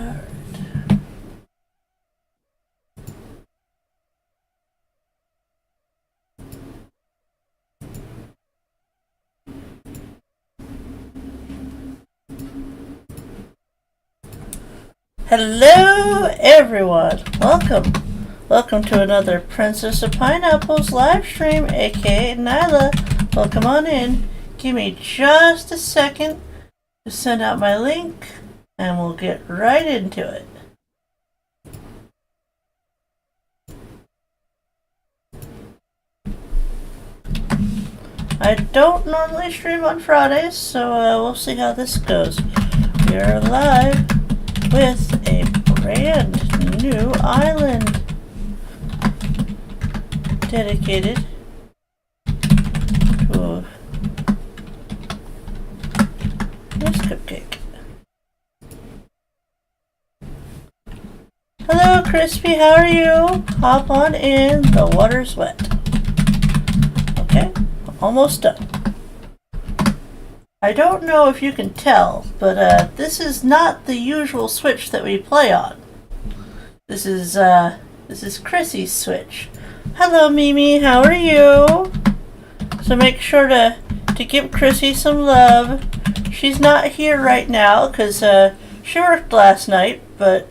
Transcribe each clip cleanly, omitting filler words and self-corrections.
Alright. Hello everyone! Welcome to another Princess of Pineapples live stream, aka Nyla. Welcome on in. Give me just a second to send out my link and we'll get right into it. I don't normally stream on Fridays, so we'll see how this goes. We are live with a brand new island dedicated to this cupcake. Hello Crispy, how are you? Hop on in, the water's wet. Okay, almost done. I don't know if you can tell, but this is not the usual Switch that we play on. This is Chrissy's Switch. Hello Mimi, how are you? So make sure to give Chrissy some love. She's not here right now because she worked last night, but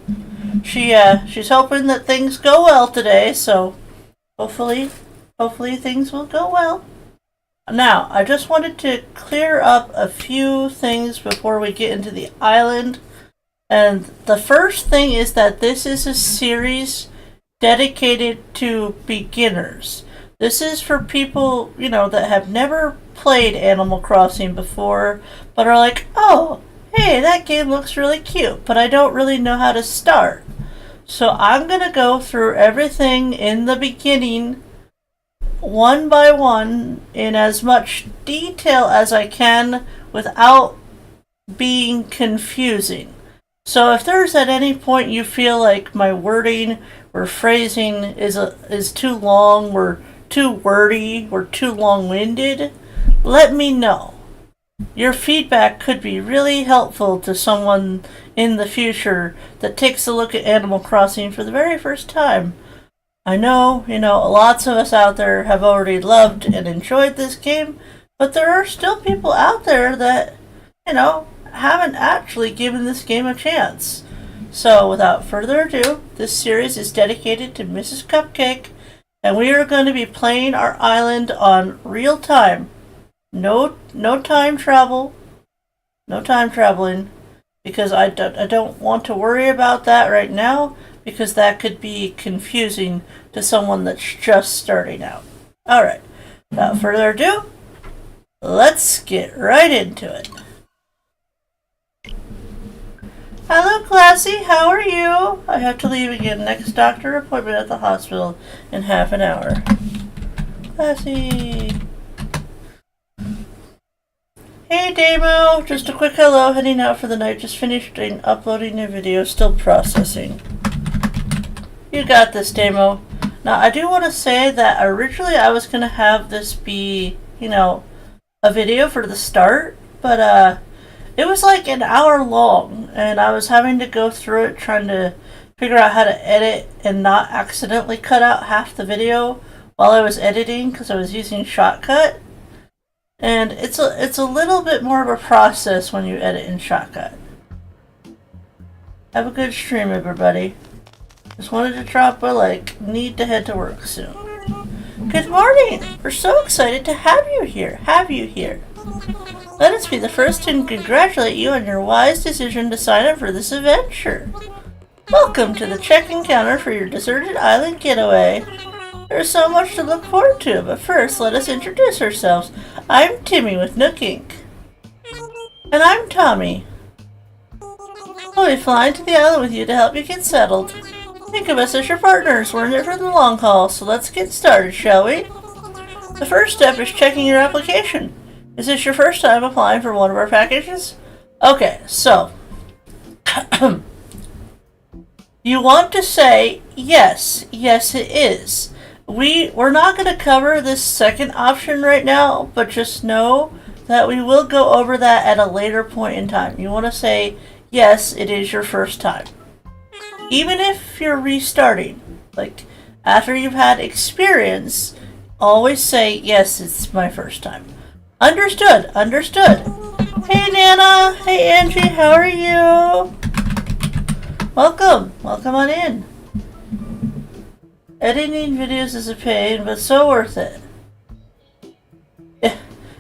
she's hoping that things go well today. So hopefully things will go well. Now, I just wanted to clear up a few things before we get into the island. And the first thing is that this is a series dedicated to beginners. This is for people, that have never played Animal Crossing before, but are like, oh, hey, that game looks really cute, but I don't really know how to start. So I'm going to go through everything in the beginning one by one in as much detail as I can without being confusing. So if there's at any point you feel like my wording or phrasing is too long or too wordy or too long-winded, let me know. Your feedback could be really helpful to someone in the future that takes a look at Animal Crossing for the very first time. I know, lots of us out there have already loved and enjoyed this game, but there are still people out there that, haven't actually given this game a chance. So, without further ado, this series is dedicated to Mrs. Cupcake, and we are going to be playing our island on real time. No time travel, no time traveling, because I don't want to worry about that right now, because that could be confusing to someone that's just starting out. Alright, without further ado, let's get right into it. Hello Classy, how are you? I have to leave again. Next doctor appointment at the hospital in half an hour. Classy. Hey Damo, just a quick hello, heading out for the night. Just finished uploading a video, still processing. You got this, Damo. Now, I do want to say that originally I was going to have this be, a video for the start, but it was like an hour long, and I was having to go through it trying to figure out how to edit and not accidentally cut out half the video while I was editing because I was using Shotcut. And it's a little bit more of a process when you edit in Shotcut. Have a good stream, everybody. Just wanted to drop a need to head to work soon. Good morning! We're so excited to have you here. Let us be the first to congratulate you on your wise decision to sign up for this adventure. Welcome to the check-in counter for your deserted island getaway. There's so much to look forward to, but first let us introduce ourselves. I'm Timmy with Nook Inc. And I'm Tommy. We'll be flying to the island with you to help you get settled. Think of us as your partners. We're in it for the long haul, so let's get started, shall we? The first step is checking your application. Is this your first time applying for one of our packages? Okay, so you want to say yes it is. We're not going to cover this second option right now, but just know that we will go over that at a later point in time. You want to say yes, it is your first time. Even if you're restarting, like after you've had experience, always say, yes, it's my first time. Understood, understood. Hey Nana, hey Angie, how are you? Welcome, welcome on in. Editing videos is a pain, but so worth it.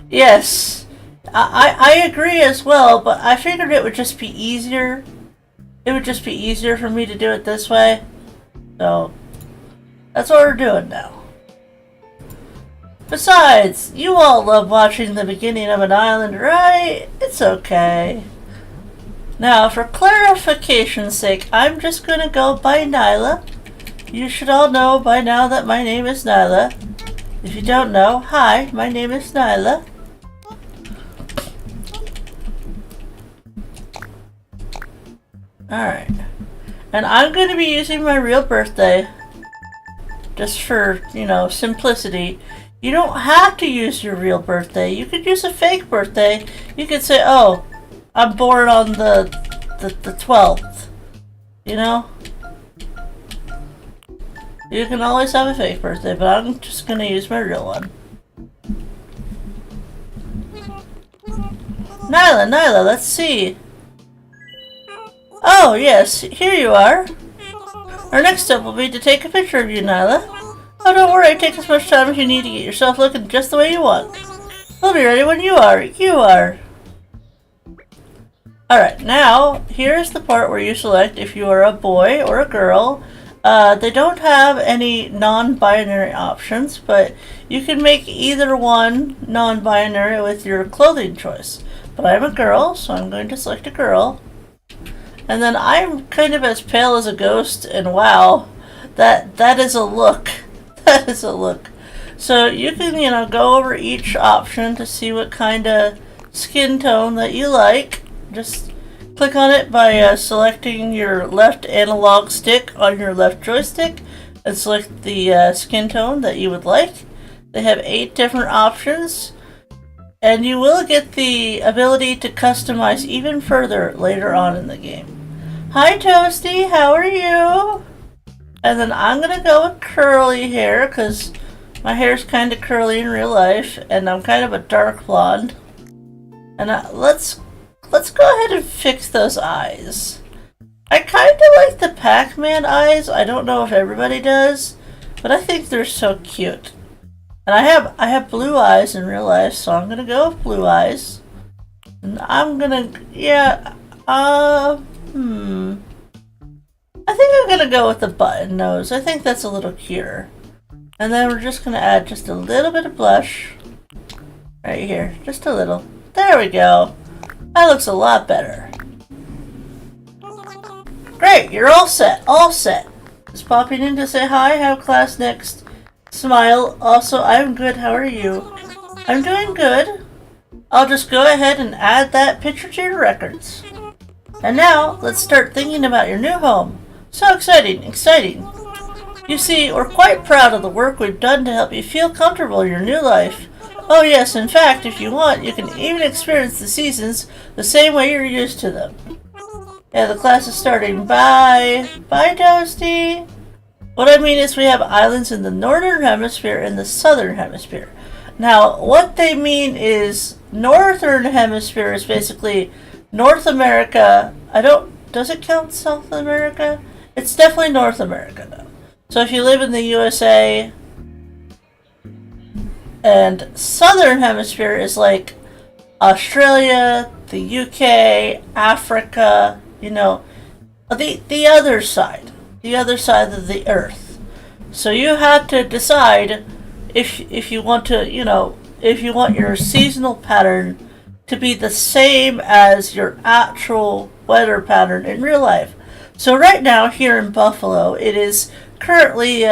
Yes, I agree as well, but I figured it would just be easier. It would just be easier for me to do it this way. So, that's what we're doing now. Besides, you all love watching the beginning of an island, right? It's okay. Now, for clarification's sake, I'm just gonna go by Nyla. You should all know by now that my name is Nyla. If you don't know, hi, my name is Nyla. Alright. And I'm going to be using my real birthday. Just for, you know, simplicity. You don't have to use your real birthday. You could use a fake birthday. You could say, oh, I'm born on the 12th. You know? You can always have a fake birthday, but I'm just going to use my real one. Nyla, let's see. Oh, yes, here you are. Our next step will be to take a picture of you, Nyla. Oh, don't worry, take as much time as you need to get yourself looking just the way you want. We'll be ready when you are. Alright, now, here's the part where you select if you are a boy or a girl. They don't have any non-binary options, but you can make either one non-binary with your clothing choice. But I'm a girl, so I'm going to select a girl. And then I'm kind of as pale as a ghost, and wow, that is a look. That is a look. So you can, you know, go over each option to see what kind of skin tone that you like. Just click on it by selecting your left analog stick on your left joystick and select the skin tone that you would like. They have 8 different options, and you will get the ability to customize even further later on in the game. Hi Toasty, how are you? And then I'm gonna go with curly hair because my hair's kind of curly in real life, and I'm kind of a dark blonde. And let's go ahead and fix those eyes. I kind of like the Pac-Man eyes. I don't know if everybody does, but I think they're so cute. And I have blue eyes in real life, so I'm gonna go with blue eyes. And I'm gonna, yeah, I think I'm gonna go with the button nose. I think that's a little cuter. And then we're just gonna add just a little bit of blush. Right here. Just a little. There we go. That looks a lot better. Great, you're all set. All set. Just popping in to say hi, have class next. Smile. Also, I'm good. How are you? I'm doing good. I'll just go ahead and add that picture to your records. And now, let's start thinking about your new home. So exciting, exciting. You see, we're quite proud of the work we've done to help you feel comfortable in your new life. Oh yes, in fact, if you want, you can even experience the seasons the same way you're used to them. Yeah, the class is starting. Bye. Bye, Toasty. What I mean is we have islands in the northern hemisphere and the southern hemisphere. Now, what they mean is northern hemisphere is basically North America. Does it count South America? It's definitely North America, though. So if you live in the USA, and southern hemisphere is like Australia, the UK, Africa, you know, the other side of the earth. So you have to decide if you want to, you know, if you want your seasonal pattern to be the same as your actual weather pattern in real life. So right now here in Buffalo, it is currently,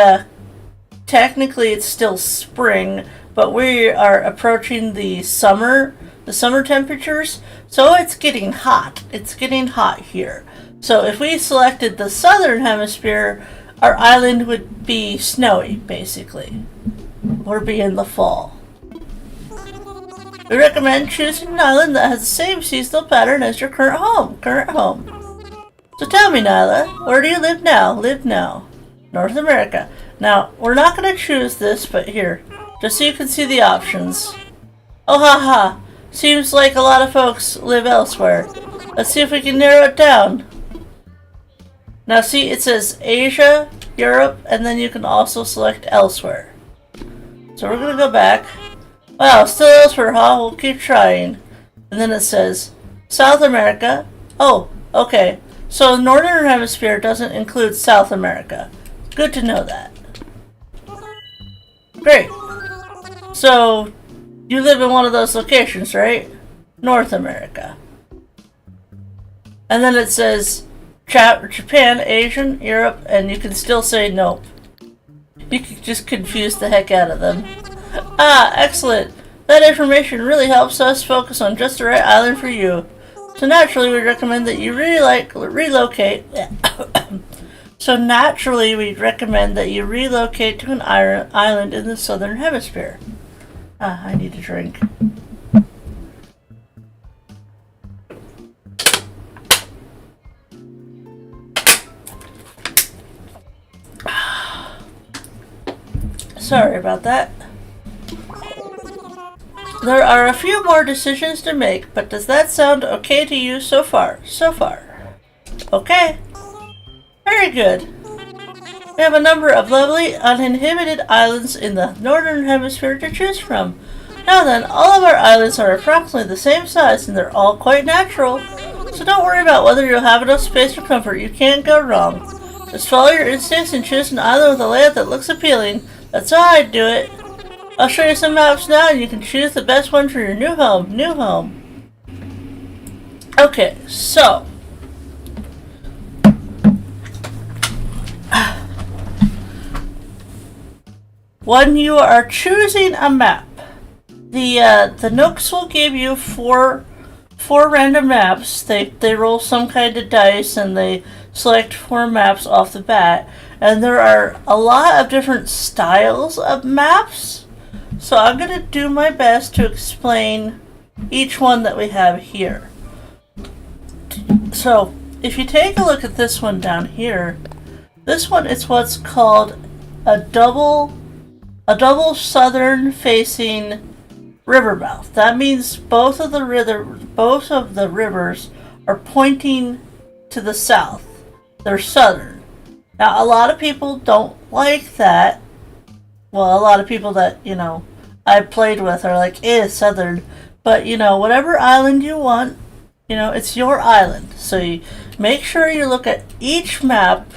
technically it's still spring, but we are approaching the summer temperatures, so it's getting hot. It's getting hot here. So if we selected the southern hemisphere, our island would be snowy, basically, or be in the fall. We recommend choosing an island that has the same seasonal pattern as your current home. So tell me, Nyla, where do you live now? Live now. North America. Now, we're not going to choose this, but here, just so you can see the options. Oh, haha. Seems like a lot of folks live elsewhere. Let's see if we can narrow it down. Now see, it says Asia, Europe, and then you can also select elsewhere. So we're going to go back. Wow, still elsewhere, huh? We'll keep trying. And then it says South America. Oh, okay. So the Northern Hemisphere doesn't include South America. Good to know that. Great. So you live in one of those locations, right? North America. And then it says Japan, Asian, Europe, and you can still say nope. You can just confuse the heck out of them. Ah, excellent. That information really helps us focus on just the right island for you. So naturally, we recommend that you relocate. So naturally, we recommend that you relocate to an island in the southern hemisphere. Ah, I need a drink. Sorry about that. There are a few more decisions to make, but does that sound okay to you so far? So far. Okay. Very good. We have a number of lovely, uninhibited islands in the northern hemisphere to choose from. Now then, all of our islands are approximately the same size and they're all quite natural. So don't worry about whether you'll have enough space or comfort. You can't go wrong. Just follow your instincts and choose an island with a layout that looks appealing. That's how I'd do it. I'll show you some maps now and you can choose the best one for your new home. Okay, so when you are choosing a map, the Nooks will give you four random maps. They roll some kind of dice and they select 4 maps off the bat. And there are a lot of different styles of maps. So I'm going to do my best to explain each one that we have here. So if you take a look at this one down here, this one is what's called a double southern facing river mouth. That means both of the rivers are pointing to the south. They're southern. Now a lot of people don't like that. Well, a lot of people that, I played with are like, southern. But, whatever island you want, it's your island. So you make sure you look at each map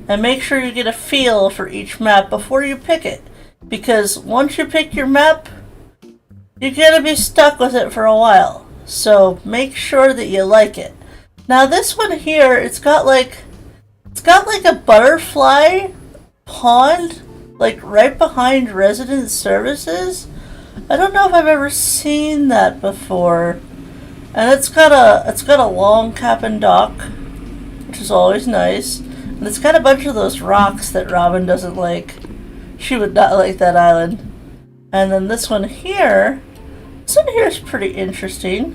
and make sure you get a feel for each map before you pick it. Because once you pick your map, you're going to be stuck with it for a while. So make sure that you like it. Now this one here, it's got like a butterfly pond like right behind resident services. I don't know if I've ever seen that before. And it's got a long cabin dock, which is always nice. And it's got a bunch of those rocks that Robin doesn't like. She would not like that island. And then this one here is pretty interesting.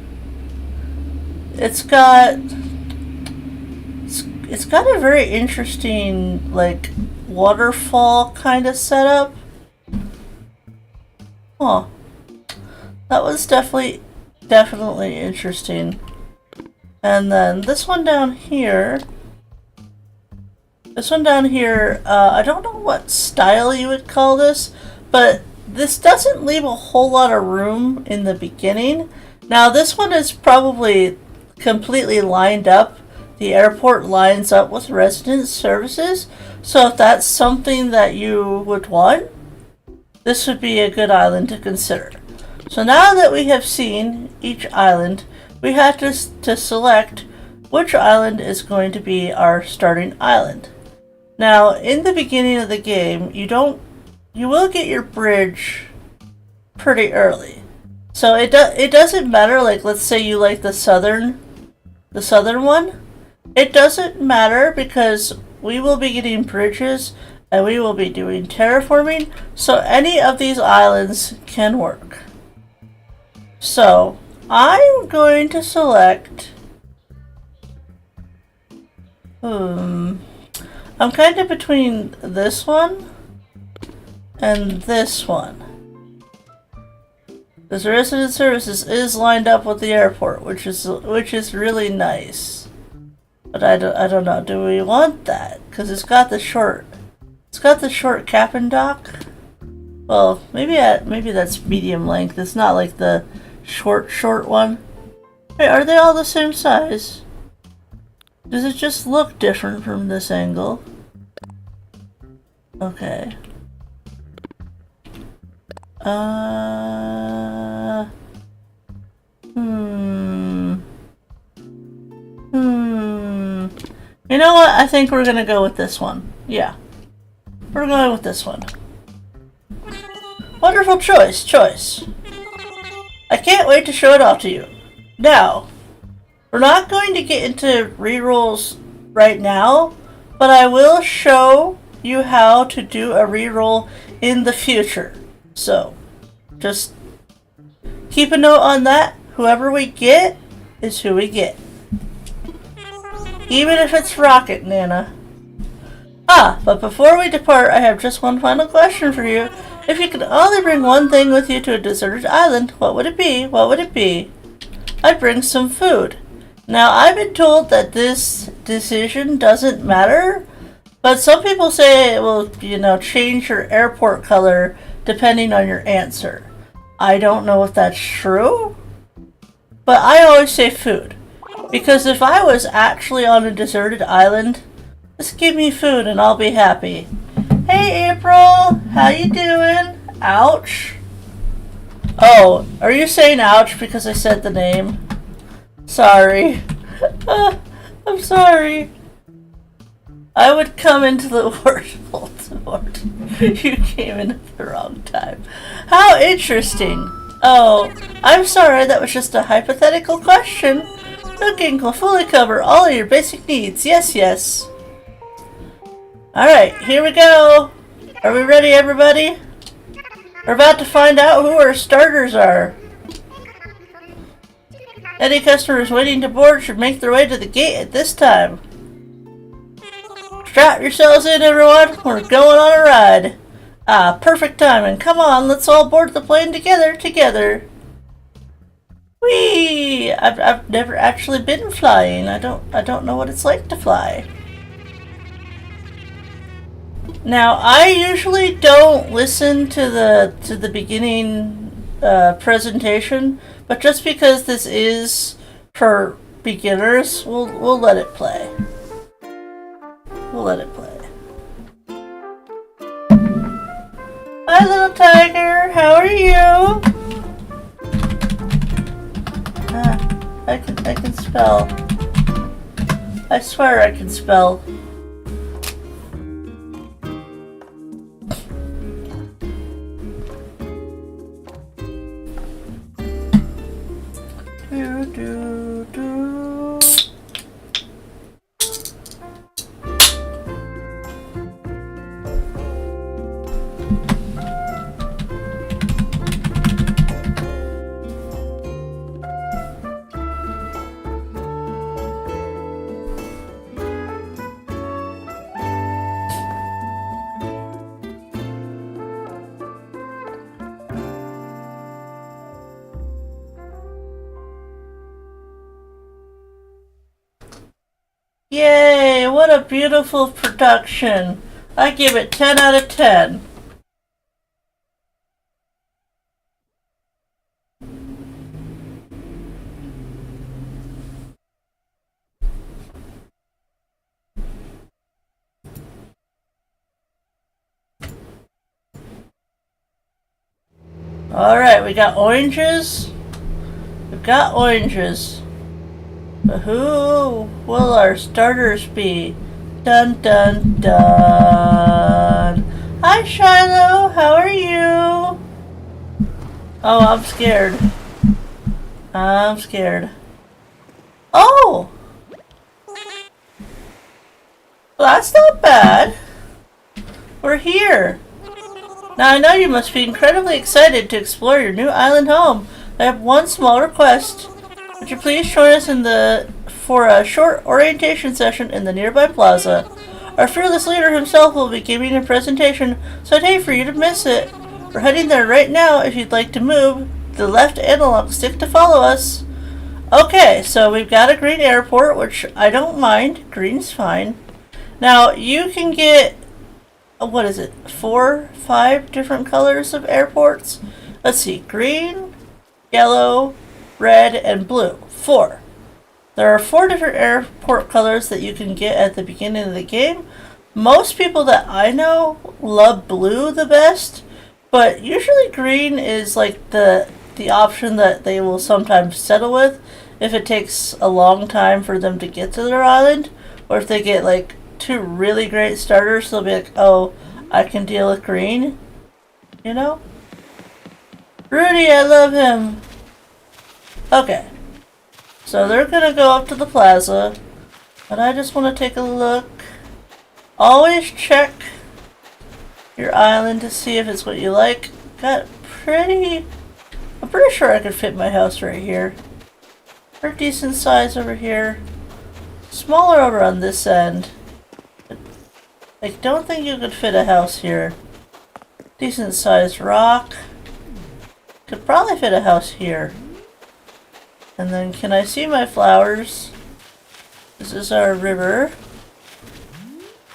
It's got a very interesting like waterfall kind of setup. Huh. That was definitely interesting. And then this one down here, I don't know what style you would call this, but this doesn't leave a whole lot of room in the beginning. Now this one is probably completely lined up. The airport lines up with resident services, so if that's something that you would want, this would be a good island to consider. So now that we have seen each island, we have to select which island is going to be our starting island. Now, in the beginning of the game, you will get your bridge pretty early. So it doesn't matter, like let's say you like the southern one. It doesn't matter because we will be getting bridges and we will be doing terraforming, so any of these islands can work. So I'm going to select I'm kind of between this one and this one. Because the resident services is lined up with the airport, which is really nice. But I don't know. Do we want that? Because it's got the short cap and dock. Well, maybe that's medium length. It's not like the short one. Wait, are they all the same size? Does it just look different from this angle? Okay. You know what? I think we're gonna go with this one. Yeah. We're going with this one. Wonderful choice. I can't wait to show it off to you. Now, we're not going to get into rerolls right now, but I will show you how to do a reroll in the future. So, just keep a note on that. Whoever we get is who we get. Even if it's Rocket, Nana. But before we depart, I have just one final question for you. If you could only bring one thing with you to a deserted island, what would it be? What would it be? I'd bring some food. Now, I've been told that this decision doesn't matter, but some people say it will, change your airport color depending on your answer. I don't know if that's true, but I always say food. Because if I was actually on a deserted island, just give me food and I'll be happy. Hey April, how you doing? Ouch. Oh, are you saying ouch because I said the name? Sorry. I'm sorry. I would come into the world. You came in at the wrong time. How interesting. Oh, I'm sorry, that was just a hypothetical question. Cooking will fully cover all of your basic needs. Yes. Alright, here we go. Are we ready, everybody? We're about to find out who our starters are. Any customers waiting to board should make their way to the gate at this time. Strap yourselves in, everyone. We're going on a ride. Perfect timing. Come on, let's all board the plane together. Whee! I've never actually been flying. I don't know what it's like to fly. Now, I usually don't listen to the beginning presentation, but just because this is for beginners, we'll let it play. We'll let it play. Hi, little tiger. How are you? I can spell. I swear I can spell. Yay, what a beautiful production. I give it 10 out of 10. Alright, we got oranges. We've got oranges. But who will our starters be? Dun dun dun. Hi Shiloh, how are you? Oh, I'm scared. I'm scared. Oh! Well, that's not bad. We're here. Now I know you must be incredibly excited to explore your new island home. I have one small request. Would you please join us for a short orientation session in the nearby plaza? Our fearless leader himself will be giving a presentation, so I'd hate for you to miss it. We're heading there right now. If you'd like to move the left analog stick to follow us. Okay, so we've got a green airport, which I don't mind. Green's fine. Now, you can get, what is it, 4, 5 different colors of airports? Let's see, green, yellow, red, and blue. 4. There are 4 different airport colors that you can get at the beginning of the game. Most people that I know love blue the best, but usually green is like the option that they will sometimes settle with if it takes a long time for them to get to their island, or if they get like 2 really great starters, they'll be like, oh, I can deal with green, you know? Rudy, I love him. Okay. So they're going to go up to the plaza, but I just want to take a look. Always check your island to see if it's what you like. I'm pretty sure I could fit my house right here. They're decent size over here. Smaller over on this end. I don't think you could fit a house here. Decent sized rock. Could probably fit a house here. And then, can I see my flowers? This is our river.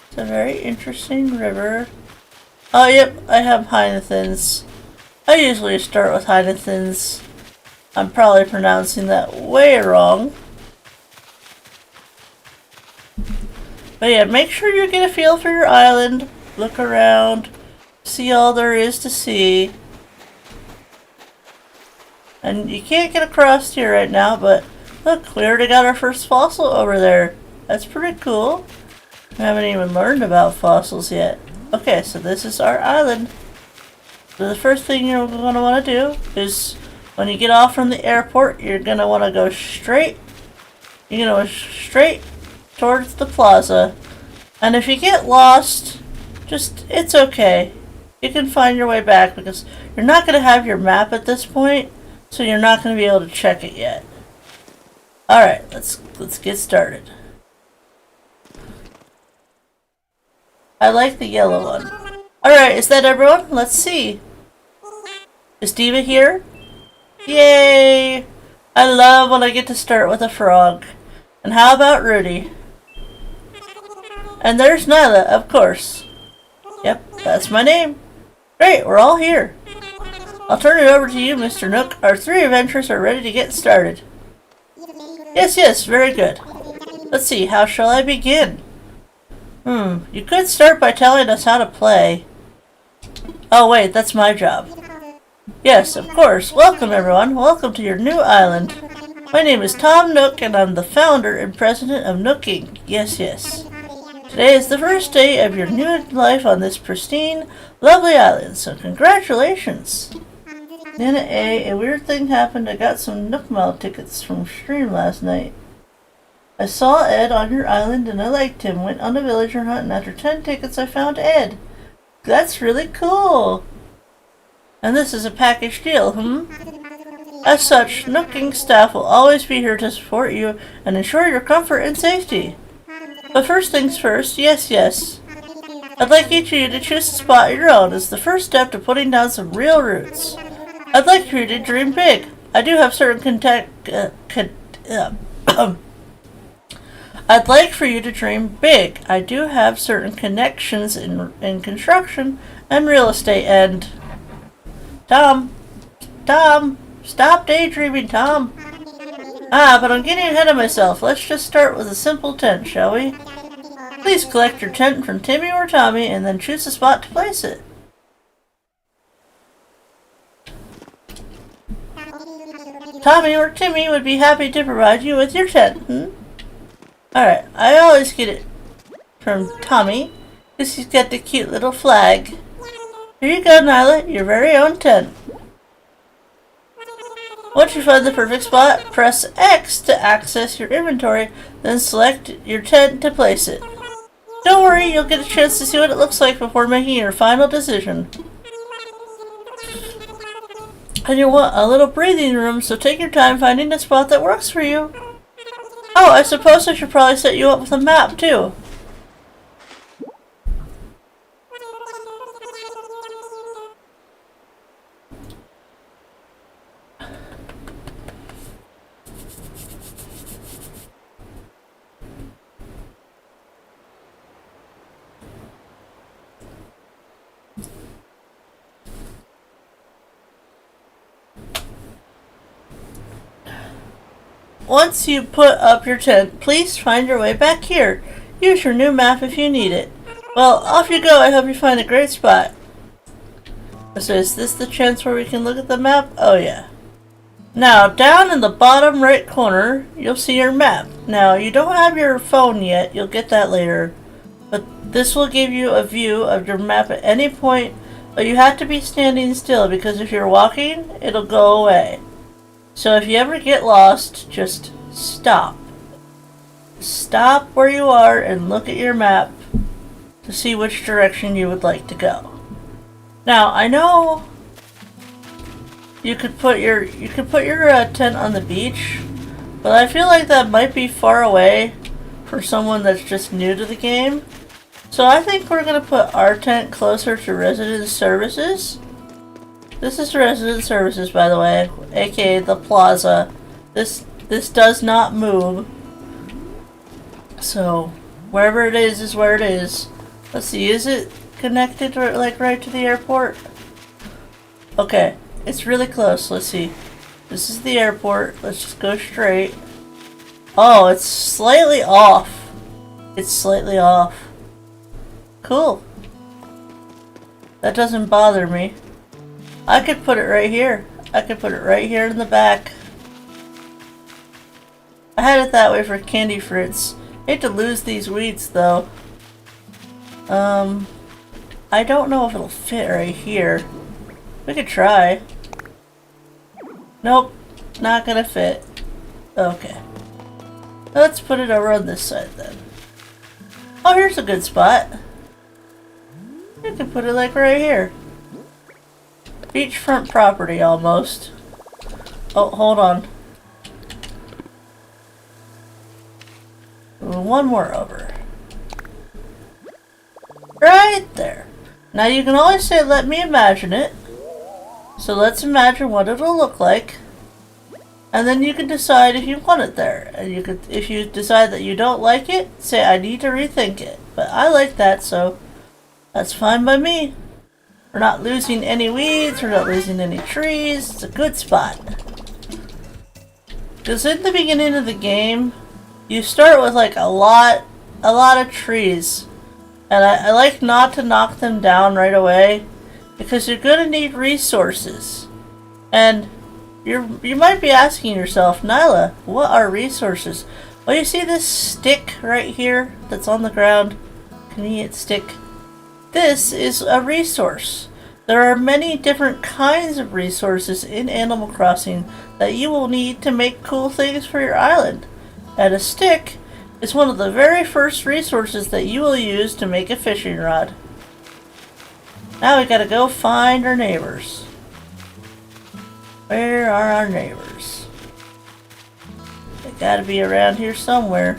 It's a very interesting river. Oh, yep, I have hyacinths. I usually start with hyacinths. I'm probably pronouncing that way wrong. But yeah, make sure you get a feel for your island. Look around. See all there is to see. And you can't get across here right now, but look, we already got our first fossil over there. That's pretty cool. We haven't even learned about fossils yet. Okay, so this is our island. So the first thing you're going to want to do is, when you get off from the airport, you're going to want to go straight. You're going to go straight towards the plaza. And if you get lost, it's okay. You can find your way back, because you're not going to have your map at this point. So you're not going to be able to check it yet. Alright, let's get started. I like the yellow one. Alright, is that everyone? Let's see. Is Diva here? Yay! I love when I get to start with a frog. And how about Rudy? And there's Nyla, of course. Yep, that's my name. Great, we're all here. I'll turn it over to you, Mr. Nook. Our 3 adventurers are ready to get started. Yes, very good. Let's see, how shall I begin? You could start by telling us how to play. Oh wait, that's my job. Yes, of course. Welcome everyone. Welcome to your new island. My name is Tom Nook, and I'm the founder and president of Nook Inc. Yes. Today is the first day of your new life on this pristine, lovely island, so congratulations. Nana A weird thing happened. I got some Nook Mile tickets from stream last night. I saw Ed on your island and I liked him. Went on a villager hunt, and after 10 tickets I found Ed. That's really cool. And this is a package deal, As such, Nook Inc. staff will always be here to support you and ensure your comfort and safety. But first things first, yes. I'd like each of you to choose a spot of your own as the first step to putting down some real roots. I'd like for you to dream big. I do have certain I'd like for you to dream big. I do have certain connections in construction and real estate and... Tom, stop daydreaming, Tom. But I'm getting ahead of myself. Let's just start with a simple tent, shall we? Please collect your tent from Timmy or Tommy and then choose a spot to place it. Tommy or Timmy would be happy to provide you with your tent, Alright, I always get it from Tommy, because he's got the cute little flag. Here you go, Nyla, your very own tent. Once you find the perfect spot, press X to access your inventory, then select your tent to place it. Don't worry, you'll get a chance to see what it looks like before making your final decision. And you want a little breathing room, so take your time finding a spot that works for you. Oh, I suppose I should probably set you up with a map, too. Once you put up your tent, please find your way back here. Use your new map if you need it. Well, off you go. I hope you find a great spot. So is this the chance where we can look at the map? Oh yeah. Now, down in the bottom right corner, you'll see your map. Now, you don't have your phone yet. You'll get that later. But this will give you a view of your map at any point. But you have to be standing still, because if you're walking, it'll go away. So if you ever get lost, just stop. Stop where you are and look at your map to see which direction you would like to go. Now, I know you could put your tent on the beach, but I feel like that might be far away for someone that's just new to the game. So I think we're going to put our tent closer to resident services. This is resident services, by the way, aka the plaza. This does not move. So wherever it is where it is. Let's see, is it connected or like right to the airport? Okay, it's really close. Let's see. This is the airport. Let's just go straight. Oh, it's slightly off. It's slightly off. Cool. That doesn't bother me. I could put it right here. I could put it right here in the back. I had it that way for candy fruits. Hate to lose these weeds though. I don't know if it'll fit right here. We could try. Nope, not gonna fit. Okay. Let's put it over on this side then. Oh, here's a good spot. You can put it like right here. Beachfront property, almost. Oh, hold on. One more over. Right there. Now you can always say, let me imagine it. So let's imagine what it'll look like. And then you can decide if you want it there. And you could, if you decide that you don't like it, say, I need to rethink it. But I like that, so that's fine by me. We're not losing any weeds, we're not losing any trees. It's a good spot. Because in the beginning of the game, you start with like a lot of trees. And I like not to knock them down right away, because you're going to need resources. And you might be asking yourself, Nyla, what are resources? Well, you see this stick right here that's on the ground? Convenient stick. This is a resource. There are many different kinds of resources in Animal Crossing that you will need to make cool things for your island. And a stick is one of the very first resources that you will use to make a fishing rod. Now we gotta go find our neighbors. Where are our neighbors? They gotta be around here somewhere.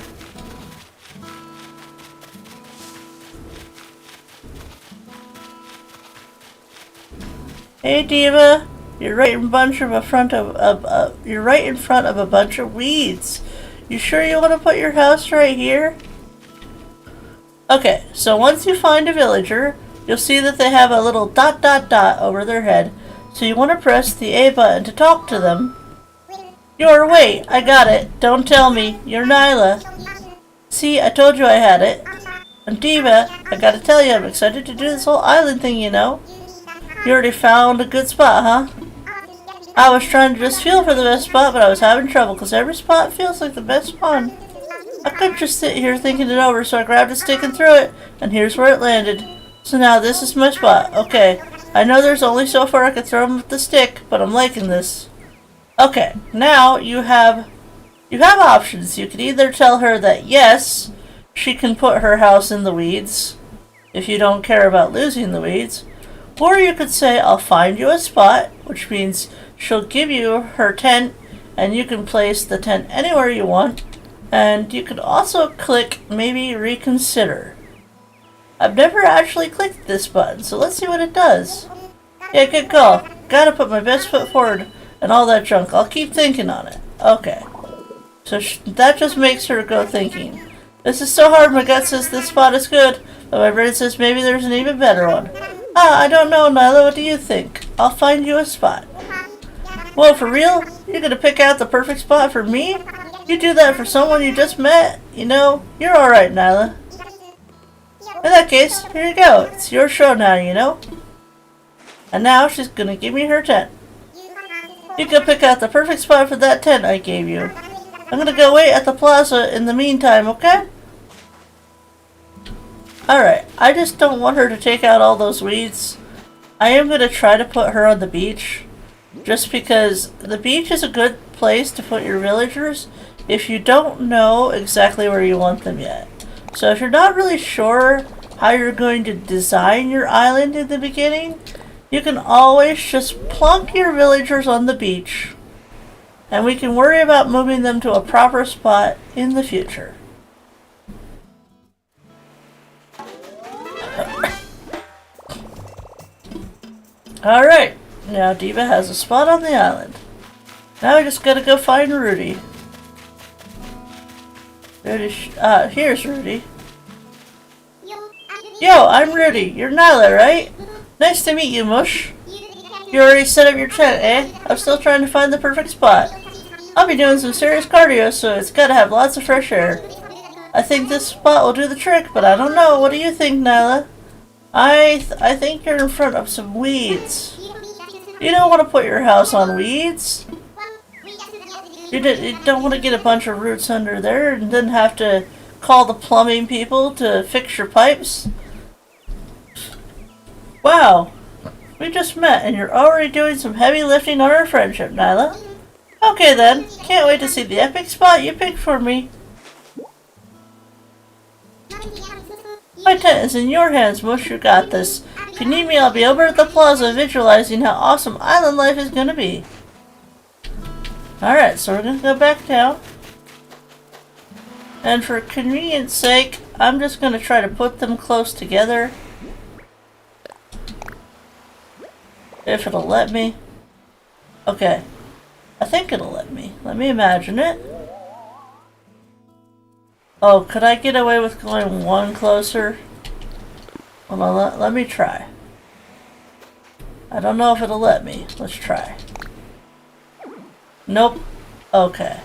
Hey Diva, you're right in front of a bunch of weeds. You sure you want to put your house right here? Okay, so once you find a villager, you'll see that they have a little ... over their head. So you want to press the A button to talk to them. Wait, I got it. Don't tell me. You're Nyla. See, I told you I had it. I'm Diva. I gotta tell you, I'm excited to do this whole island thing, you know. You already found a good spot, huh? I was trying to just feel for the best spot, but I was having trouble, because every spot feels like the best one. I couldn't just sit here thinking it over, so I grabbed a stick and threw it, and here's where it landed. So now this is my spot. Okay, I know there's only so far I could throw him with the stick, but I'm liking this. Okay, now you have options. You could either tell her that yes, she can put her house in the weeds, if you don't care about losing the weeds, or you could say, I'll find you a spot, which means she'll give you her tent, and you can place the tent anywhere you want. And you could also click maybe reconsider. I've never actually clicked this button, so let's see what it does. Yeah, good call. Gotta put my best foot forward and all that junk. I'll keep thinking on it. Okay. So that just makes her go thinking. This is so hard. My gut says this spot is good, but my brain says maybe there's an even better one. I don't know, Nyla. What do you think? I'll find you a spot. Whoa, for real? You're gonna pick out the perfect spot for me? You do that for someone you just met? You know, you're alright, Nyla. In that case, here you go. It's your show now, you know? And now she's gonna give me her tent. You can pick out the perfect spot for that tent I gave you. I'm gonna go wait at the plaza in the meantime, okay? Alright, I just don't want her to take out all those weeds. I am gonna try to put her on the beach. Just because the beach is a good place to put your villagers if you don't know exactly where you want them yet. So if you're not really sure how you're going to design your island in the beginning, you can always just plunk your villagers on the beach, and we can worry about moving them to a proper spot in the future. Alright, now Diva has a spot on the island. Now we just gotta go find Rudy. Here's Rudy. Yo, I'm Rudy. You're Nyla, right? Nice to meet you, Mush. You already set up your tent, eh? I'm still trying to find the perfect spot. I'll be doing some serious cardio, so it's gotta have lots of fresh air. I think this spot will do the trick, but I don't know. What do you think, Nyla? I think you're in front of some weeds. You don't want to put your house on weeds. You don't want to get a bunch of roots under there and then have to call the plumbing people to fix your pipes. Wow, we just met and you're already doing some heavy lifting on our friendship, Nyla. Okay then, can't wait to see the epic spot you picked for me. My tent is in your hands, Mush. You got this. If you need me, I'll be over at the plaza visualizing how awesome island life is gonna be. Alright, so we're gonna go back down. And for convenience sake, I'm just gonna try to put them close together. If it'll let me. Okay. I think it'll let me. Let me imagine it. Oh, could I get away with going one closer? Hold on, let me try. I don't know if it'll let me. Let's try. Nope. Okay.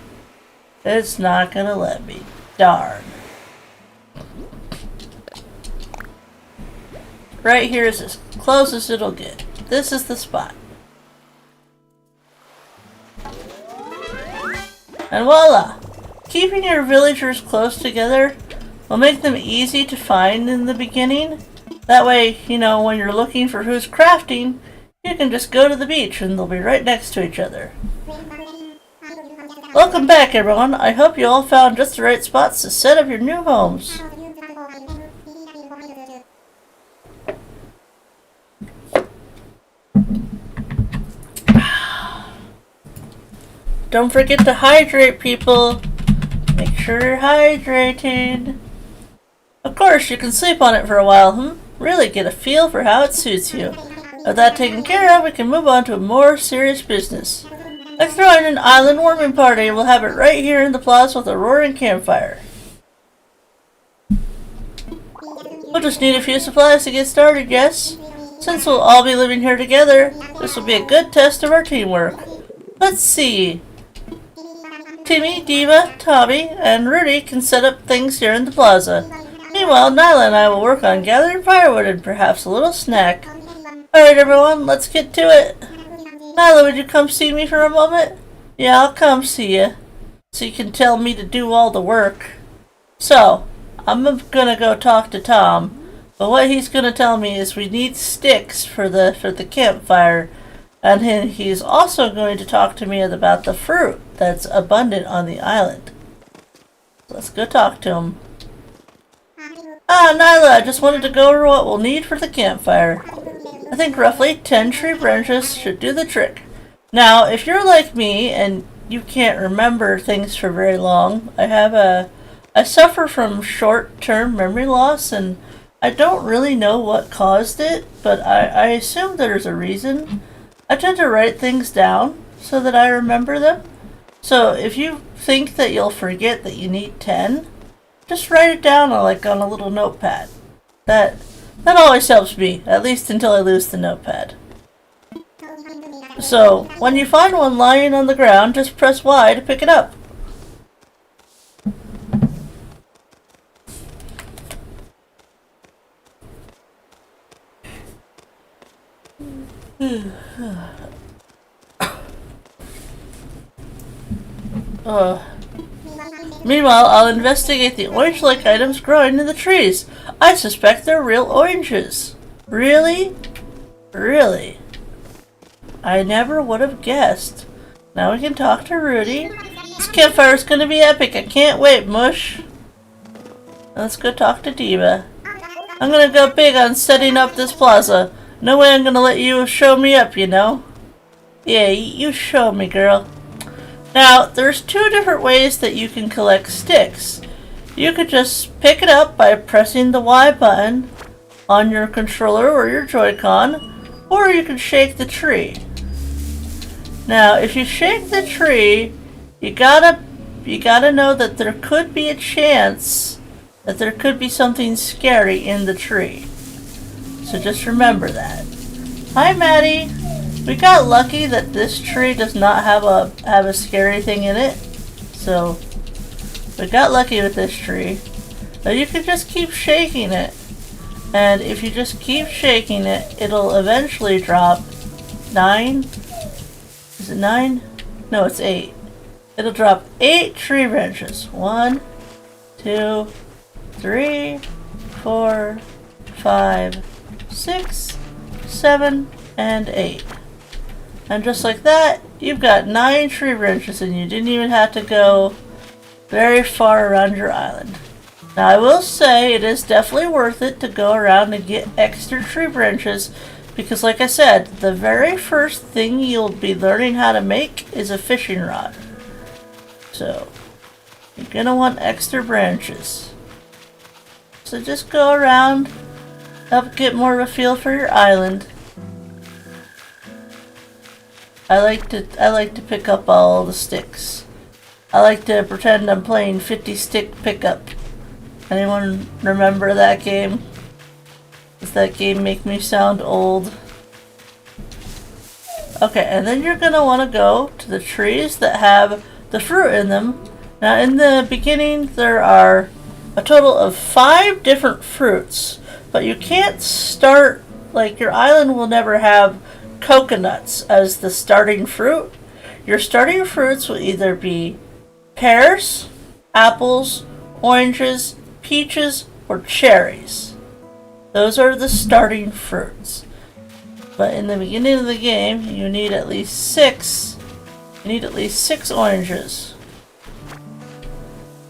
It's not gonna let me. Darn. Right here is as close as it'll get. This is the spot. And voila! Keeping your villagers close together will make them easy to find in the beginning. That way, you know, when you're looking for who's crafting, you can just go to the beach and they'll be right next to each other. Welcome back, everyone. I hope you all found just the right spots to set up your new homes. Don't forget to hydrate, people. Make sure you're hydrated. Of course, you can sleep on it for a while, Really get a feel for how it suits you. With that taken care of, we can move on to a more serious business. Like throwing an island warming party, we'll have it right here in the plaza with a roaring campfire. We'll just need a few supplies to get started, yes? Since we'll all be living here together, this will be a good test of our teamwork. Let's see. Timmy, Diva, Tommy, and Rudy can set up things here in the plaza. Meanwhile, Nyla and I will work on gathering firewood and perhaps a little snack. Alright everyone, let's get to it. Nyla, would you come see me for a moment? Yeah, I'll come see you. So you can tell me to do all the work. So, I'm gonna go talk to Tom. But what he's gonna tell me is we need sticks for the campfire. And he's also going to talk to me about the fruit that's abundant on the island. Let's go talk to him. Nyla, I just wanted to go over what we'll need for the campfire. I think roughly 10 tree branches should do the trick. Now, if you're like me and you can't remember things for very long, I suffer from short-term memory loss, and I don't really know what caused it, but I assume there's a reason. I tend to write things down so that I remember them. So if you think that you'll forget that you need 10, just write it down on a little notepad. That always helps me, at least until I lose the notepad. So, when you find one lying on the ground, just press Y to pick it up. Meanwhile, I'll investigate the orange-like items growing in the trees. I suspect they're real oranges. Really? Really? I never would have guessed. Now we can talk to Rudy. This campfire's gonna be epic. I can't wait, Mush. Let's go talk to Diva. I'm gonna go big on setting up this plaza. No way I'm gonna let you show me up, you know? Yeah, you show me, girl. Now, there's two different ways that you can collect sticks. You could just pick it up by pressing the Y button on your controller or your Joy-Con, or you can shake the tree. Now, if you shake the tree, you gotta know that there could be a chance that there could be something scary in the tree. So just remember that. Hi, Maddie. We got lucky that this tree does not have a scary thing in it. So we got lucky with this tree. Now you can just keep shaking it. And if you just keep shaking it, it'll eventually drop 9. Is it 9? No, it's 8. It'll drop 8 tree branches. 1, 2, 3, 4, 5, 6, 7, and 8. And just like that, you've got 9 tree branches and you didn't even have to go very far around your island. Now I will say it is definitely worth it to go around and get extra tree branches because like I said, the very first thing you'll be learning how to make is a fishing rod. So, you're gonna want extra branches. So just go around, help get more of a feel for your island. I like to pick up all the sticks. I like to pretend I'm playing 50 stick pickup. Anyone remember that game? Does that game make me sound old? Okay, and then you're gonna want to go to the trees that have the fruit in them. Now in the beginning there are a total of 5 different fruits, but you can't start, like your island will never have coconuts as the starting fruit. Your starting fruits will either be pears, apples, oranges, peaches, or cherries. Those are the starting fruits. But in the beginning of the game, you need at least 6. You need at least 6 oranges.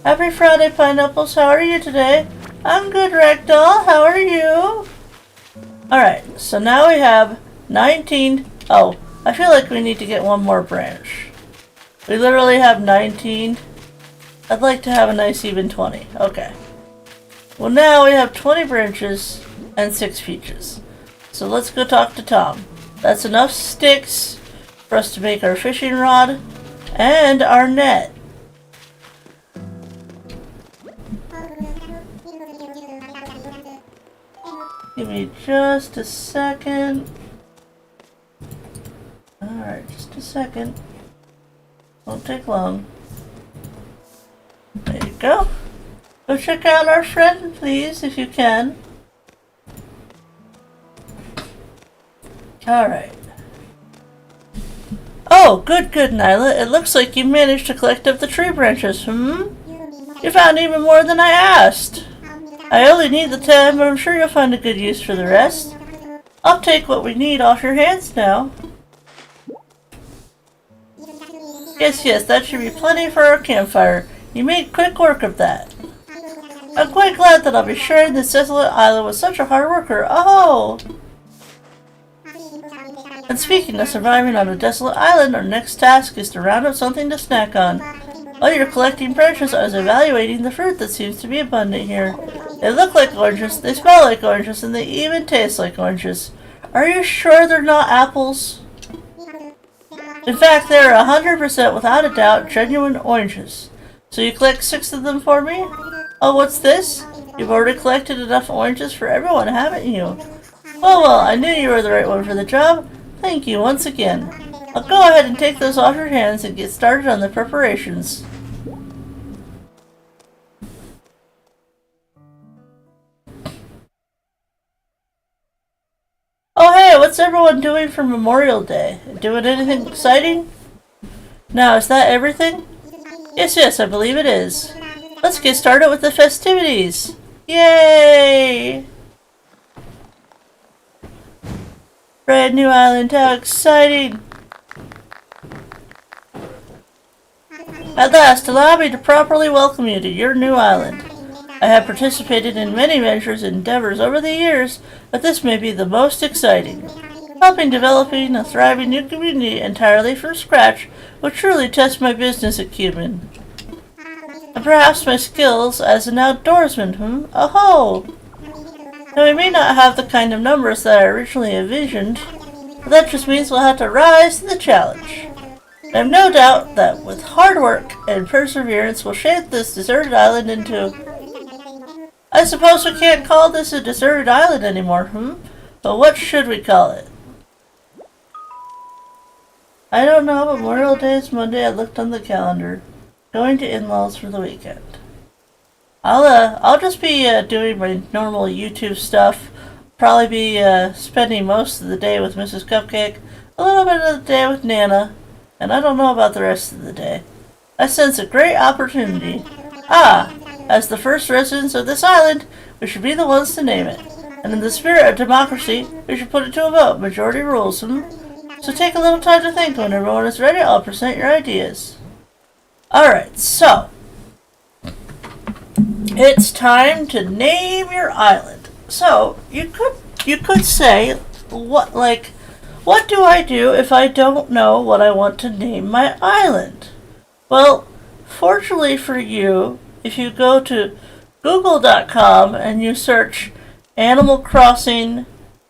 Happy Friday, Pineapples. How are you today? I'm good, Ragdoll. How are you? Alright, so now we have 19. Oh, I feel like we need to get one more branch. We literally have 19. I'd like to have a nice even 20. Okay. Well, now we have 20 branches and 6 peaches. So let's go talk to Tom. That's enough sticks for us to make our fishing rod and our net. Give me just a second. Alright, just a second. Won't take long. There you go. Go check out our friend, please, if you can. Alright. Oh, good, Nyla. It looks like you managed to collect up the tree branches, You found even more than I asked. I only need the 10, but I'm sure you'll find a good use for the rest. I'll take what we need off your hands now. Yes, that should be plenty for our campfire. You made quick work of that. I'm quite glad that I'll be sharing this desolate island with such a hard worker. Oh! And speaking of surviving on a desolate island, our next task is to round up something to snack on. While you're collecting branches, I was evaluating the fruit that seems to be abundant here. They look like oranges, they smell like oranges, and they even taste like oranges. Are you sure they're not apples? In fact, they're 100% without a doubt genuine oranges. So you collect 6 of them for me? Oh, what's this? You've already collected enough oranges for everyone, haven't you? Oh well, I knew you were the right one for the job. Thank you once again. I'll go ahead and take those off your hands and get started on the preparations. Oh hey, what's everyone doing for Memorial Day? Doing anything exciting? Now, is that everything? Yes, I believe it is. Let's get started with the festivities. Yay! Brand new island, how exciting! At last, allow me to properly welcome you to your new island. I have participated in many ventures and endeavors over the years, but this may be the most exciting. Helping developing a thriving new community entirely from scratch will truly test my business acumen. And perhaps my skills as an outdoorsman, Oh-ho! Now we may not have the kind of numbers that I originally envisioned, but that just means we'll have to rise to the challenge. I have no doubt that with hard work and perseverance we'll shape this deserted island into... I suppose we can't call this a deserted island anymore, But what should we call it? I don't know. Memorial Day is Monday. I looked on the calendar. Going to in-laws for the weekend. I'll just be doing my normal YouTube stuff. Probably be spending most of the day with Mrs. Cupcake, a little bit of the day with Nana, and I don't know about the rest of the day. I sense a great opportunity. As the first residents of this island, we should be the ones to name it. And in the spirit of democracy, we should put it to a vote. Majority rules, So take a little time to think. When everyone is ready, I'll present your ideas. Alright, so it's time to name your island. So you could say what do I do if I don't know what I want to name my island? Well, fortunately for you, if you go to google.com and you search Animal Crossing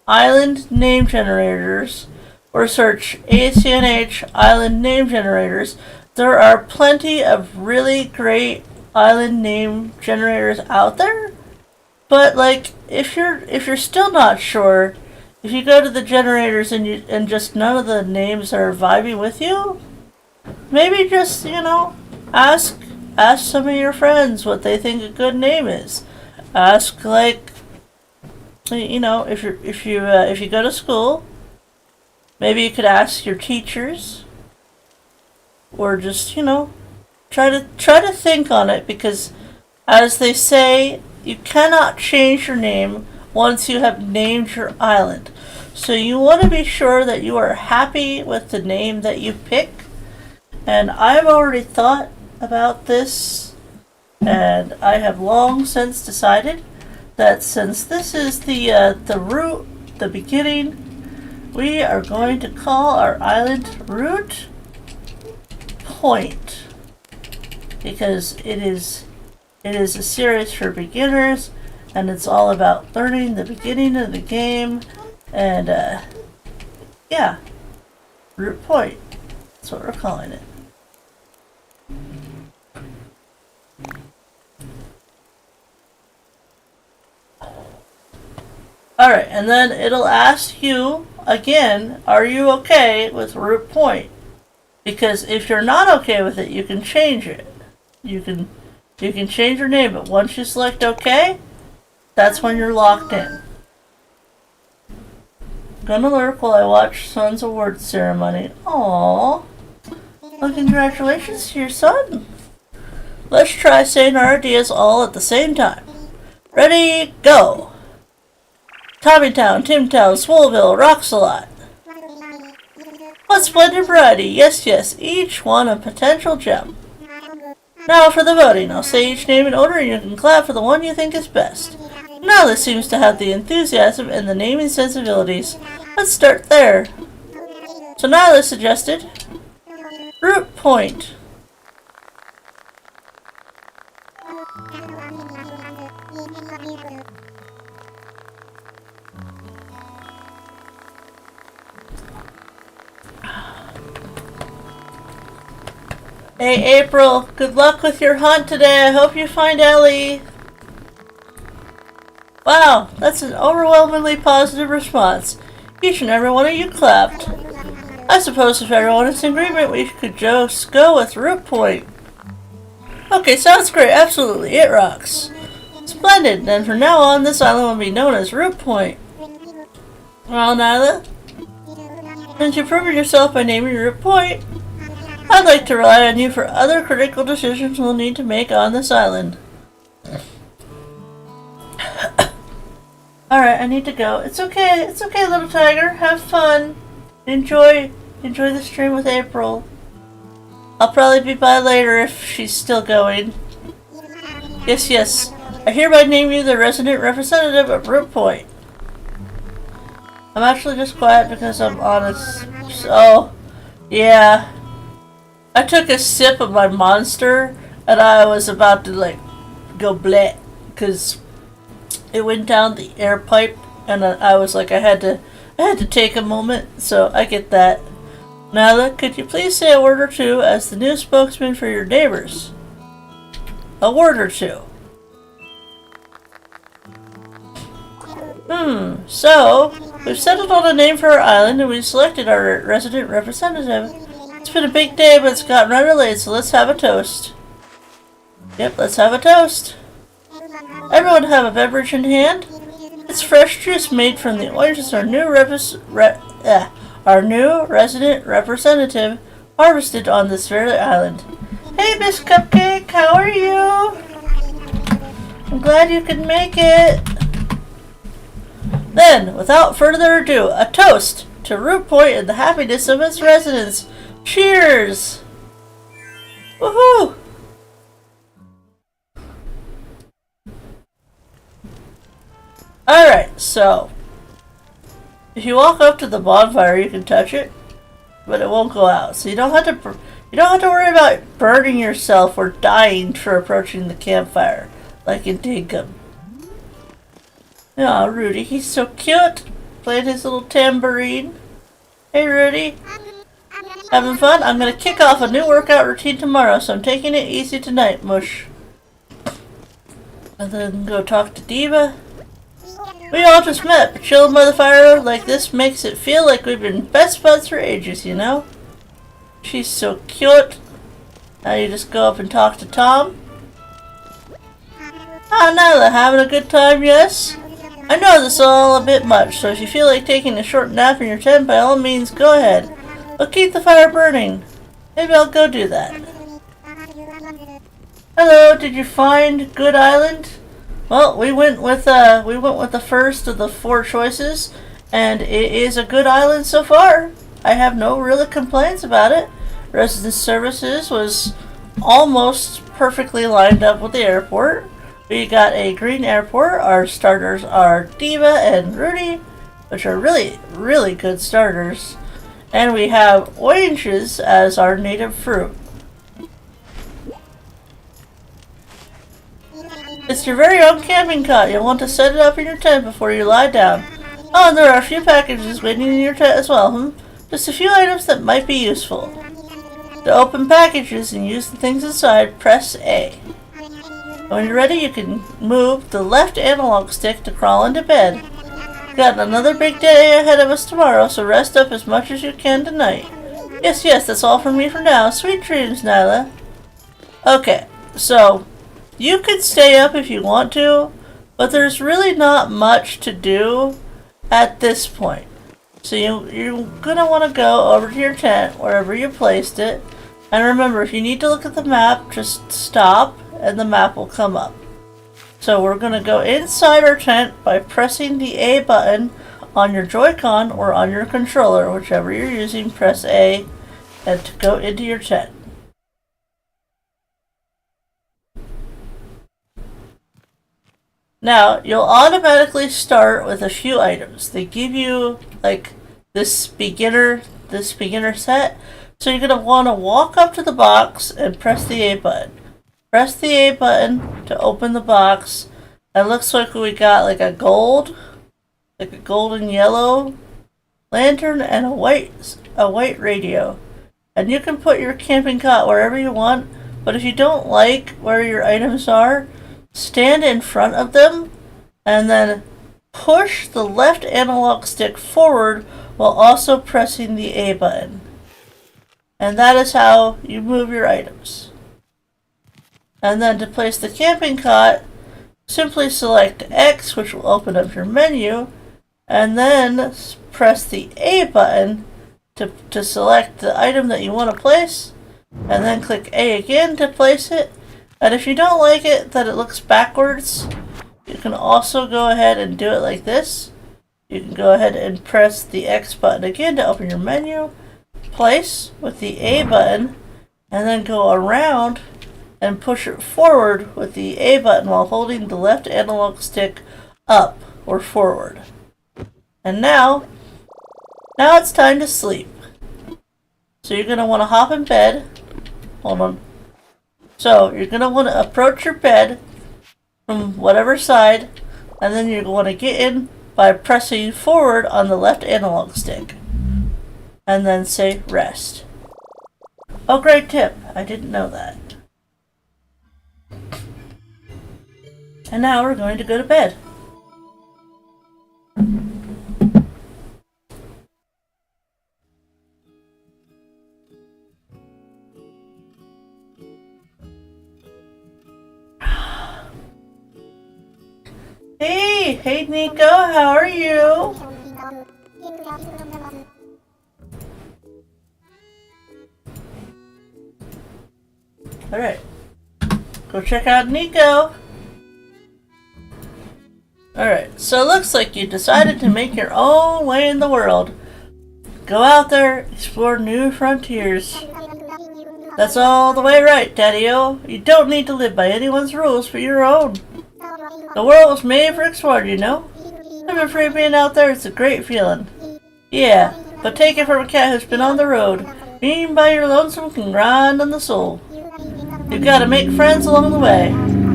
Island Name Generators or search ACNH Island Name Generators, there are plenty of really great island name generators out there. But if you're still not sure, if you go to the generators and just none of the names are vibing with you, maybe just ask some of your friends what they think a good name is. Ask if you go to school, maybe you could ask your teachers, or just try to think on it, because as they say, you cannot change your name once you have named your island. So you want to be sure that you are happy with the name that you pick. And I've already thought about this, and I have long since decided that since this is the root, the beginning, we are going to call our island Root Point, because it is a series for beginners, and it's all about learning the beginning of the game, and Root Point. That's what we're calling it. Alright, and then it'll ask you again, are you okay with Root Point? Because if you're not okay with it, you can change it. You can change your name, but once you select OK, that's when you're locked in. Gonna lurk while I watch son's awards ceremony. Aww. Well, congratulations to your son. Let's try saying our ideas all at the same time. Ready, go! Tommytown, Timtown, Swoleville, Roxalot. What splendid variety! Yes, each one a potential gem. Now for the voting. I'll say each name in order and you can clap for the one you think is best. Now this seems to have the enthusiasm and the naming sensibilities. Let's start there. So Nyla suggested root point. Hey April, good luck with your hunt today. I hope you find Ellie. Wow, that's an overwhelmingly positive response. Each and every one of you clapped. I suppose if everyone is in agreement, we could just go with root point. Okay, sounds great. Absolutely, it rocks. Splendid. Then from now on, this island will be known as Root Point. Well, Nyla, since you've proven yourself by naming Root Point, I'd like to rely on you for other critical decisions we'll need to make on this island. Alright, I need to go. It's okay, little tiger. Have fun. Enjoy the stream with April. I'll probably be by later if she's still going. Yes. I hereby name you the resident representative of Root Point. I'm actually just quiet because I'm honest. So, yeah. I took a sip of my monster and I was about to go bleh because it went down the air pipe and I was like I had to take a moment, so I get that. Nyla, could you please say a word or two as the new spokesman for your neighbors? A word or two. So, we've settled on a name for our island and we've selected our resident representative. It's been a big day, but it's gotten rather late, so let's have a toast. Yep, let's have a toast. Everyone have a beverage in hand. It's fresh juice made from the oranges our new resident representative harvested on this very island. Hey, Miss Cupcake, how are you? I'm glad you could make it. Then, without further ado, a toast to Root Point and the happiness of its residents. Cheers! Woohoo! Alright, so if you walk up to the bonfire, you can touch it, but it won't go out. So you don't have to worry about burning yourself or dying for approaching the campfire, like in Dinkum. Oh, Rudy, he's so cute, playing his little tambourine. Hey, Rudy. Having fun? I'm gonna kick off a new workout routine tomorrow, so I'm taking it easy tonight, mush. And then go talk to Diva. We all just met, but chilling by the fire like this makes it feel like we've been best buds for ages, you know? She's so cute. Now you just go up and talk to Tom. Ah, Nyla, having a good time, yes? I know this is all a bit much, so if you feel like taking a short nap in your tent, by all means, go ahead. But keep the fire burning. Maybe I'll go do that. Hello, did you find Good Island? Well, we went with the first of the 4 choices, and it is a good island so far. I have no real complaints about it. Resident services was almost perfectly lined up with the airport. We got a green airport. Our starters are Diva and Rudy, which are really, really good starters. And we have oranges as our native fruit. It's your very own camping cot. You'll want to set it up in your tent before you lie down. Oh, and there are a few packages waiting in your tent as well, Just a few items that might be useful. To open packages and use the things inside, press A. When you're ready, you can move the left analog stick to crawl into bed. We've got another big day ahead of us tomorrow, so rest up as much as you can tonight. Yes, that's all from me for now. Sweet dreams, Nyla. Okay, so you could stay up if you want to, but there's really not much to do at this point. So you're going to want to go over to your tent, wherever you placed it. And remember, if you need to look at the map, just stop and the map will come up. So we're going to go inside our tent by pressing the A button on your Joy-Con or on your controller, whichever you're using. Press A and to go into your tent. Now, you'll automatically start with a few items. They give you like this beginner this beginner set. So you're going to want to walk up to the box and press the A button. Press the A button to open the box. It looks like we got like a golden yellow lantern and a white radio. And you can put your camping cot wherever you want, but if you don't like where your items are, stand in front of them and then push the left analog stick forward while also pressing the A button. And that is how you move your items. And then to place the camping cot, simply select X, which will open up your menu, and then press the A button to select the item that you want to place, and then click A again to place it. And if you don't like it that it looks backwards, you can also go ahead and do it like this. You can go ahead and press the X button again to open your menu, place with the A button, and then go around and push it forward with the A button while holding the left analog stick up or forward. And now it's time to sleep. So you're going to want to hop in bed. Hold on. So you're going to want to approach your bed from whatever side, and then you're going to get in by pressing forward on the left analog stick. And then say rest. Oh, great tip. I didn't know that. And now we're going to go to bed. Hey Nico, how are you? Alright, go check out Nico. Alright, so it looks like you decided to make your own way in the world. Go out there, explore new frontiers. That's all the way right, Daddy-O. You don't need to live by anyone's rules but your own. The world was made for exploring, you know? I'm free being out there, it's a great feeling. Yeah, but take it from a cat who's been on the road. Being by your lonesome can grind on the soul. You've got to make friends along the way.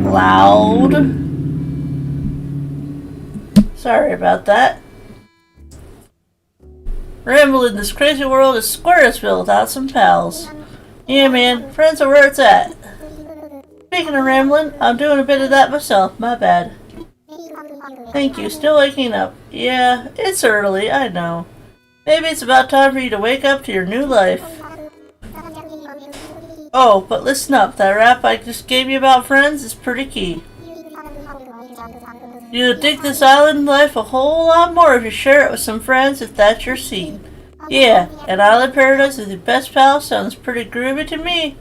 Loud. Sorry about that. Ramble in this crazy world is square as Bill without some pals. Yeah, man, friends are where it's at. Speaking of rambling, I'm doing a bit of that myself. My bad. Thank you. Still waking up. Yeah, it's early, I know. Maybe it's about time for you to wake up to your new life. Oh, but listen up. That rap I just gave you about friends is pretty key. You'll dig this island life a whole lot more if you share it with some friends if that's your scene. Yeah, an island paradise with your best pal sounds pretty groovy to me.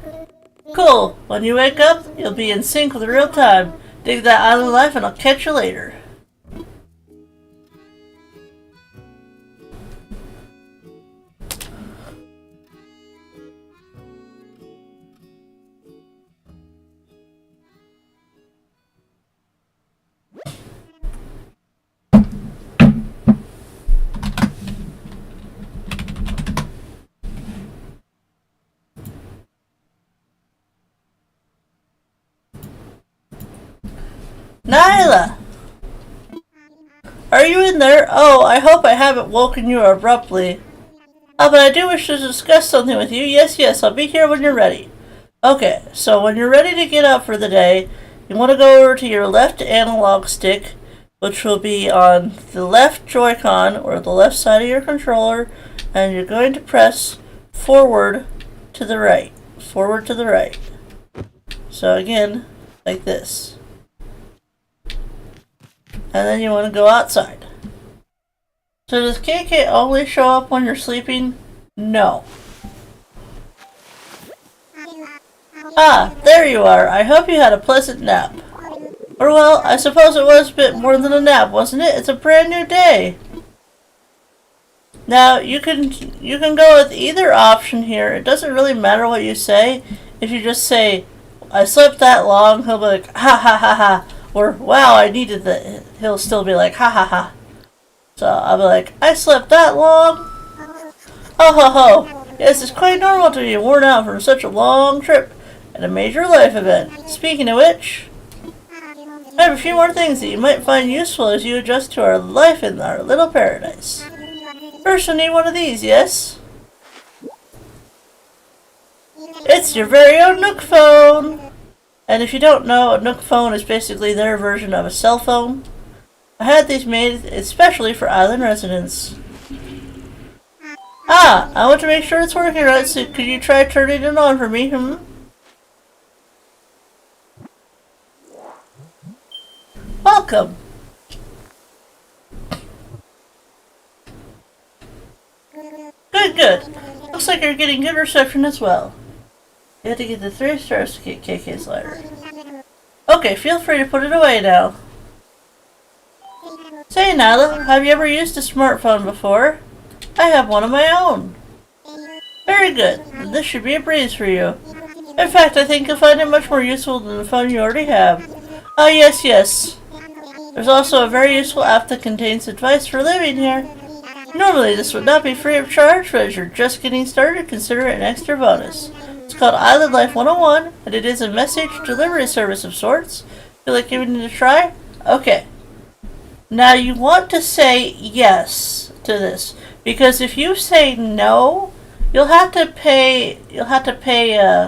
Cool. When you wake up, you'll be in sync with real time. Dig that island life and I'll catch you later. Nyla! Are you in there? Oh, I hope I haven't woken you abruptly. Oh, but I do wish to discuss something with you. Yes, I'll be here when you're ready. Okay, so when you're ready to get up for the day, you want to go over to your left analog stick, which will be on the left Joy-Con or the left side of your controller, and you're going to press forward to the right. Forward to the right. So again, like this. And then you want to go outside. So does KK only show up when you're sleeping? No. Ah, there you are. I hope you had a pleasant nap. Or well, I suppose it was a bit more than a nap, wasn't it? It's a brand new day. Now, you can go with either option here. It doesn't really matter what you say. If you just say, I slept that long, he'll be like, ha ha ha ha. Or, wow, I needed that. He'll still be like, ha ha ha. So I'll be like, I slept that long. Ho ho ho! Yes, it's quite normal to be worn out from such a long trip and a major life event. Speaking of which, I have a few more things that you might find useful as you adjust to our life in our little paradise. First, you'll need one of these, yes? It's your very own Nook phone! And if you don't know, a Nook phone is basically their version of a cell phone. I had these made especially for island residents. Ah, I want to make sure it's working right, so could you try turning it on for me, Welcome. Good. Looks like you're getting good reception as well. You have to get the 3 stars to get KK's letter. Okay, feel free to put it away now. Say, Nyla, have you ever used a smartphone before? I have one of my own. Very good. This should be a breeze for you. In fact, I think you'll find it much more useful than the phone you already have. Ah, yes. There's also a very useful app that contains advice for living here. Normally, this would not be free of charge, but as you're just getting started, consider it an extra bonus. It's called Island Life 101, and it is a message delivery service of sorts. Feel like giving it a try? Okay. Now you want to say yes to this, because if you say no, you'll have to pay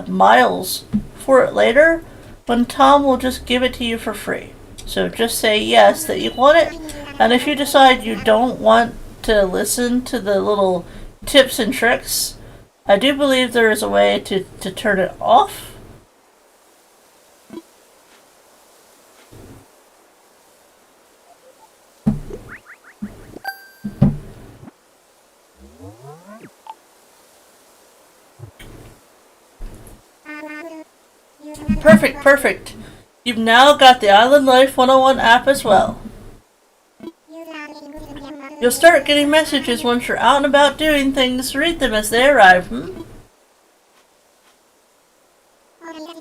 miles for it later, when Tom will just give it to you for free. So just say yes that you want it, and if you decide you don't want to listen to the little tips and tricks, I do believe there is a way to turn it off. Perfect. You've now got the Island Life 101 app as well. You'll start getting messages once you're out and about doing things. Read them as they arrive.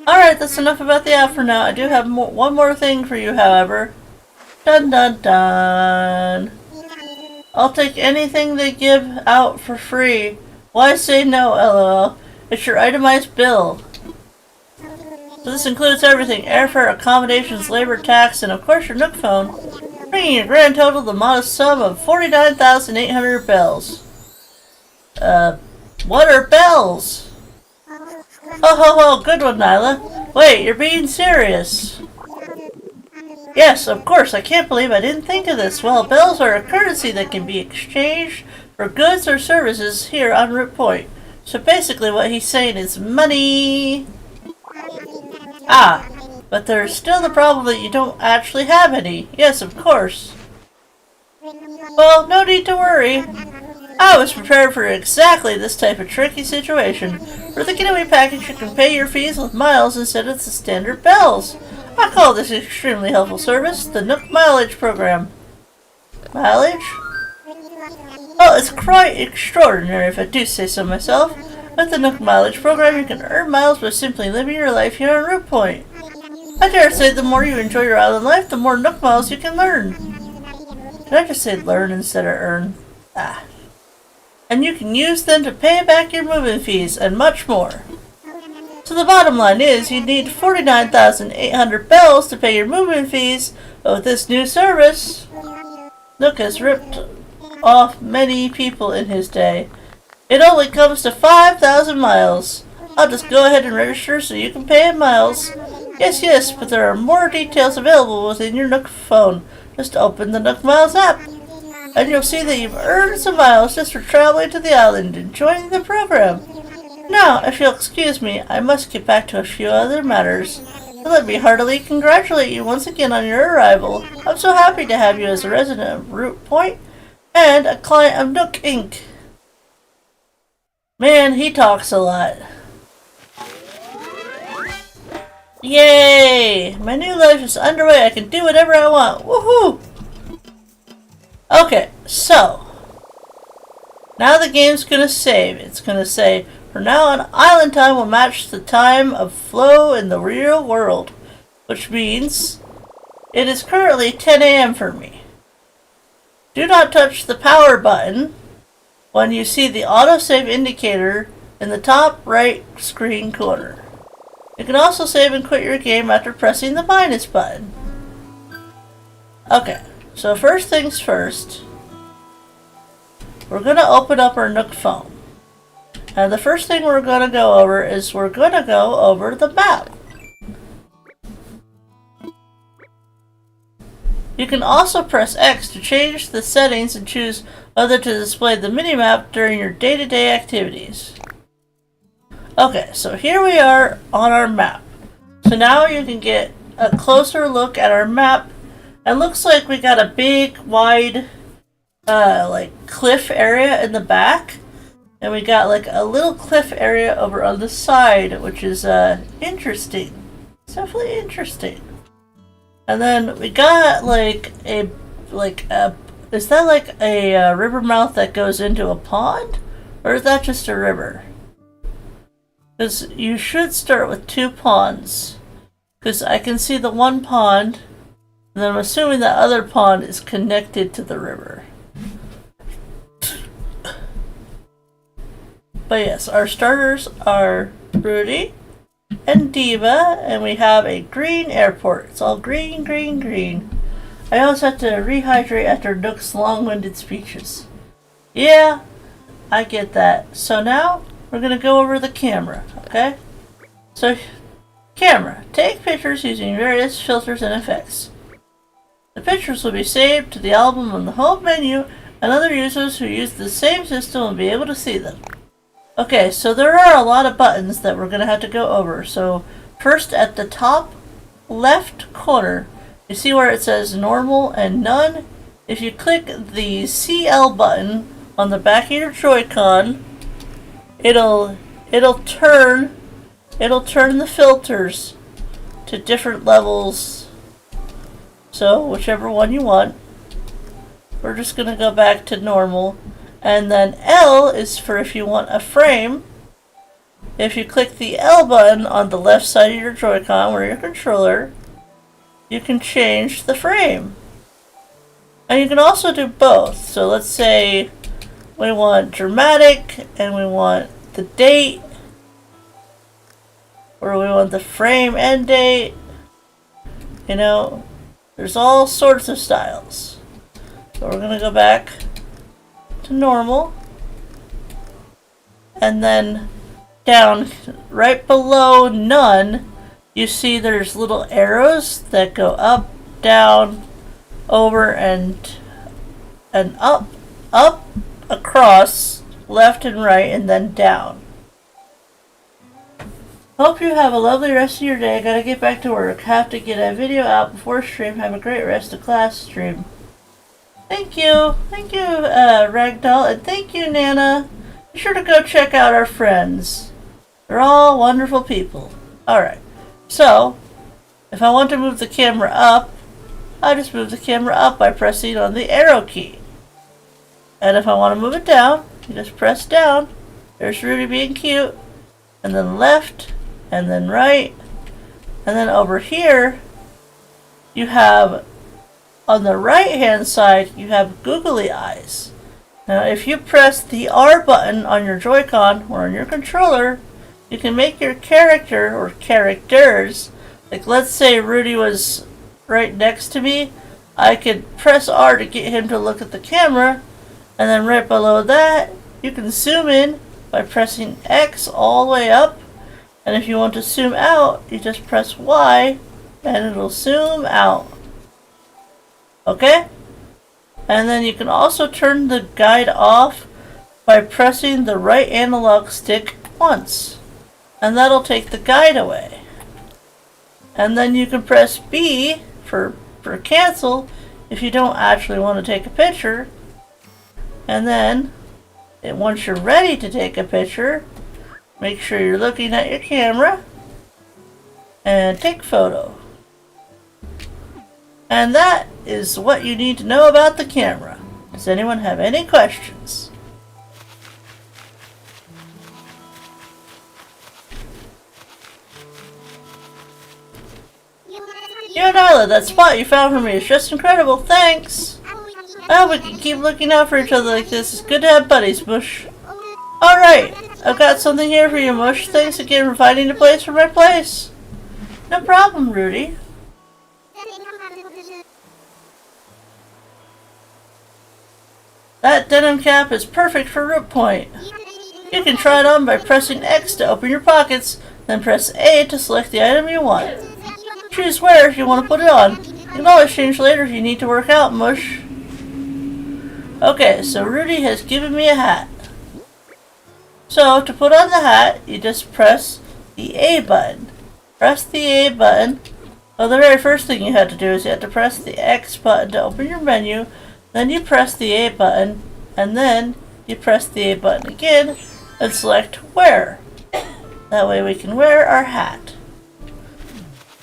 Alright, that's enough about the app for now. I do have one more thing for you, however. Dun. I'll take anything they give out for free. Why say no, lol? It's your itemized bill. So this includes everything: airfare, accommodations, labor, tax, and of course your Nook phone, bringing a grand total the modest sum of 49,800 bells. What are bells? Ho, good one, Nyla. Wait, you're being serious. Yes, of course, I can't believe I didn't think of this. Well, bells are a currency that can be exchanged for goods or services here on Root Point. So basically what he's saying is money. Ah, but there's still the problem that you don't actually have any. Yes, of course. Well, no need to worry. I was prepared for exactly this type of tricky situation. For the getaway package, you can pay your fees with miles instead of the standard bells. I call this extremely helpful service the Nook Mileage Program. Mileage? Well, it's quite extraordinary if I do say so myself. With the Nook Mileage Program, you can earn miles by simply living your life here on Root Point. I dare say the more you enjoy your island life, the more Nook miles you can learn. Did I just say learn instead of earn? Ah. And you can use them to pay back your moving fees and much more. So the bottom line is, you need 49,800 bells to pay your moving fees, but with this new service, Nook has ripped off many people in his day. It only comes to 5,000 miles. I'll just go ahead and register so you can pay in miles. Yes, but there are more details available within your Nook phone. Just open the Nook Miles app, and you'll see that you've earned some miles just for traveling to the island and joining the program. Now, if you'll excuse me, I must get back to a few other matters. Let me heartily congratulate you once again on your arrival. I'm so happy to have you as a resident of Root Point and a client of Nook Inc. Man, he talks a lot. Yay! My new life is underway. I can do whatever I want. Woohoo! Okay, so now the game's gonna save. It's gonna say, from now on, island time will match the time of flow in the real world, which means it is currently 10 a.m. for me. Do not touch the power button when you see the autosave indicator in the top right screen corner. You can also save and quit your game after pressing the minus button. Okay, so first things first, we're going to open up our Nook phone. And the first thing we're going to go over is we're going to go over the map. You can also press X to change the settings and choose whether to display the minimap during your day-to-day activities. Okay, so here we are on our map. So now you can get a closer look at our map. It looks like we got a big, wide, like cliff area in the back. And we got like a little cliff area over on the side, which is interesting. It's definitely interesting. And then we got like is that like a river mouth that goes into a pond? Or is that just a river? Because you should start with 2 ponds. Because I can see the one pond, and then I'm assuming the other pond is connected to the river. But yes, our starters are Rudy and Diva, and we have a green airport. It's all green, green, green. I always have to rehydrate after Nook's long-winded speeches. Yeah, I get that. So now, we're going to go over the camera, okay? So, camera. Take pictures using various filters and effects. The pictures will be saved to the album on the home menu, and other users who use the same system will be able to see them. Okay, so there are a lot of buttons that we're going to have to go over. So, first at the top left corner, you see where it says normal and none. If you click the CL button on the back of your Joy-Con, it'll turn the filters to different levels. So whichever one you want. We're just going to go back to normal. And then L is for if you want a frame. If you click the L button on the left side of your Joy-Con or your controller, you can change the frame. And you can also do both. So let's say we want dramatic and we want the date, or we want the frame and date. You know, there's all sorts of styles. So we're going to go back to normal, and then down right below none, you see there's little arrows that go up, down, over, and up, across, left and right, and then down. Hope you have a lovely rest of your day. I gotta get back to work. Have to get a video out before stream. Have a great rest of class stream. Thank you, Ragdoll, and thank you, Nana. Be sure to go check out our friends. They're all wonderful people. Alright, so, if I want to move the camera up, I just move the camera up by pressing on the arrow key. And if I want to move it down, you just press down. There's Rudy being cute. And then left, and then right. And then over here, you have, on the right hand side, you have googly eyes. Now if you press the R button on your Joy-Con or on your controller, you can make your character or characters, like let's say Rudy was right next to me, I could press R to get him to look at the camera, and then right below that, you can zoom in by pressing X all the way up, and if you want to zoom out, you just press Y, and it'll zoom out. Okay? And then you can also turn the guide off by pressing the right analog stick once, and that'll take the guide away. And then you can press B for cancel if you don't actually want to take a picture. And then, once you're ready to take a picture, make sure you're looking at your camera and take photo. And that is what you need to know about the camera. Does anyone have any questions? Yo, Nyla, that spot you found for me is just incredible. Thanks! Oh, we can keep looking out for each other like this. It's good to have buddies, Mush. Alright, I've got something here for you, Mush. Thanks again for finding a place for my place. No problem, Rudy. That denim cap is perfect for Root Point. You can try it on by pressing X to open your pockets, then press A to select the item you want. Choose where if you want to put it on. You can always change later if you need to work out, Mush. Okay, so Rudy has given me a hat. So, to put on the hat, you just press the A button. Press the A button. Well, the very first thing you have to do is you have to press the X button to open your menu. Then you press the A button, and then you press the A button again, and select Wear. That way we can wear our hat.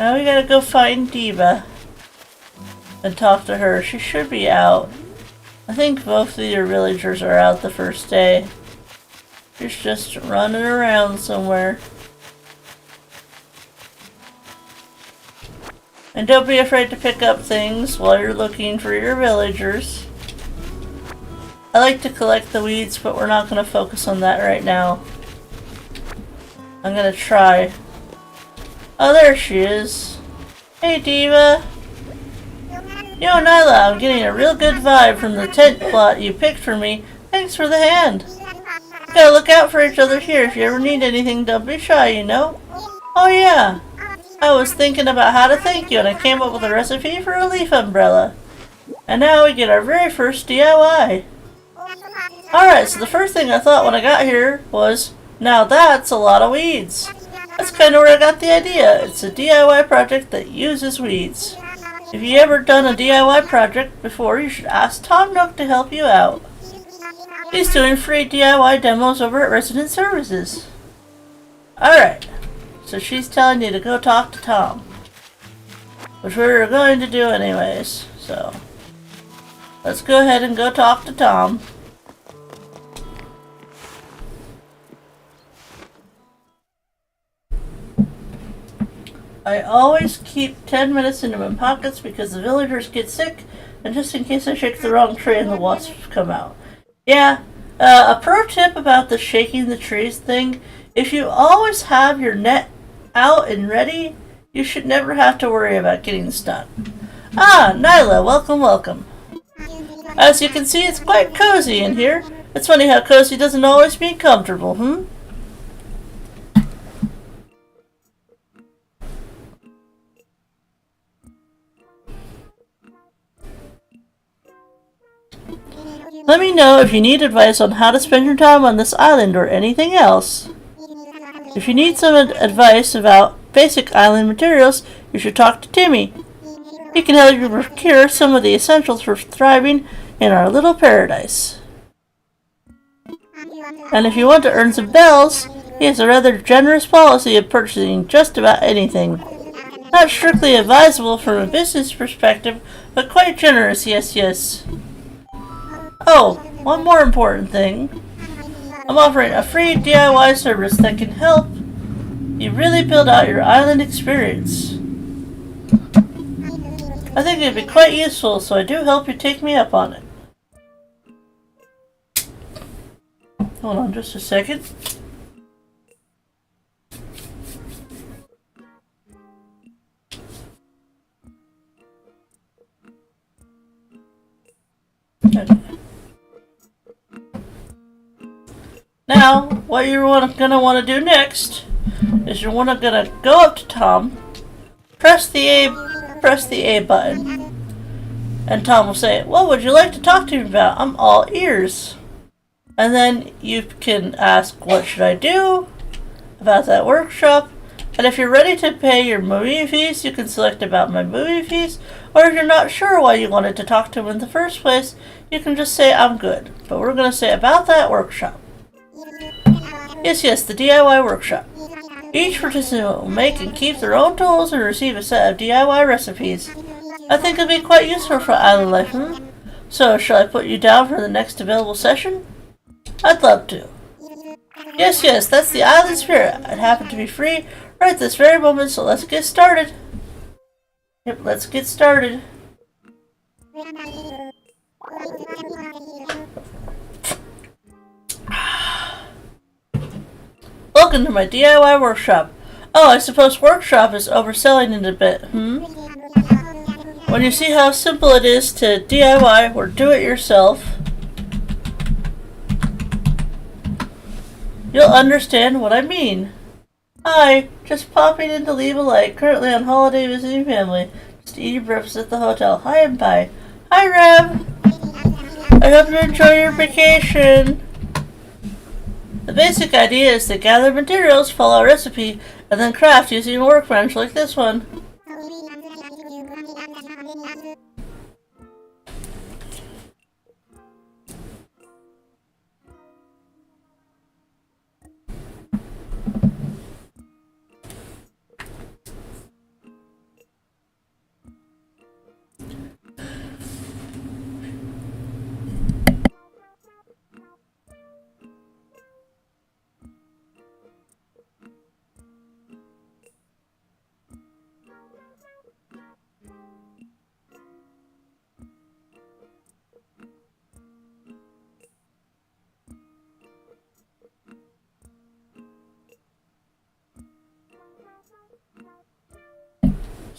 Now we gotta go find Diva and talk to her. She should be out. I think both of your villagers are out the first day. She's just running around somewhere. And don't be afraid to pick up things while you're looking for your villagers. I like to collect the weeds, but we're not going to focus on that right now. I'm going to try. Oh, there she is. Hey, Diva. Yo, Nyla, I'm getting a real good vibe from the tent plot you picked for me. Thanks for the hand. We gotta look out for each other here. If you ever need anything, don't be shy, you know? Oh, yeah. I was thinking about how to thank you, and I came up with a recipe for a leaf umbrella. And now we get our very first DIY. Alright, so the first thing I thought when I got here was, now that's a lot of weeds. That's kind of where I got the idea. It's a DIY project that uses weeds. If you ever done a DIY project before, you should ask Tom Nook to help you out. He's doing free DIY demos over at Resident Services. Alright, so she's telling you to go talk to Tom. Which we're going to do anyways, so let's go ahead and go talk to Tom. I always keep 10 minutes in my pockets because the villagers get sick, and just in case I shake the wrong tree and the wasps come out. Yeah, a pro tip about the shaking the trees thing, if you always have your net out and ready, you should never have to worry about getting stung. Ah, Nyla, welcome, welcome. As you can see, it's quite cozy in here. It's funny how cozy doesn't always mean comfortable, hmm? Let me know if you need advice on how to spend your time on this island or anything else. If you need some advice about basic island materials, you should talk to Timmy. He can help you procure some of the essentials for thriving in our little paradise. And if you want to earn some bells, he has a rather generous policy of purchasing just about anything. Not strictly advisable from a business perspective, but quite generous, yes, yes. Oh, one more important thing. I'm offering a free DIY service that can help you really build out your island experience. I think it'd be quite useful, so I do hope you take me up on it. Hold on just a second. Okay. Now, what you're gonna want to do next is you're gonna go up to Tom, press the A button, and Tom will say, "What would you like to talk to me about? I'm all ears." And then you can ask, "What should I do about that workshop?" And if you're ready to pay your movie fees, you can select about my movie fees. Or if you're not sure why you wanted to talk to him in the first place, you can just say, "I'm good." But we're gonna say about that workshop. Yes, the DIY workshop. Each participant will make and keep their own tools and receive a set of DIY recipes. I think it'll be quite useful for island life, So, shall I put you down for the next available session? I'd love to. Yes, that's the island spirit. I'd happen to be free right this very moment, so let's get started. Yep, let's get started. Welcome to my DIY workshop. Oh, I suppose workshop is overselling it a bit, When you see how simple it is to DIY or do it yourself, you'll understand what I mean. Hi, just popping in to leave a like. Currently on holiday visiting family. Just eating breakfast at the hotel. Hi and bye. Hi, Rev. I hope you enjoy your vacation. The basic idea is to gather materials, follow a recipe, and then craft using a workbench like this one.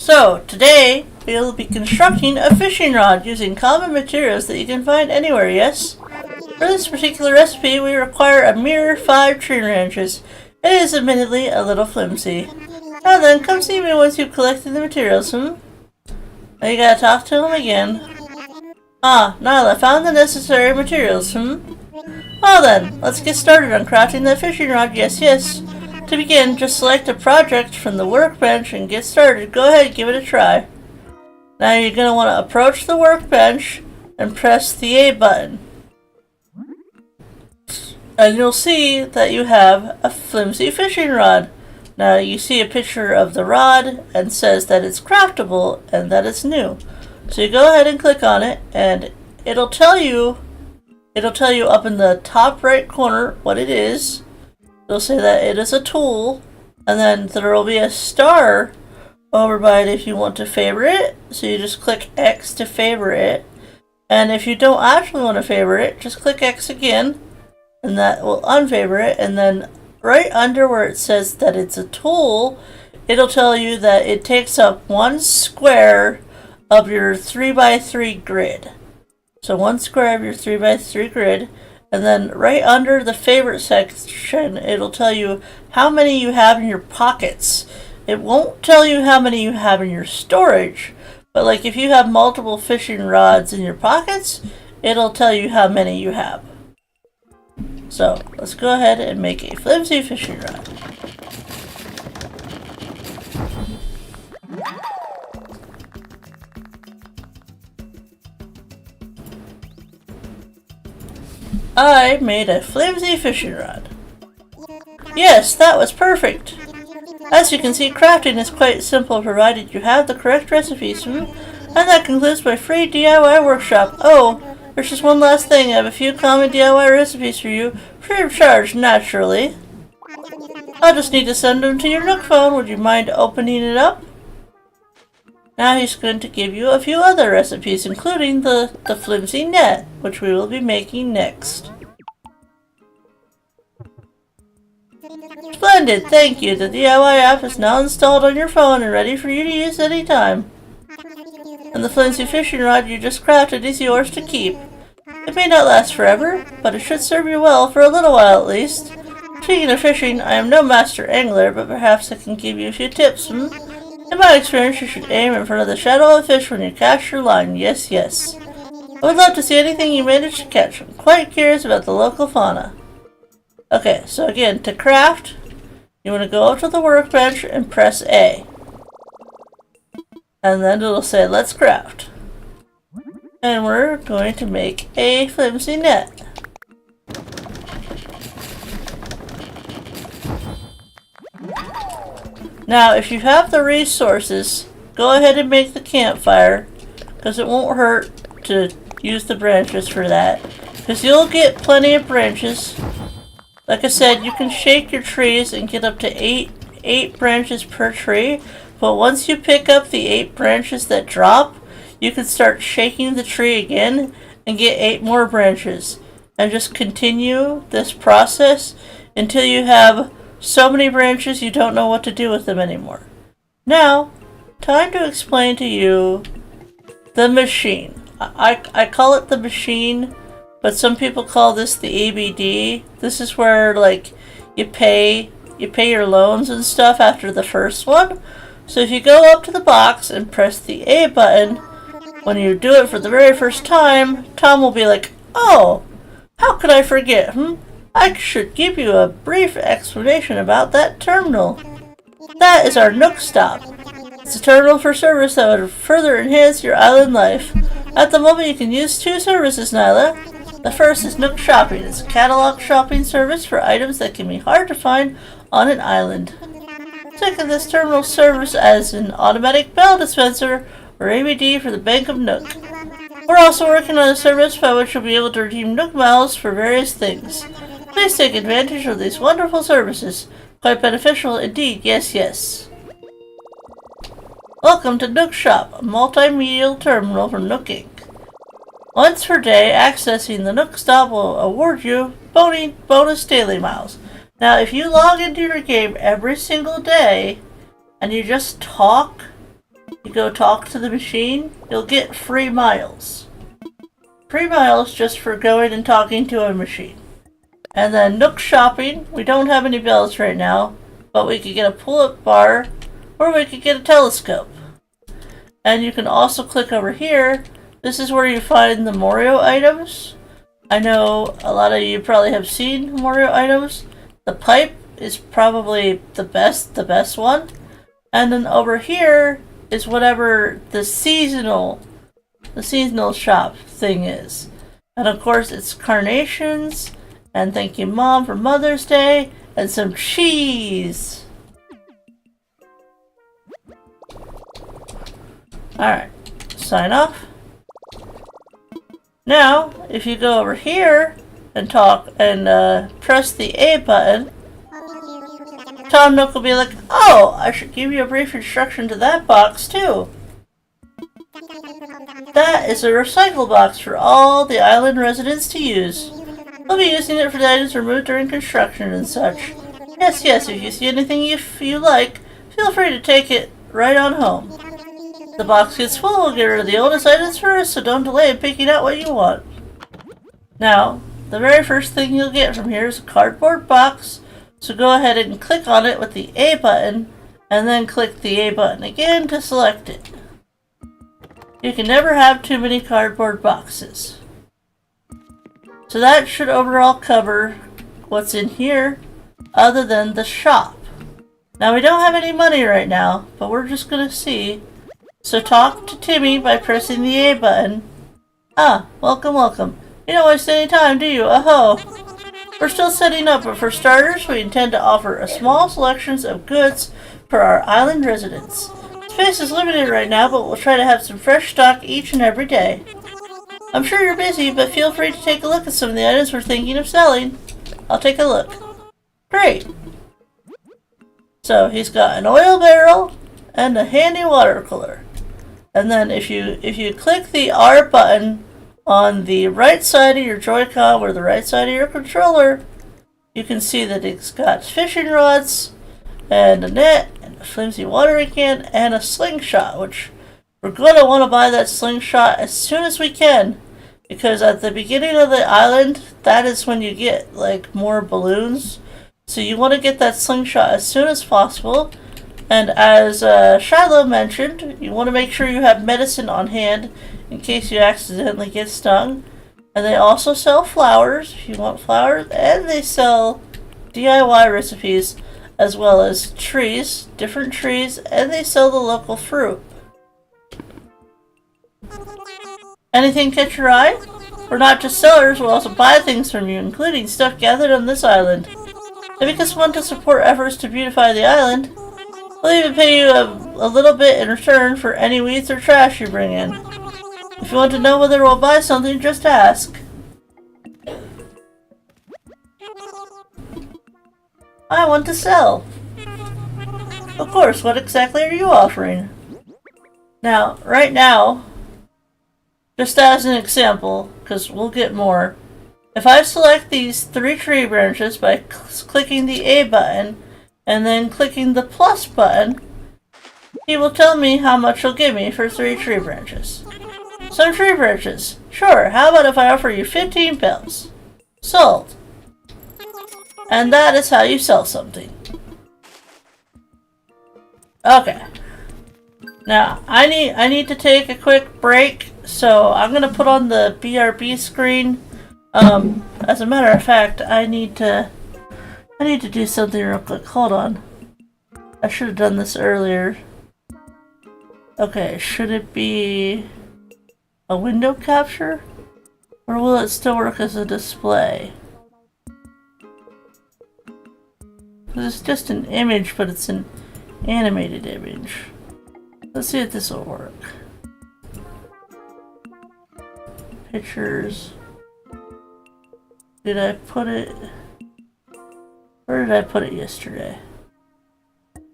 So, today, we'll be constructing a fishing rod using common materials that you can find anywhere, yes? For this particular recipe, we require a mere 5 tree branches. It is admittedly a little flimsy. Now then, come see me once you've collected the materials, Now you gotta talk to him again. Ah, Nyla, found the necessary materials, Well then, let's get started on crafting the fishing rod, yes. To begin, just select a project from the workbench and get started. Go ahead, give it a try. Now you're going to want to approach the workbench and press the A button. And you'll see that you have a flimsy fishing rod. Now you see a picture of the rod and says that it's craftable and that it's new. So you go ahead and click on it and it'll tell you up in the top right corner what it is. It'll say that it is a tool, and then there will be a star over by it if you want to favorite it. So you just click X to favorite it. And if you don't actually want to favorite it, just click X again, and that will unfavorite it. And then right under where it says that it's a tool, it'll tell you that it takes up 1 square of your 3x3 grid. So 1 square of your 3x3 grid. And then right under the favorite section, it'll tell you how many you have in your pockets. It won't tell you how many you have in your storage, but like if you have multiple fishing rods in your pockets, it'll tell you how many you have. So let's go ahead and make a flimsy fishing rod. I made a flimsy fishing rod. Yes, that was perfect. As you can see, crafting is quite simple provided you have the correct recipes. And that concludes my free DIY workshop. Oh, there's just one last thing. I have a few common DIY recipes for you, free of charge, naturally. I'll just need to send them to your Nook phone. Would you mind opening it up? Now he's going to give you a few other recipes, including the flimsy net, which we will be making next. Splendid, thank you. The DIY app is now installed on your phone and ready for you to use anytime. And the flimsy fishing rod you just crafted is yours to keep. It may not last forever, but it should serve you well for a little while at least. Speaking of fishing, I am no master angler, but perhaps I can give you a few tips, In my experience, you should aim in front of the shadow of a fish when you cast your line. Yes. I would love to see anything you manage to catch. I'm quite curious about the local fauna. Okay, so again, to craft, you want to go up to the workbench and press A. And then it'll say, let's craft. And we're going to make a flimsy net. Now, if you have the resources, go ahead and make the campfire, because it won't hurt to use the branches for that, because you'll get plenty of branches. Like I said, you can shake your trees and get up to eight branches per tree, but once you pick up the 8 branches that drop, you can start shaking the tree again, and get 8 more branches. And just continue this process until you have so many branches you don't know what to do with them anymore. Now, time to explain to you the machine. I call it the machine, but some people call this the ABD. This is where like you pay your loans and stuff after the first one. So if you go up to the box and press the A button, when you do it for the very first time, Tom will be like, "Oh, how could I forget, I should give you a brief explanation about that terminal. That is our Nook Stop. It's a terminal for service that would further enhance your island life. At the moment, you can use 2 services, Nyla. The first is Nook Shopping. It's a catalog shopping service for items that can be hard to find on an island. Second, this terminal serves as an automatic bell dispenser, or ABD, for the Bank of Nook. We're also working on a service by which you'll be able to redeem Nook Miles for various things. Please take advantage of these wonderful services. Quite beneficial indeed, yes. Welcome to Nook Shop, a multimedia terminal from Nook Inc. Once per day, accessing the Nook Stop will award you bonus daily miles. Now, if you log into your game every single day, and you just talk, you go talk to the machine, you'll get free miles. Free miles just for going and talking to a machine. And then Nook Shopping, we don't have any bells right now, but we could get a pull-up bar, or we could get a telescope. And you can also click over here. This is where you find the Morio items. I know a lot of you probably have seen Morio items. The pipe is probably the best one. And then over here is whatever the seasonal shop thing is. And of course it's carnations, and thank you Mom for Mother's Day, and some cheese. Alright, sign off. Now, if you go over here and talk and press the A button, Tom Nook will be like, "Oh, I should give you a brief instruction to that box too. That is a recycle box for all the island residents to use. We'll be using it for the items removed during construction and such. Yes, if you see anything you like, feel free to take it right on home. The box gets full, we'll get rid of the oldest items first, so don't delay in picking out what you want." Now, the very first thing you'll get from here is a cardboard box, so go ahead and click on it with the A button, and then click the A button again to select it. You can never have too many cardboard boxes. So that should overall cover what's in here, other than the shop. Now we don't have any money right now, but we're just gonna see. So talk to Timmy by pressing the A button. Ah, welcome. You don't waste any time, do you? Oh-ho. We're still setting up, but for starters, we intend to offer a small selections of goods for our island residents. Space is limited right now, but we'll try to have some fresh stock each and every day. I'm sure you're busy, but feel free to take a look at some of the items we're thinking of selling. I'll take a look. Great. So he's got an oil barrel and a handy water cooler. And then if you click the R button on the right side of your Joy-Con or the right side of your controller, you can see that it's got fishing rods and a net and a flimsy watering can and a slingshot, which we're going to want to buy that slingshot as soon as we can, because at the beginning of the island, that is when you get like more balloons. So you want to get that slingshot as soon as possible. And as Shiloh mentioned, you want to make sure you have medicine on hand in case you accidentally get stung. And they also sell flowers if you want flowers, and they sell DIY recipes as well as trees, different trees, and they sell the local fruit. Anything catch your eye? We're not just sellers, we'll also buy things from you, including stuff gathered on this island. If you just want to support efforts to beautify the island, we'll even pay you a little bit in return for any weeds or trash you bring in. If you want to know whether we'll buy something, just ask. I want to sell. Of course, what exactly are you offering? Now, right now, just as an example, because we'll get more. If I select these 3 tree branches by clicking the A button and then clicking the plus button, he will tell me how much he'll give me for 3 tree branches. Some tree branches. Sure, how about if I offer you 15 pills? Sold. And that is how you sell something. Okay. Now, I need to take a quick break, so I'm gonna put on the BRB screen. As a matter of fact, I need to do something real quick. Hold on. I should have done this earlier. Okay, should it be a window capture? Or will it still work as a display? It's just an image, but it's an animated image. Let's see if this will work. Pictures. Did I put it? Where did I put it yesterday?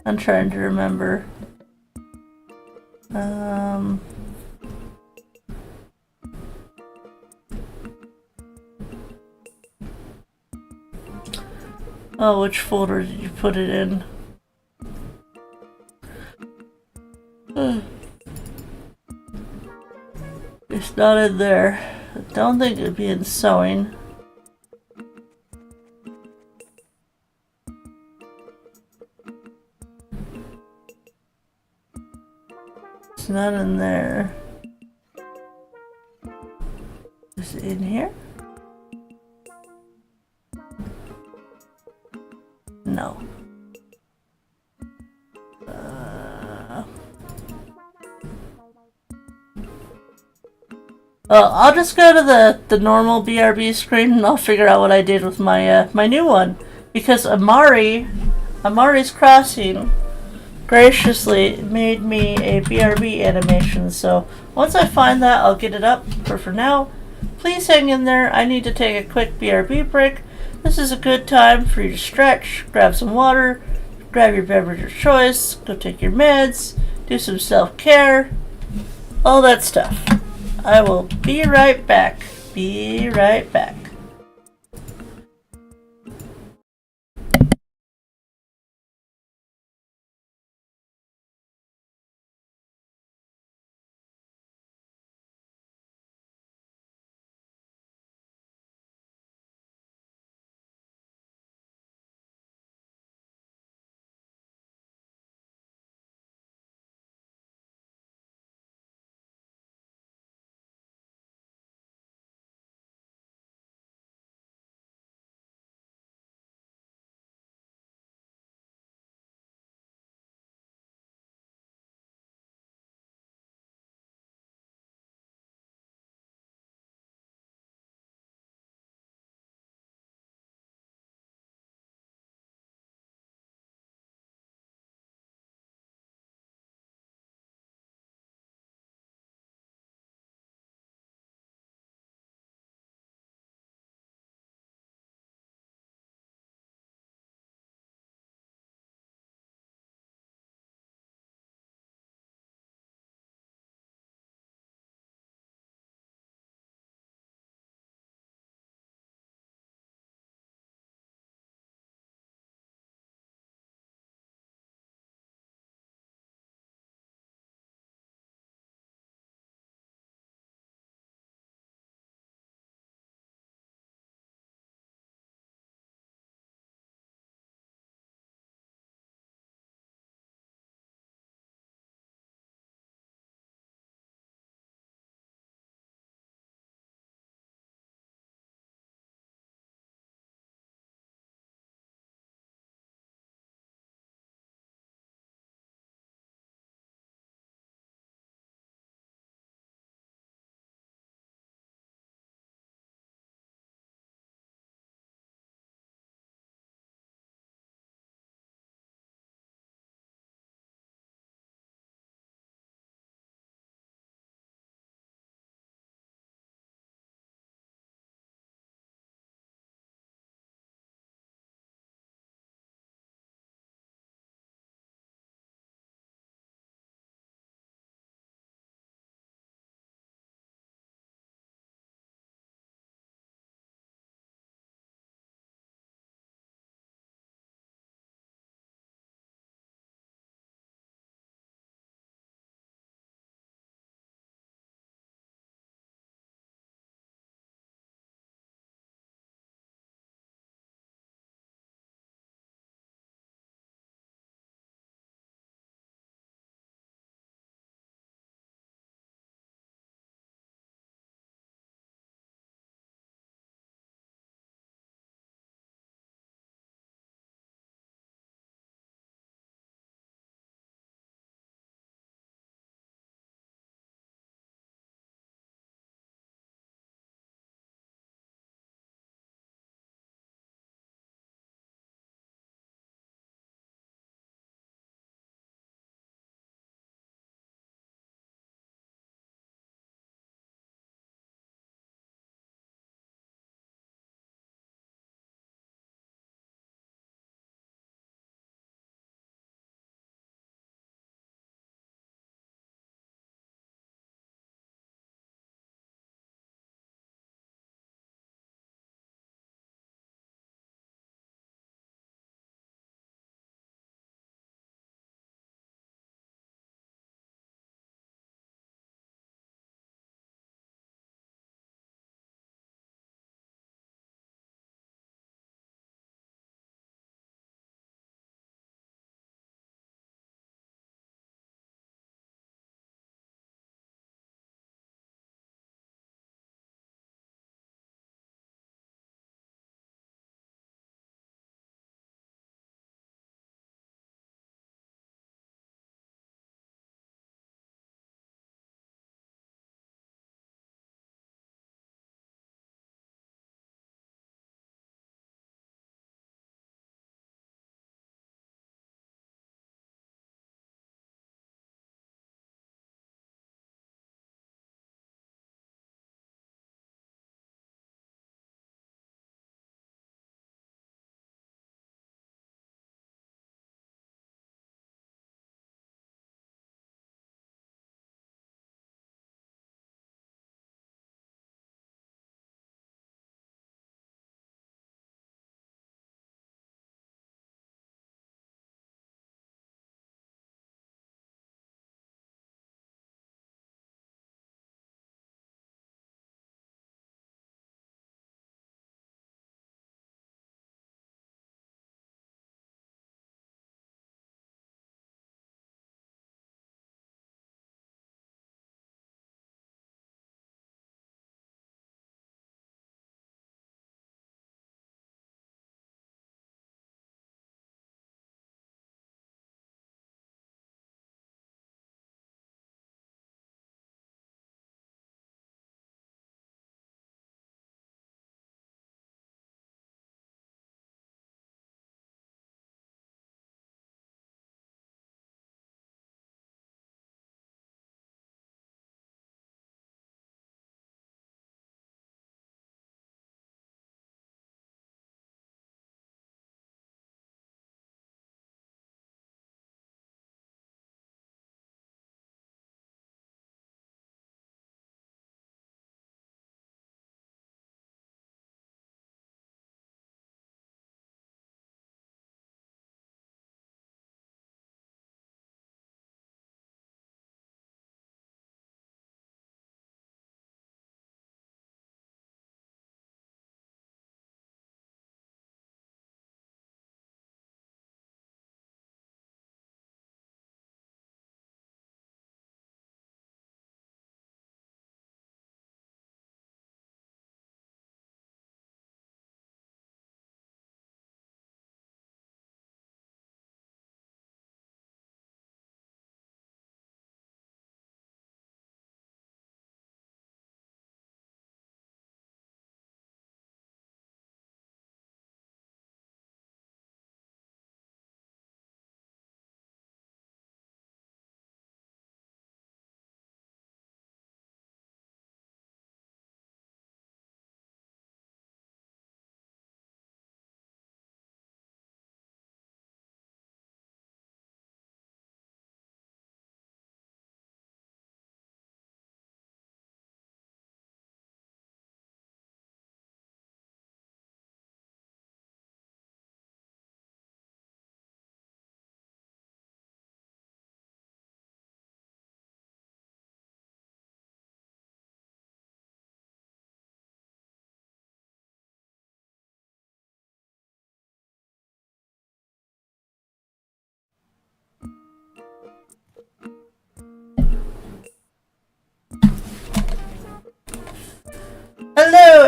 I'm trying to remember. Oh, which folder did you put it in? It's not in there. I don't think it'd be in sewing. It's not in there. Is it in here? No. Well, I'll just go to the normal BRB screen and I'll figure out what I did with my my new one. Because Amari's Crossing graciously made me a BRB animation, so once I find that, I'll get it up. But for now, please hang in there. I need to take a quick BRB break. This is a good time for you to stretch, grab some water, grab your beverage of choice, go take your meds, do some self-care, all that stuff. I will be right back. Be right back.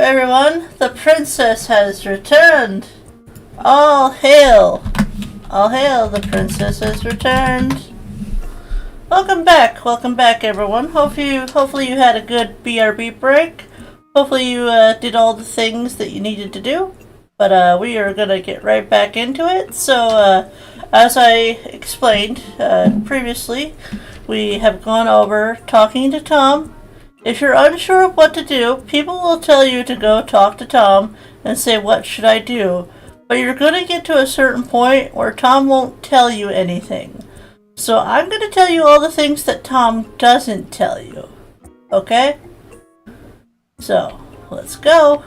everyone, the princess has returned. All hail! All hail, the princess has returned. Welcome back everyone. Hopefully you had a good BRB break. Hopefully you did all the things that you needed to do. But we are going to get right back into it. So as I explained previously, we have gone over talking to Tom. If you're unsure of what to do, people will tell you to go talk to Tom and say, what should I do? But you're going to get to a certain point where Tom won't tell you anything. So I'm going to tell you all the things that Tom doesn't tell you. Okay? So, let's go.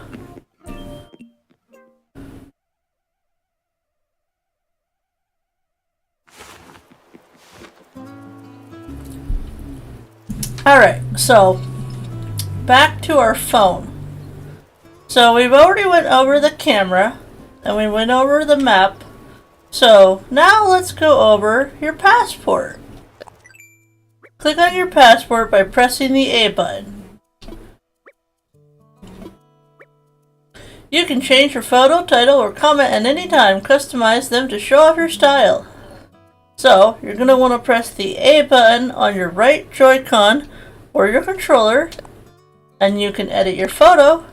Alright, so back to our phone. So we've already went over the camera and we went over the map. So now let's go over your passport. Click on your passport by pressing the A button. You can change your photo, title, or comment at any time. Customize them to show off your style. So you're going to want to press the A button on your right Joy-Con or your controller, and you can edit your photo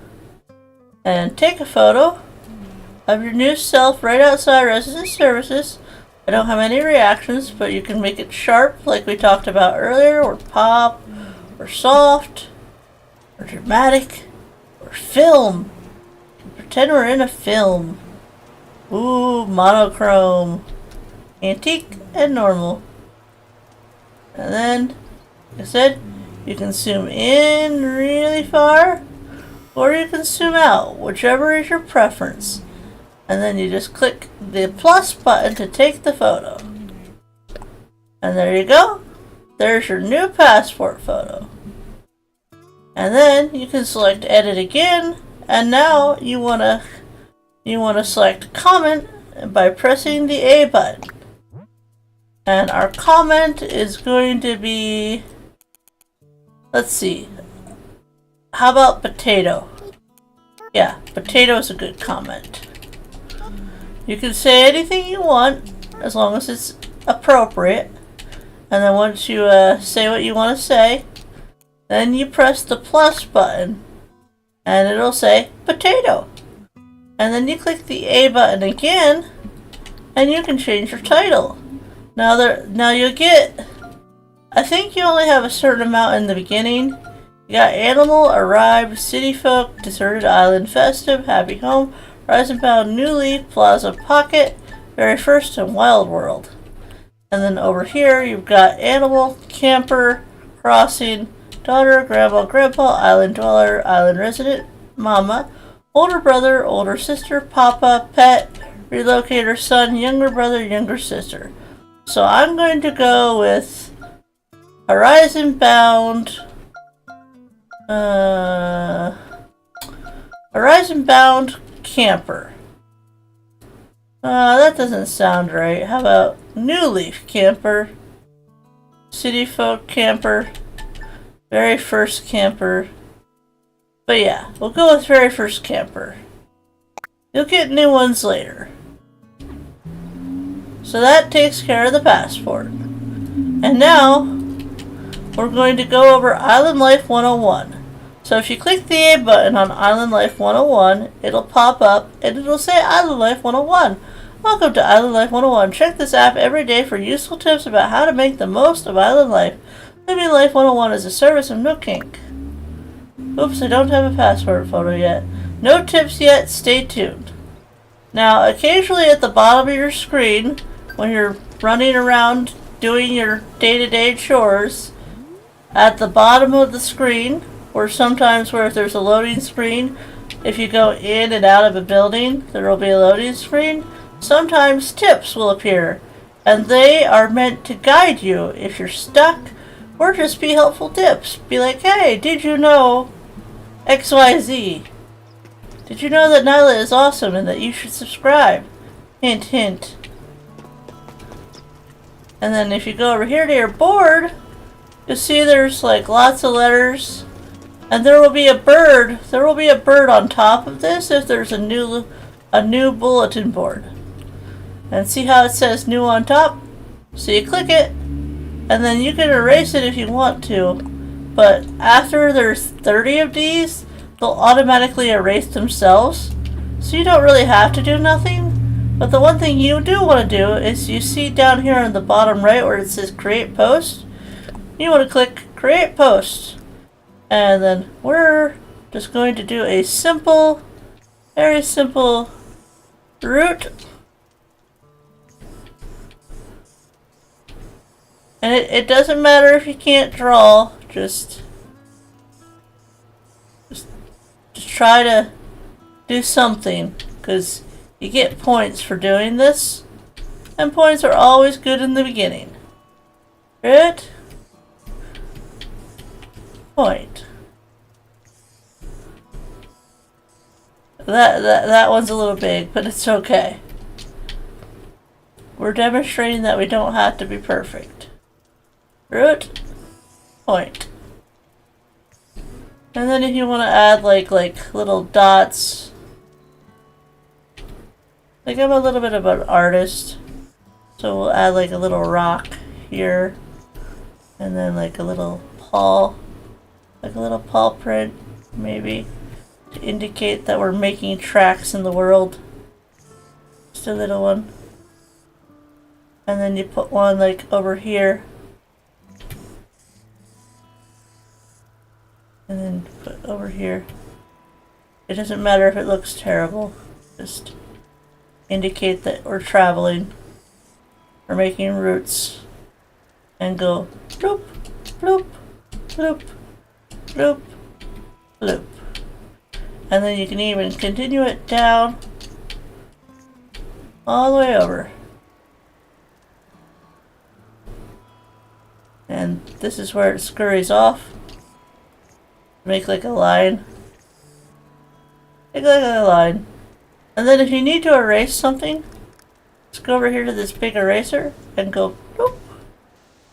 and take a photo of your new self right outside Resident Services. I don't have any reactions, but you can make it sharp like we talked about earlier, or pop, or soft, or dramatic, or film. Pretend we're in a film. Ooh, monochrome. Antique and normal. And then, like I said, you can zoom in really far, or you can zoom out, whichever is your preference. And then you just click the plus button to take the photo. And there you go. There's your new passport photo. And then you can select edit again, and now you wanna select comment by pressing the A button. And our comment is going to be, let's see, how about potato? Yeah, potato is a good comment. You can say anything you want as long as it's appropriate. And then once you say what you want to say, then you press the plus button and it'll say potato. And then you click the A button again and you can change your title. Now you'll get, I think you only have a certain amount in the beginning. You got Animal, Arrived, City Folk, Deserted Island, Festive, Happy Home, Rise and Bound, New Leaf, Plaza Pocket, Very First, and Wild World. And then over here you've got Animal, Camper, Crossing, Daughter, Grandma, Grandpa, Island Dweller, Island Resident, Mama, Older Brother, Older Sister, Papa, Pet, Relocator, Son, Younger Brother, Younger Sister. So I'm going to go with Horizon Bound, Camper. That doesn't sound right. How about New Leaf Camper, City Folk Camper, Very First Camper. But yeah, we'll go with Very First Camper. You'll get new ones later. So that takes care of the passport. And now, we're going to go over Island Life 101. So if you click the A button on Island Life 101, it'll pop up and it'll say Island Life 101. Welcome to Island Life 101. Check this app every day for useful tips about how to make the most of island life. Living Life 101 is a service of Nook Inc. Oops, I don't have a passport photo yet. No tips yet, stay tuned. Now, occasionally at the bottom of your screen, when you're running around doing your day-to-day chores, at the bottom of the screen, or sometimes where if there's a loading screen, if you go in and out of a building, there will be a loading screen. Sometimes tips will appear, and they are meant to guide you if you're stuck, or just be helpful tips. Be like, hey, did you know XYZ? Did you know that Nyla is awesome and that you should subscribe? Hint, hint. And then if you go over here to your board, you'll see there's like lots of letters And there will be a bird. There will be a bird on top of this if there's a new bulletin board. And see how it says new on top? So you click it, and then you can erase it if you want to. But after there's 30 of these, they'll automatically erase themselves. So you don't really have to do nothing. But the one thing you do want to do is you see down here on the bottom right where it says create post. You want to click create post. And then we're just going to do a simple, very simple route. And it doesn't matter if you can't draw, just try to do something, because you get points for doing this, and points are always good in the beginning. Right? Point. That one's a little big, but it's okay. We're demonstrating that we don't have to be perfect. Root, point. And then if you want to add like little dots, like I'm a little bit of an artist, so we'll add like a little rock here, and then like a little paw, like a little paw print, maybe, to indicate that we're making tracks in the world. Just a little one. And then you put one like over here. And then put over here. It doesn't matter if it looks terrible. Just indicate that we're traveling. We're making routes. And go bloop, bloop, bloop, bloop, bloop. And then you can even continue it down all the way over. And this is where it scurries off. Make like a line. Make like a line. And then if you need to erase something, just go over here to this big eraser and go bloop,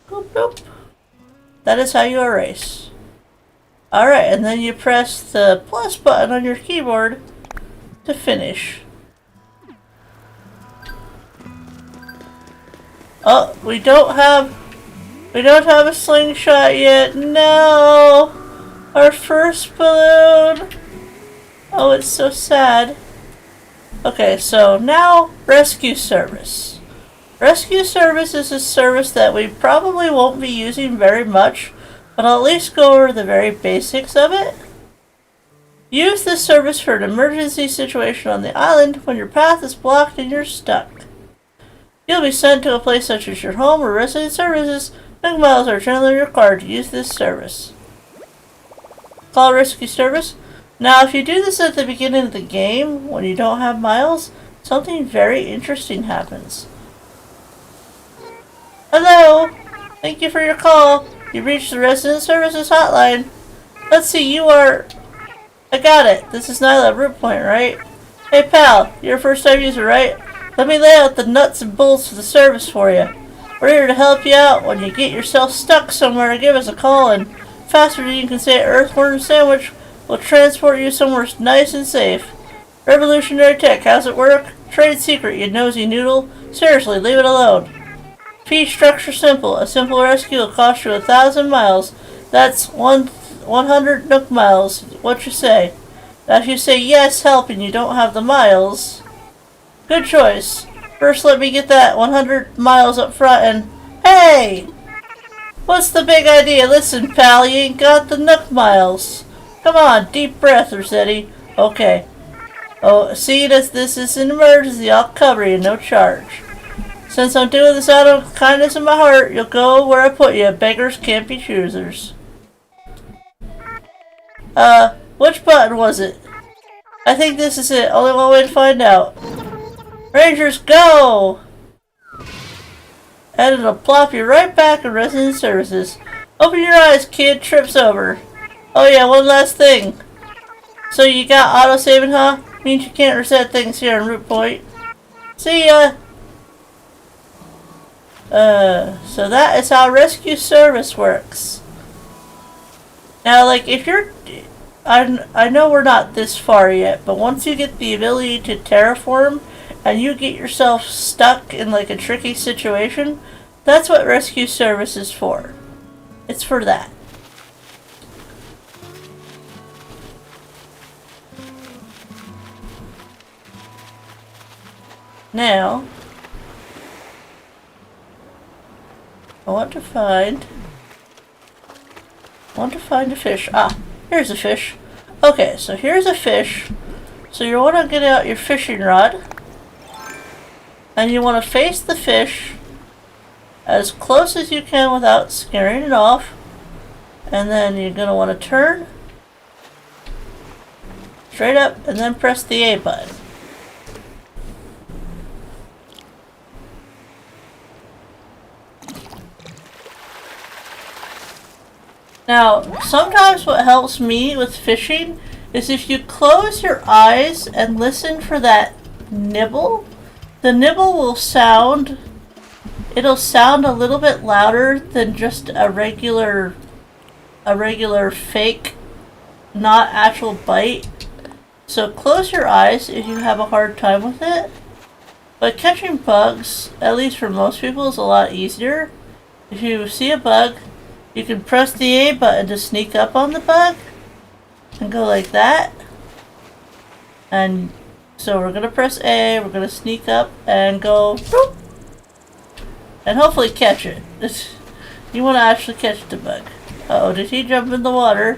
bloop, bloop. That is how you erase. Alright, and then you press the plus button on your keyboard to finish. Oh, we don't have a slingshot yet. No! Our first balloon! Oh, it's so sad. Okay, so now rescue service. Rescue service is a service that we probably won't be using very much, but I'll at least go over the very basics of it. Use this service for an emergency situation on the island when your path is blocked and you're stuck. You'll be sent to a place such as your home or resident services. No miles are generally required to use this service. Call rescue service. Now, if you do this at the beginning of the game, when you don't have miles, something very interesting happens. Hello! Thank you for your call. You reached the resident services hotline. Let's see, you are... I got it. This is Nyla Root Point, right? Hey pal, you're a first time user, right? Let me lay out the nuts and bolts of the service for you. We're here to help you out when you get yourself stuck somewhere. Give us a call, and faster than you can say earthworm sandwich, will transport you somewhere nice and safe. Revolutionary tech, how's it work? Trade secret, you nosy noodle. Seriously, leave it alone. Fee structure simple. A simple rescue will cost you 1,000 miles. That's 100 Nook miles. What you say? Now if you say yes, help, and you don't have the miles, good choice. First let me get that 100 miles up front and... Hey! What's the big idea? Listen, pal, you ain't got the Nook miles. Come on, deep breath, Rossetti. Okay. Oh, seeing as this is an emergency, I'll cover you, no charge. Since I'm doing this out of kindness in my heart, you'll go where I put you. Beggars can't be choosers. Which button was it? I think this is it. Only one way to find out. Rangers, go! And it'll plop you right back in resident services. Open your eyes, kid. Trip's over. Oh yeah, one last thing. So you got auto-saving, huh? Means you can't reset things here on Root Point. See ya! So that is how rescue service works. Now, like, if you're... I know we're not this far yet, but once you get the ability to terraform, and you get yourself stuck in, like, a tricky situation, that's what rescue service is for. It's for that. Now, I want to find a fish. Ah, here's a fish. Okay, so here's a fish. So you want to get out your fishing rod. And you want to face the fish as close as you can without scaring it off. And then you're going to want to turn straight up and then press the A button. Now, sometimes what helps me with fishing is if you close your eyes and listen for that nibble, the nibble will sound, it'll sound a little bit louder than just a regular fake, not actual bite. So close your eyes if you have a hard time with it. But catching bugs, at least for most people, is a lot easier. If you see a bug, you can press the A button to sneak up on the bug and go like that. And so we're going to press A, we're going to sneak up and go boop, and hopefully catch it. You want to actually catch the bug. Uh-oh, did he jump in the water?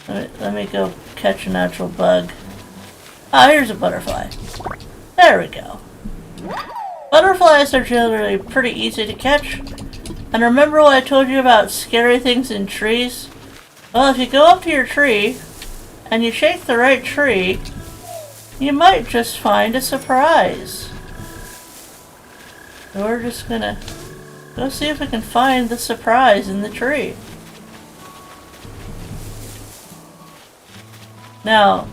Let me go catch an actual bug. Ah, here's a butterfly. There we go. Butterflies are generally pretty easy to catch. And remember what I told you about scary things in trees? Well, if you go up to your tree and you shake the right tree, you might just find a surprise. So we're just gonna go see if we can find the surprise in the tree. Now,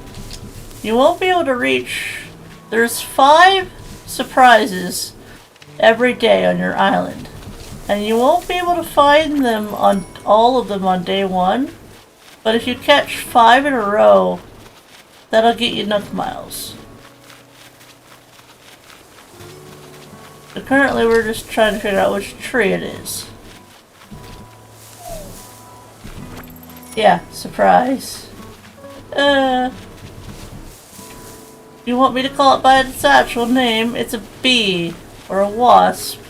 you won't be able to reach... There's 5 surprises every day on your island, and you won't be able to find them on all of them on day 1, but if you catch 5 in a row, that'll get you Nook Miles. So currently we're just trying to figure out which tree it is. Yeah, surprise. You want me to call it by its actual name? It's a bee or a wasp.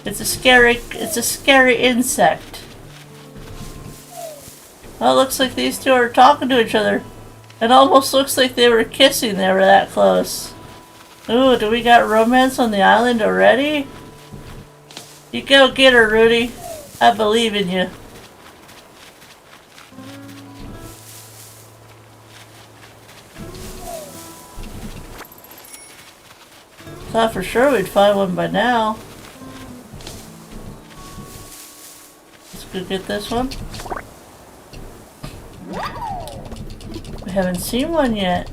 It's a scary insect. Well, it looks like these two are talking to each other. It almost looks like they were kissing. They were that close. Ooh, do we got romance on the island already? You go get her, Rudy. I believe in you. Thought for sure we'd find one by now. Let's go get this one. We haven't seen one yet.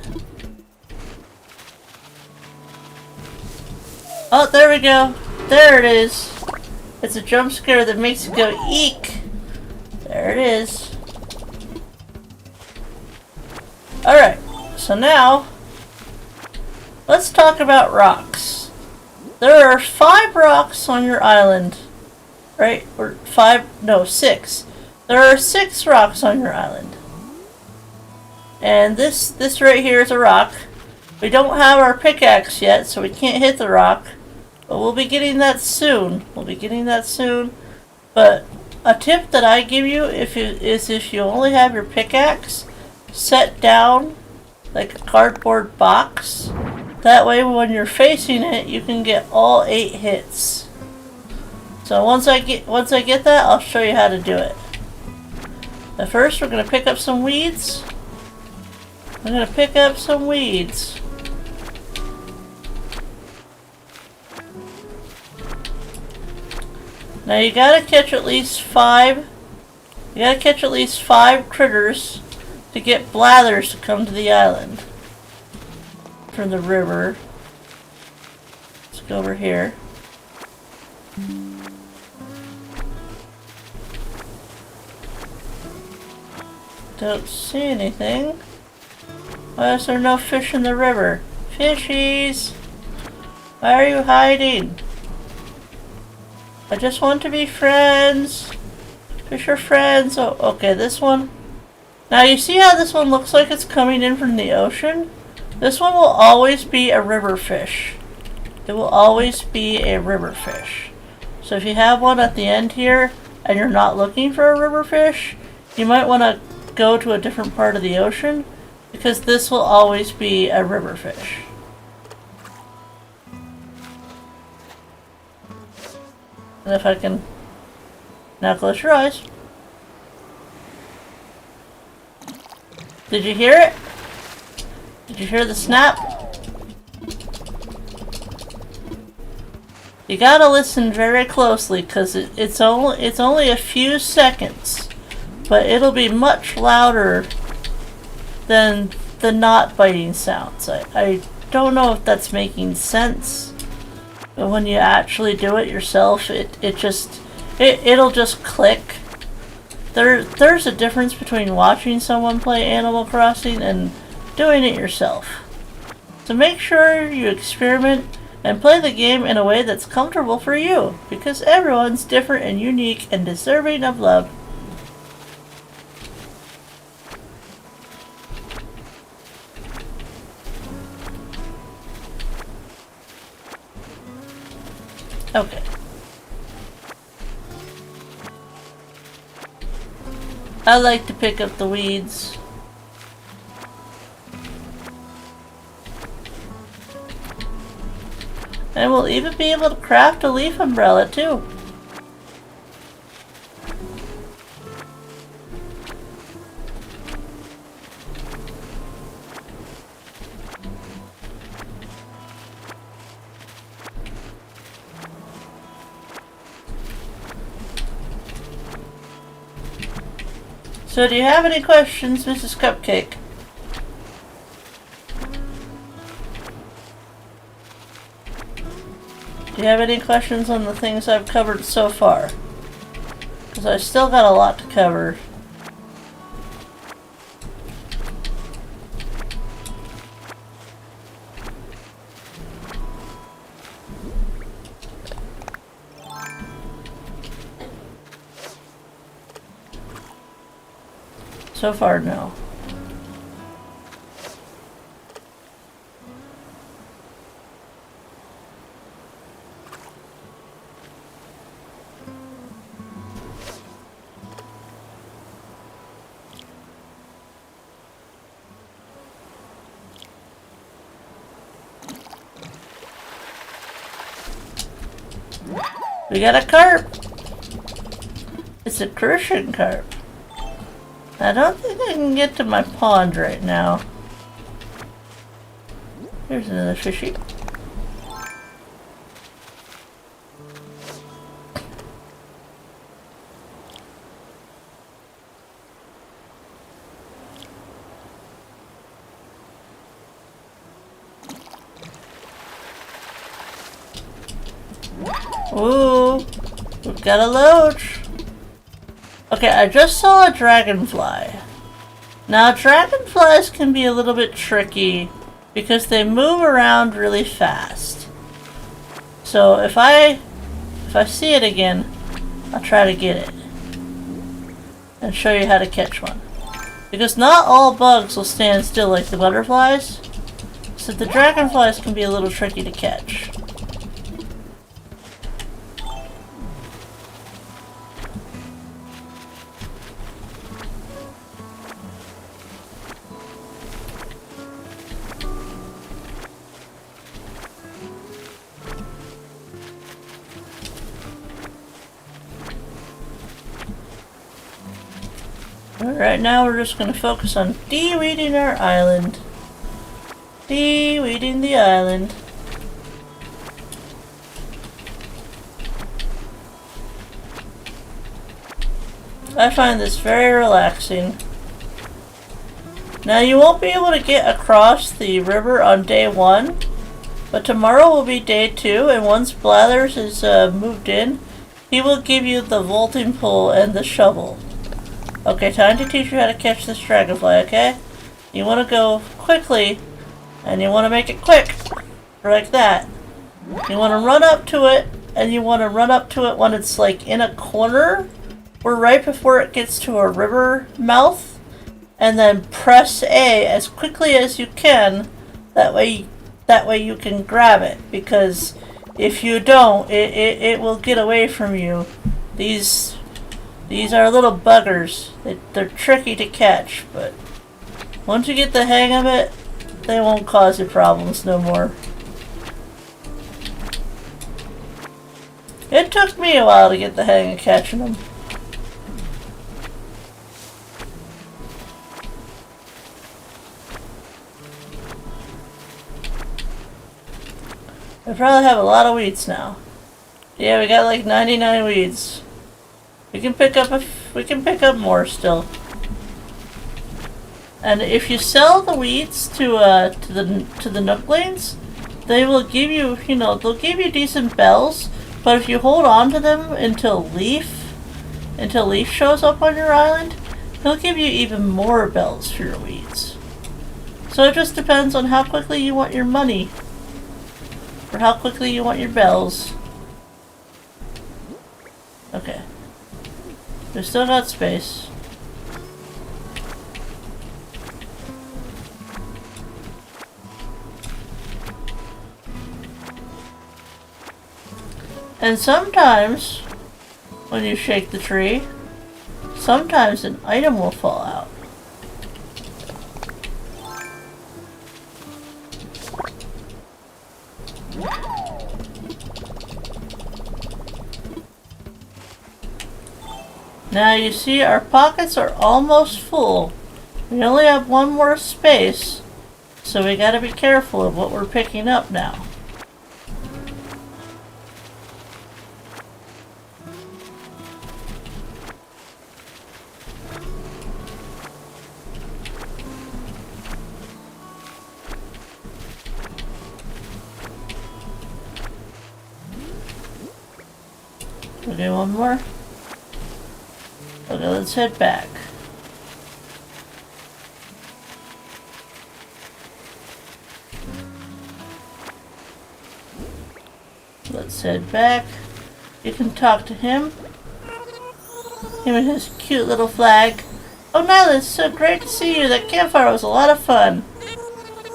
Oh, there we go. There it is. It's a jump scare that makes you go eek. There it is. Alright, so now let's talk about rocks. There are 5 rocks on your island, right? Or 5, no, 6. There are 6 rocks on your island. And this right here is a rock. We don't have our pickaxe yet, so we can't hit the rock. But we'll be getting that soon. But a tip that I give you is if you only have your pickaxe set down like a cardboard box. That way when you're facing it, you can get all 8 hits. So once I get that, I'll show you how to do it. But first we're going to pick up some weeds. Now you gotta catch at least 5. You gotta catch at least 5 critters to get blathers to come to the island from the river. Let's go over here. Don't see anything. Why is there no fish in the river? Fishies! Why are you hiding? I just want to be friends. Fish are friends. Oh, okay, this one. Now you see how this one looks like it's coming in from the ocean? This one will always be a river fish. It will always be a river fish. So if you have one at the end here and you're not looking for a river fish, you might want to go to a different part of the ocean because this will always be a river fish. And if I can now close your eyes. Did you hear it? Did you hear the snap? You gotta listen very closely because it's only a few seconds, but it'll be much louder than the not biting sounds. I don't know if that's making sense, but when you actually do it yourself, it'll just click. There's a difference between watching someone play Animal Crossing and doing it yourself. So make sure you experiment and play the game in a way that's comfortable for you, because everyone's different and unique and deserving of love. Okay. I like to pick up the weeds. And we'll even be able to craft a leaf umbrella too. So do you have any questions, Mrs. Cupcake? Do you have any questions on the things I've covered so far? Because I still got a lot to cover. So far, no. We got a carp! It's a crucian carp. I don't think I can get to my pond right now. Here's another fishy. Ooh, we've got a loach. Okay, I just saw a dragonfly. Now, dragonflies can be a little bit tricky because they move around really fast. So if I see it again, I'll try to get it and show you how to catch one. Because not all bugs will stand still like the butterflies, so the dragonflies can be a little tricky to catch. Right now we're just going to focus on de-weeding our island. De-weeding the island. I find this very relaxing. Now you won't be able to get across the river on day 1, but tomorrow will be day 2, and once Blathers is moved in, he will give you the vaulting pole and the shovel. Okay, time to teach you how to catch this dragonfly, okay? You want to go quickly, and you want to make it quick, like that. You want to run up to it, and you want to run up to it when it's like in a corner, or right before it gets to a river mouth, and then press A as quickly as you can. That way you can grab it, because if you don't, it will get away from you. These are little buggers. They're tricky to catch, but once you get the hang of it, they won't cause you problems no more. It took me a while to get the hang of catching them. I probably have a lot of weeds now. Yeah, we got like 99 weeds. We can pick up more still. And if you sell the weeds to the Nooklings, they will give you, they'll give you decent bells. But if you hold on to them until Leaf shows up on your island, he'll give you even more bells for your weeds. So it just depends on how quickly you want your money, or how quickly you want your bells. Okay. We still got space. And sometimes, when you shake the tree, sometimes an item will fall out. Now you see our pockets are almost full. We only have one more space, so we gotta be careful of what we're picking up now. Okay, one more. Okay, let's head back. Let's head back. You can talk to him. Him and his cute little flag. Oh, Nyla, it's so great to see you. That campfire was a lot of fun.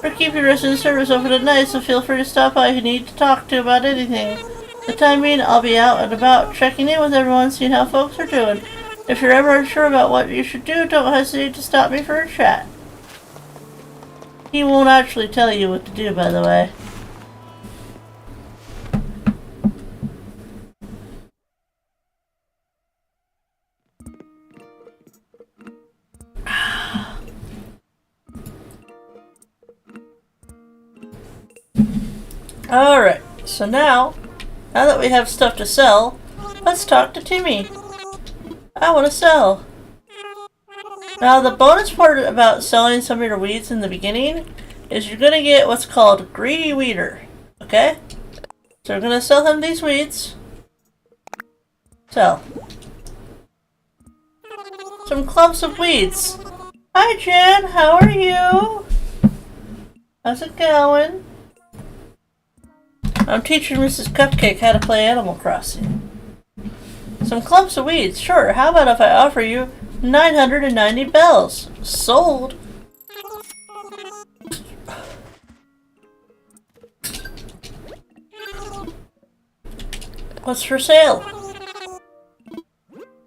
We're keeping resident service open at night, so feel free to stop by if you need to talk to about anything. For the time being, I'll be out and about, checking in with everyone, seeing how folks are doing. If you're ever unsure about what you should do, don't hesitate to stop me for a chat. He won't actually tell you what to do, by the way. Alright, so now that we have stuff to sell, let's talk to Timmy. I want to sell. Now the bonus part about selling some of your weeds in the beginning is you're going to get what's called Greedy Weeder. Okay? So we're going to sell him these weeds. Sell. Some clumps of weeds. Hi Jen, how are you? How's it going? I'm teaching Mrs. Cupcake how to play Animal Crossing. Some clumps of weeds, sure. How about if I offer you 990 bells? Sold. What's for sale?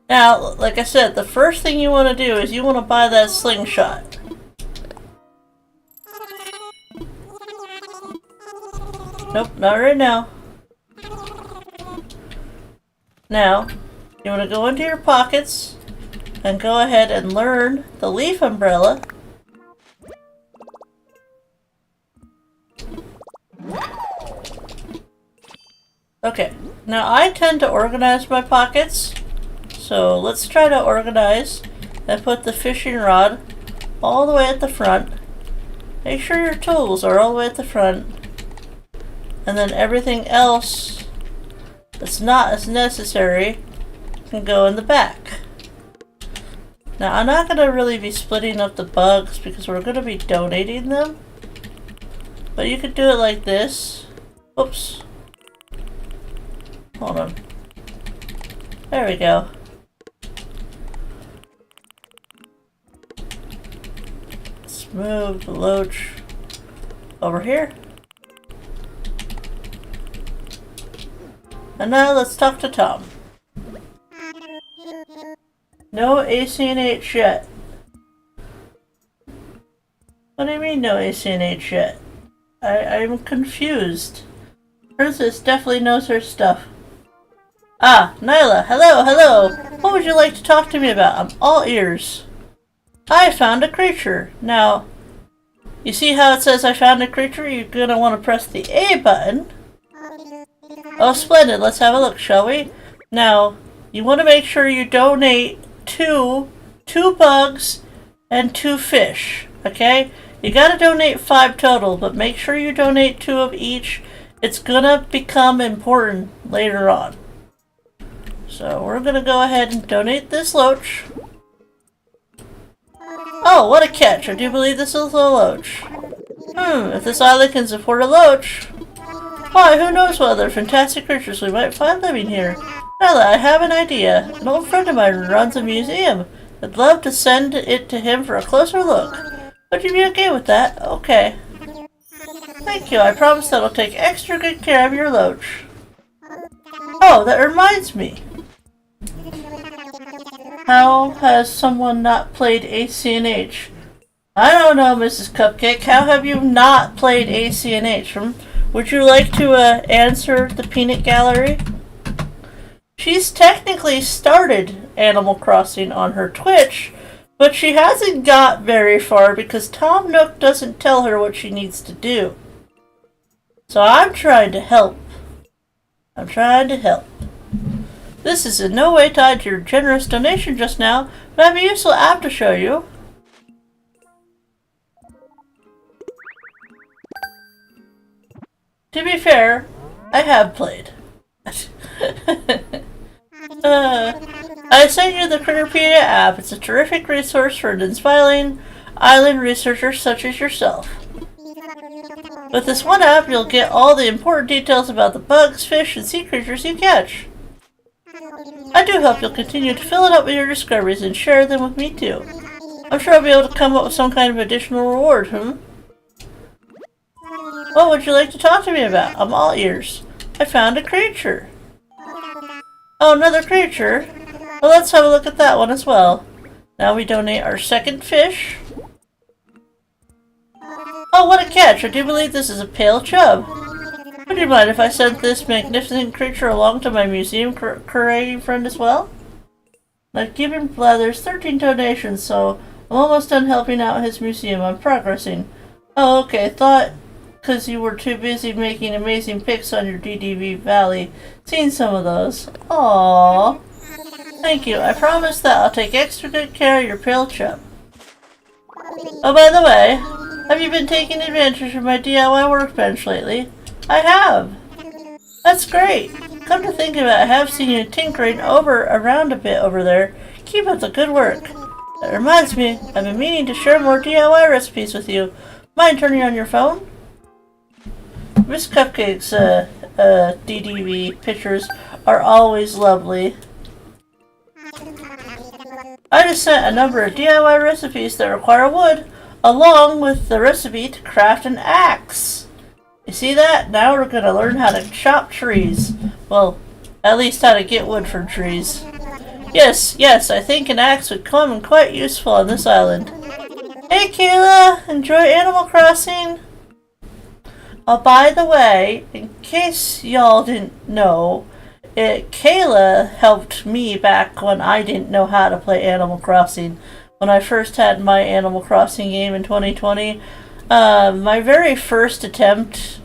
Now, like I said, the first thing you want to do is you want to buy that slingshot. Nope, not right now. Now, you want to go into your pockets and go ahead and learn the leaf umbrella. Okay, now I tend to organize my pockets, so let's try to organize and put the fishing rod all the way at the front. Make sure your tools are all the way at the front, and then everything else that's not as necessary can go in the back. Now, I'm not going to really be splitting up the bugs because we're going to be donating them. But you could do it like this. Oops. Hold on. There we go. Let's move the loach over here. And now let's talk to Tom. No ACNH yet. What do you mean no ACNH yet? I'm confused. Princess definitely knows her stuff. Ah, Nyla, hello. What would you like to talk to me about? I'm all ears. I found a creature. Now, you see how it says I found a creature? You're gonna want to press the A button. Oh, splendid. Let's have a look, shall we? Now, you want to make sure you donate two bugs and 2 fish, okay? You gotta donate 5 total, but make sure you donate 2 of each. It's gonna become important later on. So we're gonna go ahead and donate this loach. Oh, what a catch. I do believe this is a loach. If this island can support a loach, why, who knows what other fantastic creatures we might find living here. Nyla, I have an idea. An old friend of mine runs a museum. I'd love to send it to him for a closer look. Would you be okay with that? Okay. Thank you. I promise that I'll take extra good care of your loach. Oh, that reminds me. How has someone not played ACNH? I don't know, Mrs. Cupcake. How have you not played ACNH? Would you like to answer the peanut gallery? She's technically started Animal Crossing on her Twitch, but she hasn't got very far because Tom Nook doesn't tell her what she needs to do. So I'm trying to help. This is in no way tied to your generous donation just now, but I have a useful app to show you. To be fair, I have played. I sent you the Critterpedia app. It's a terrific resource for an inspiring island researcher such as yourself. With this one app, you'll get all the important details about the bugs, fish, and sea creatures you catch. I do hope you'll continue to fill it up with your discoveries and share them with me too. I'm sure I'll be able to come up with some kind of additional reward, What would you like to talk to me about? I'm all ears. I found a creature. Oh, another creature? Well, let's have a look at that one as well. Now we donate our 2nd fish. Oh, what a catch! I do believe this is a pale chub. Would you mind if I sent this magnificent creature along to my museum curating friend as well? I've given Blathers 13 donations, so I'm almost done helping out his museum. I'm progressing. Oh, okay. Thought because you were too busy making amazing pics on your DDV Valley. Seen some of those. Aww. Thank you. I promise that I'll take extra good care of your pale chub. Oh, by the way, have you been taking advantage of my DIY workbench lately? I have. That's great. Come to think of it, I have seen you tinkering around a bit over there. Keep up the good work. That reminds me, I've been meaning to share more DIY recipes with you. Mind turning on your phone? Miss Cupcake's DDV pictures are always lovely. I just sent a number of DIY recipes that require wood, along with the recipe to craft an axe. You see that? Now we're going to learn how to chop trees. Well, at least how to get wood from trees. Yes, I think an axe would come in quite useful on this island. Hey Kayla, enjoy Animal Crossing? Oh, by the way, in case y'all didn't know, Kayla helped me back when I didn't know how to play Animal Crossing. When I first had my Animal Crossing game in 2020, my very first attempt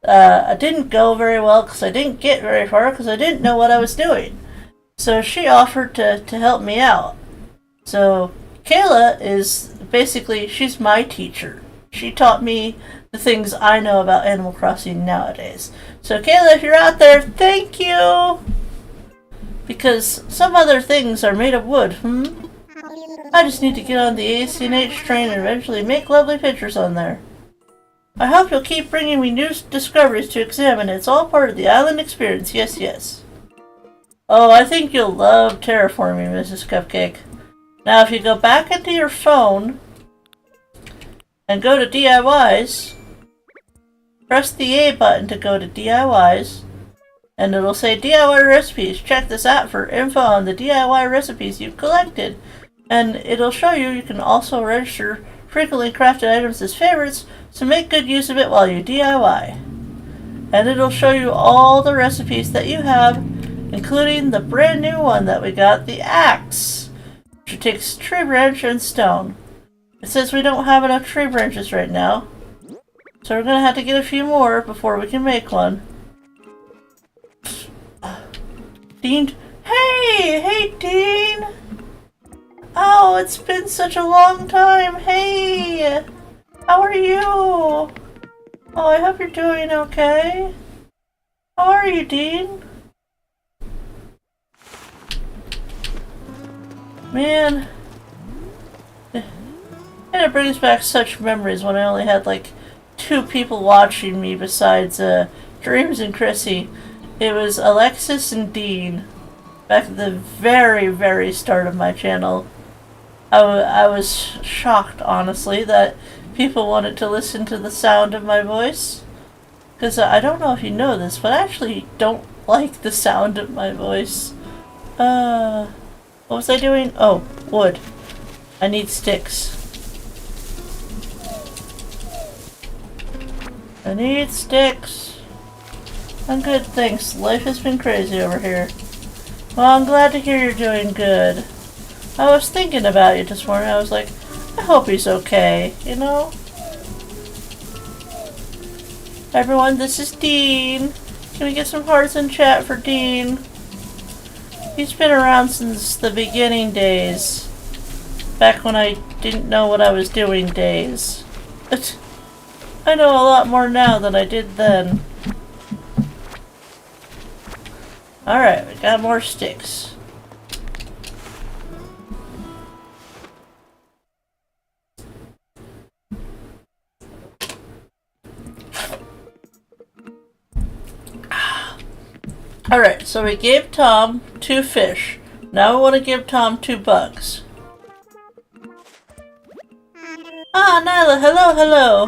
didn't go very well because I didn't get very far because I didn't know what I was doing. So she offered to help me out. So Kayla is basically, she's my teacher. She taught me the things I know about Animal Crossing nowadays. So Kayla, if you're out there, thank you! Because some other things are made of wood, I just need to get on the ACNH train and eventually make lovely pictures on there. I hope you'll keep bringing me new discoveries to examine. It's all part of the island experience. Yes, yes. Oh, I think you'll love terraforming, Mrs. Cupcake. Now, if you go back into your phone and go to DIYs, press the A button to go to DIYs, and it'll say DIY recipes. Check this out for info on the DIY recipes you've collected. And it'll show you can also register frequently crafted items as favorites, so make good use of it while you DIY. And it'll show you all the recipes that you have, including the brand new one that we got, the axe, which takes tree branch and stone. It says we don't have enough tree branches right now, so we're gonna have to get a few more before we can make one. Dean, hey Dean! Oh, it's been such a long time. Hey, how are you? Oh, I hope you're doing okay. How are you, Dean? Man, and it brings back such memories when I only had like 2 people watching me besides Dreams and Chrissy. It was Alexis and Dean back at the very, very start of my channel. I was shocked, honestly, that people wanted to listen to the sound of my voice. Because I don't know if you know this, but I actually don't like the sound of my voice. What was I doing? Oh, wood. I need sticks. I need sticks. I'm good, thanks. Life has been crazy over here. Well, I'm glad to hear you're doing good. I was thinking about you this morning. I was like, I hope he's okay, you know? Everyone, this is Dean. Can we get some hearts in chat for Dean? He's been around since the beginning days. Back when I didn't know what I was doing days. But I know a lot more now than I did then. Alright, we got more sticks. Alright, so we gave Tom 2 fish. Now we want to give Tom 2 bugs. Ah, Nyla, hello.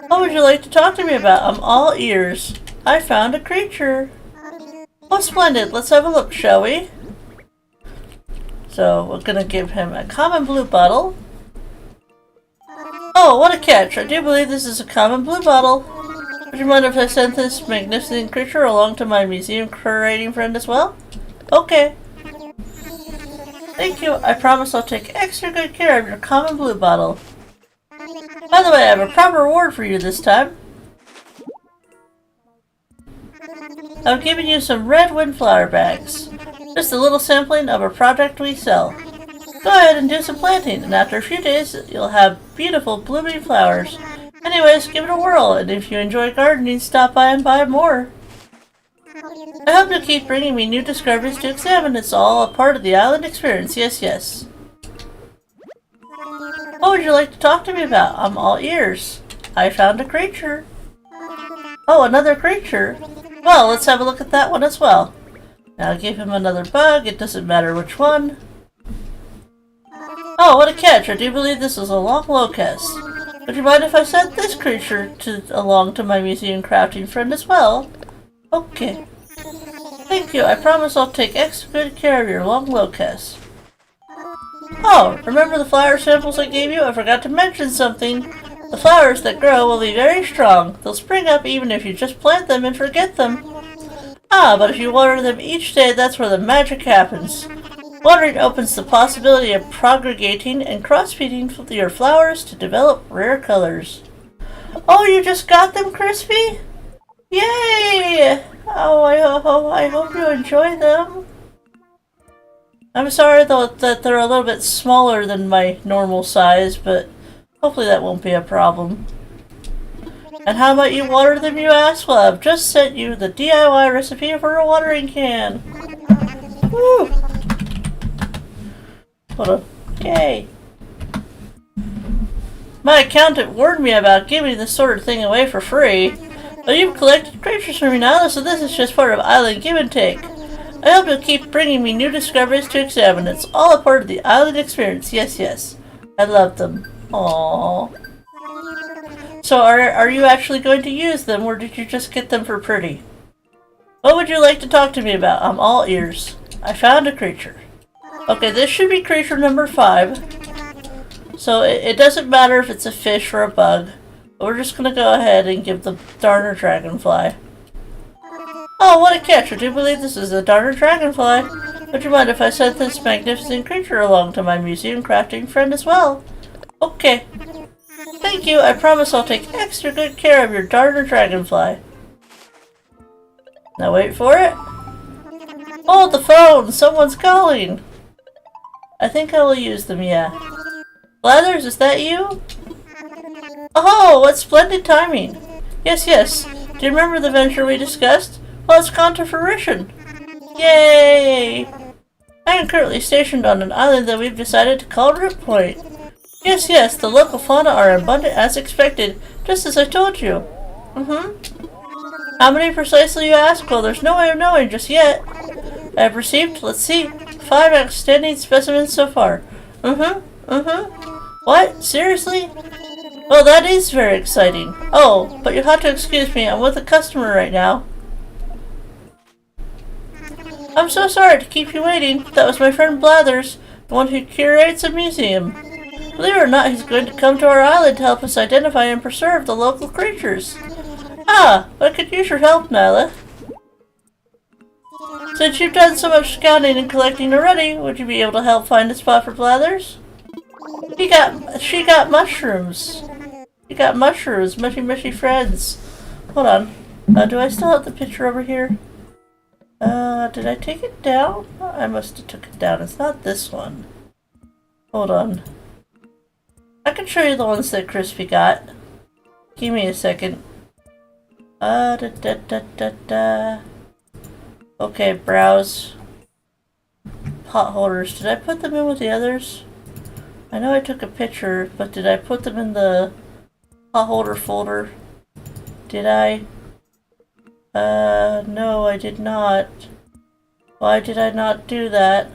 What would you like to talk to me about? I'm all ears. I found a creature. Oh, splendid. Let's have a look, shall we? So, we're gonna give him a common blue bottle. Oh, what a catch. I do believe this is a common blue bottle. Would you mind if I sent this magnificent creature along to my museum curating friend as well? Okay. Thank you. I promise I'll take extra good care of your common blue bottle. By the way, I have a proper reward for you this time. I've given you some red windflower bags. Just a little sampling of a product we sell. Go ahead and do some planting, and after a few days, you'll have beautiful blooming flowers. Anyways, give it a whirl, and if you enjoy gardening, stop by and buy more. I hope you'll keep bringing me new discoveries to examine. It's all a part of the island experience. Yes, yes. What would you like to talk to me about? I'm all ears. I found a creature. Oh, another creature? Well, let's have a look at that one as well. Now give him another bug. It doesn't matter which one. Oh, what a catch. I do believe this is a long locust. Would you mind if I sent this creature along to my museum crafting friend as well? Okay. Thank you. I promise I'll take extra good care of your long locust. Oh, remember the flower samples I gave you? I forgot to mention something. The flowers that grow will be very strong. They'll spring up even if you just plant them and forget them. Ah, but if you water them each day, that's where the magic happens. Watering opens the possibility of propagating and crossbreeding your flowers to develop rare colors. Oh, you just got them, Crispy? Yay! Oh, I hope you enjoy them. I'm sorry, though, that they're a little bit smaller than my normal size, but hopefully that won't be a problem. And how about you water them, you ask? Well, I've just sent you the DIY recipe for a watering can. Woo! Hold on. Yay! My accountant warned me about giving this sort of thing away for free. But you've collected creatures for me now, so this is just part of island give and take. I hope you'll keep bringing me new discoveries to examine. It's all a part of the island experience. Yes, yes. I love them. Aww. So are you actually going to use them, or did you just get them for pretty? What would you like to talk to me about? I'm all ears. I found a creature. Okay, this should be creature number 5. So it doesn't matter if it's a fish or a bug. We're just gonna go ahead and give the Darner Dragonfly. Oh, what a catch! I do believe this is a Darner Dragonfly. Would you mind if I sent this magnificent creature along to my museum crafting friend as well? Okay. Thank you. I promise I'll take extra good care of your Darner Dragonfly. Now wait for it. Hold the phone! Someone's calling! I think I will use them, yeah. Blathers, is that you? Oh, what splendid timing! Yes, yes. Do you remember the venture we discussed? Well, it's gone to fruition. Yay! I am currently stationed on an island that we've decided to call Root Point. Yes, yes, the local fauna are abundant as expected, just as I told you. How many precisely, you ask? Well, there's no way of knowing just yet. I have received, let's see, 5 outstanding specimens so far. What? Seriously? Well, that is very exciting. Oh, but you'll have to excuse me, I'm with a customer right now. I'm so sorry to keep you waiting. That was my friend Blathers, the one who curates a museum. Believe it or not, he's going to come to our island to help us identify and preserve the local creatures. Ah, I could use your help, Nyla. Since you've done so much scouting and collecting already, would you be able to help find a spot for Blathers? She got mushrooms. She got mushrooms, mushy friends. Hold on. Do I still have the picture over here? Did I take it down? I must have took it down. It's not this one. Hold on. I can show you the ones that Crispy got. Give me a second. Okay, browse. Pot holders. Did I put them in with the others? I know I took a picture, but did I put them in the pot holder folder? Did I? No, I did not. Why did I not do that?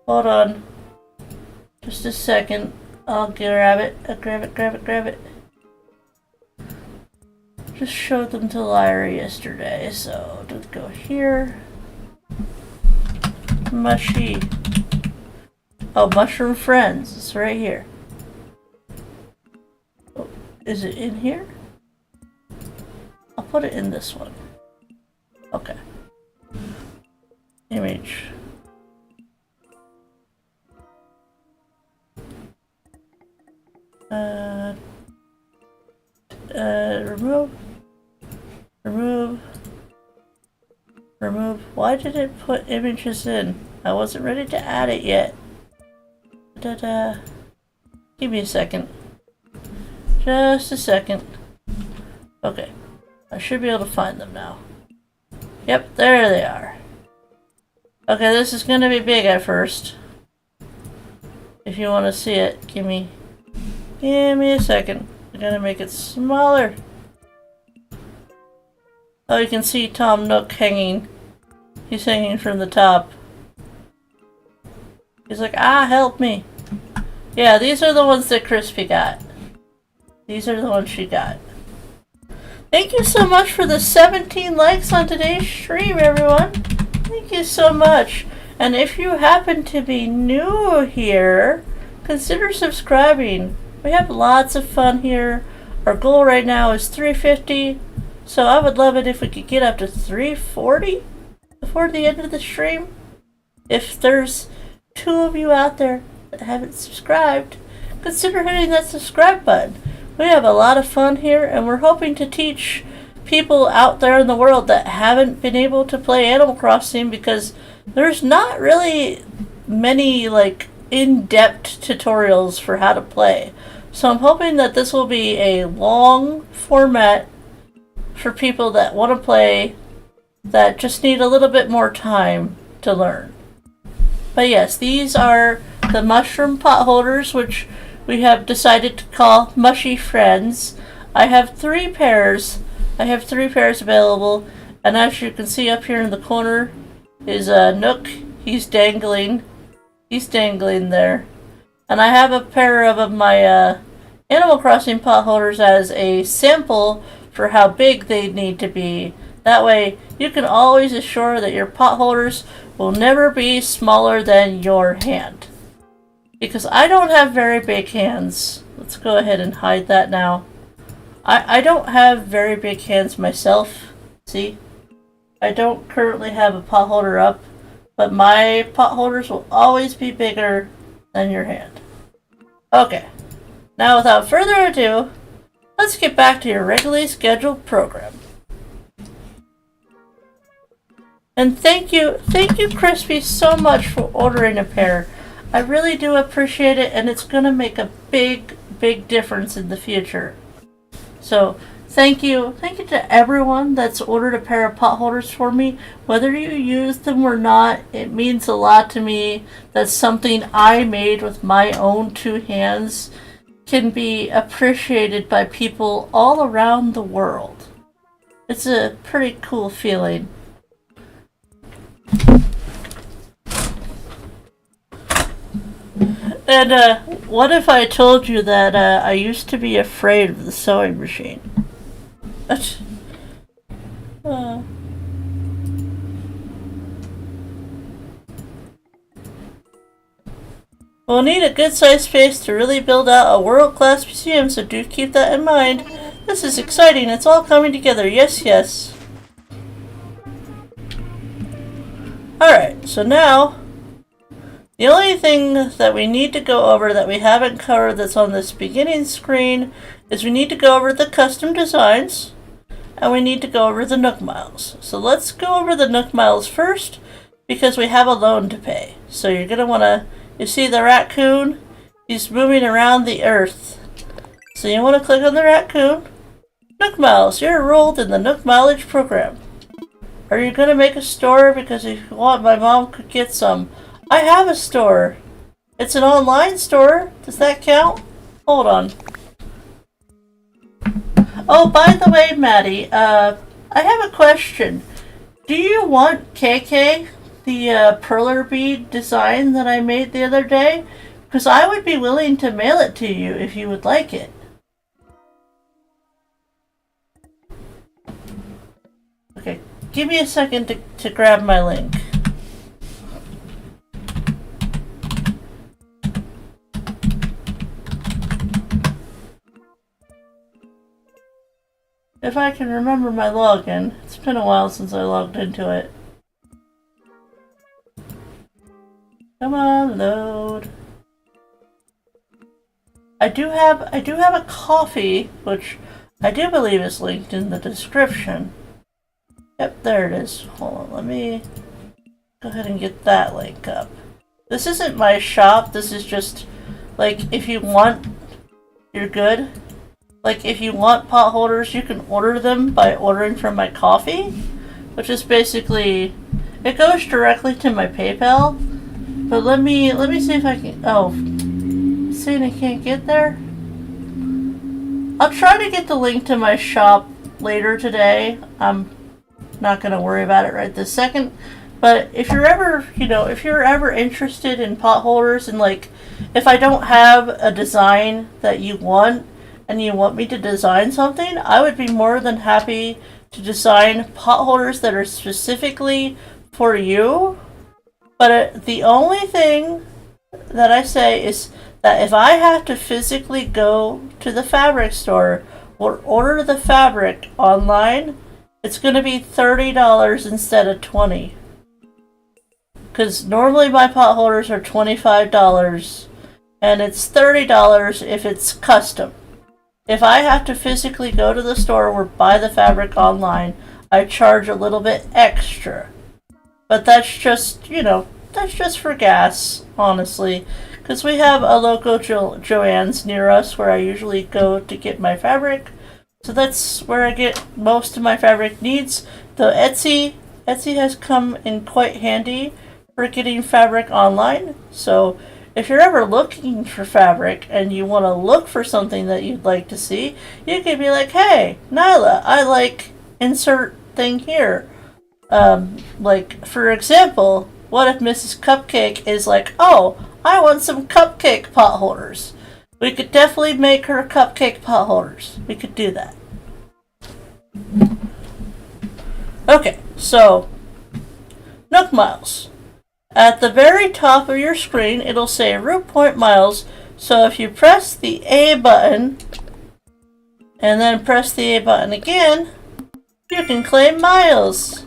Hold on. Just a second. I'll grab it. Grab it. Just showed them to Lyra yesterday, so let's go here. Mushy. Oh, Mushroom Friends. It's right here. Oh, is it in here? I'll put it in this one. Okay. Image. Remove. Why did it put images in? I wasn't ready to add it yet. Give me a second. Just a second. Okay. I should be able to find them now. Yep, there they are. Okay, this is gonna be big at first. If you want to see it, give me a second. I'm gonna make it smaller. Oh, you can see Tom Nook hanging. He's hanging from the top. He's like, help me. Yeah, these are the ones that Crispy got. These are the ones she got. Thank you so much for the 17 likes on today's stream, everyone. Thank you so much. And if you happen to be new here, consider subscribing. We have lots of fun here. Our goal right now is 350. So I would love it if we could get up to 340 before the end of the stream. If there's 2 of you out there that haven't subscribed, consider hitting that subscribe button. We have a lot of fun here, and we're hoping to teach people out there in the world that haven't been able to play Animal Crossing, because there's not really many in-depth tutorials for how to play. So I'm hoping that this will be a long format for people that want to play, that just need a little bit more time to learn. But yes, these are the mushroom pot holders, which we have decided to call Mushy Friends. I have 3 pairs. I have 3 pairs available, and as you can see up here in the corner is Nook. He's dangling. He's dangling there. And I have a pair of my Animal Crossing pot holders as a sample for how big they need to be. That way, you can always assure that your pot holders will never be smaller than your hand. Because I don't have very big hands. Let's go ahead and hide that now. I don't have very big hands myself. See? I don't currently have a pot holder up, but my pot holders will always be bigger than your hand. Okay. Now without further ado, let's get back to your regularly scheduled program. And thank you Crispy, so much for ordering a pair. I really do appreciate it, and it's gonna make a big difference in the future. So thank you to everyone that's ordered a pair of pot holders for me. Whether you use them or not, it means a lot to me. That's something I made with my own 2 hands can be appreciated by people all around the world. It's a pretty cool feeling. And what if I told you that I used to be afraid of the sewing machine? We'll need a good-sized space to really build out a world-class museum, so do keep that in mind. This is exciting. It's all coming together. Yes, yes. Alright, so now the only thing that we need to go over that we haven't covered that's on this beginning screen is we need to go over the custom designs and we need to go over the Nook Miles. So let's go over the Nook Miles first because we have a loan to pay. So you're going to want to, you see the raccoon? He's moving around the earth. So you want to click on the raccoon. Nook Miles, you're enrolled in the Nook Mileage program. Are you going to make a store? Because if you want, my mom could get some. I have a store. It's an online store. Does that count? Hold on. Oh, by the way, Maddie, I have a question. Do you want KK, the perler bead design that I made the other day? Because I would be willing to mail it to you if you would like it. Okay, give me a second to grab my link. If I can remember my login. It's been a while since I logged into it. Come on, load. I do have a coffee, which I do believe is linked in the description. Yep, there it is. Hold on, let me go ahead and get that link up. This isn't my shop, this is just, like, if you want, you're good. Like, if you want pot holders, you can order them by ordering from my coffee, which is basically, it goes directly to my PayPal. But let me see if I can, oh, saying I can't get there? I'll try to get the link to my shop later today. I'm not going to worry about it right this second. But if you're ever, if you're ever interested in pot holders and, like, if I don't have a design that you want, and you want me to design something, I would be more than happy to design pot holders that are specifically for you. But the only thing that I say is that if I have to physically go to the fabric store or order the fabric online, it's going to be $30 instead of $20. Because normally my pot holders are $25, and it's $30 if it's custom. If I have to physically go to the store or buy the fabric online, I charge a little bit extra. But that's just, that's just for gas, honestly. Because we have a local Joann's near us where I usually go to get my fabric. So that's where I get most of my fabric needs. Though Etsy has come in quite handy for getting fabric online. So if you're ever looking for fabric and you want to look for something that you'd like to see, you could be like, hey, Nyla, I like insert thing here. Like, for example, what if Mrs. Cupcake is like, oh, I want some cupcake pot holders. We could definitely make her cupcake pot holders. We could do that. Okay, so, Nook Miles. At the very top of your screen, it'll say Root Point Miles. So if you press the A button, and then press the A button again, you can claim miles.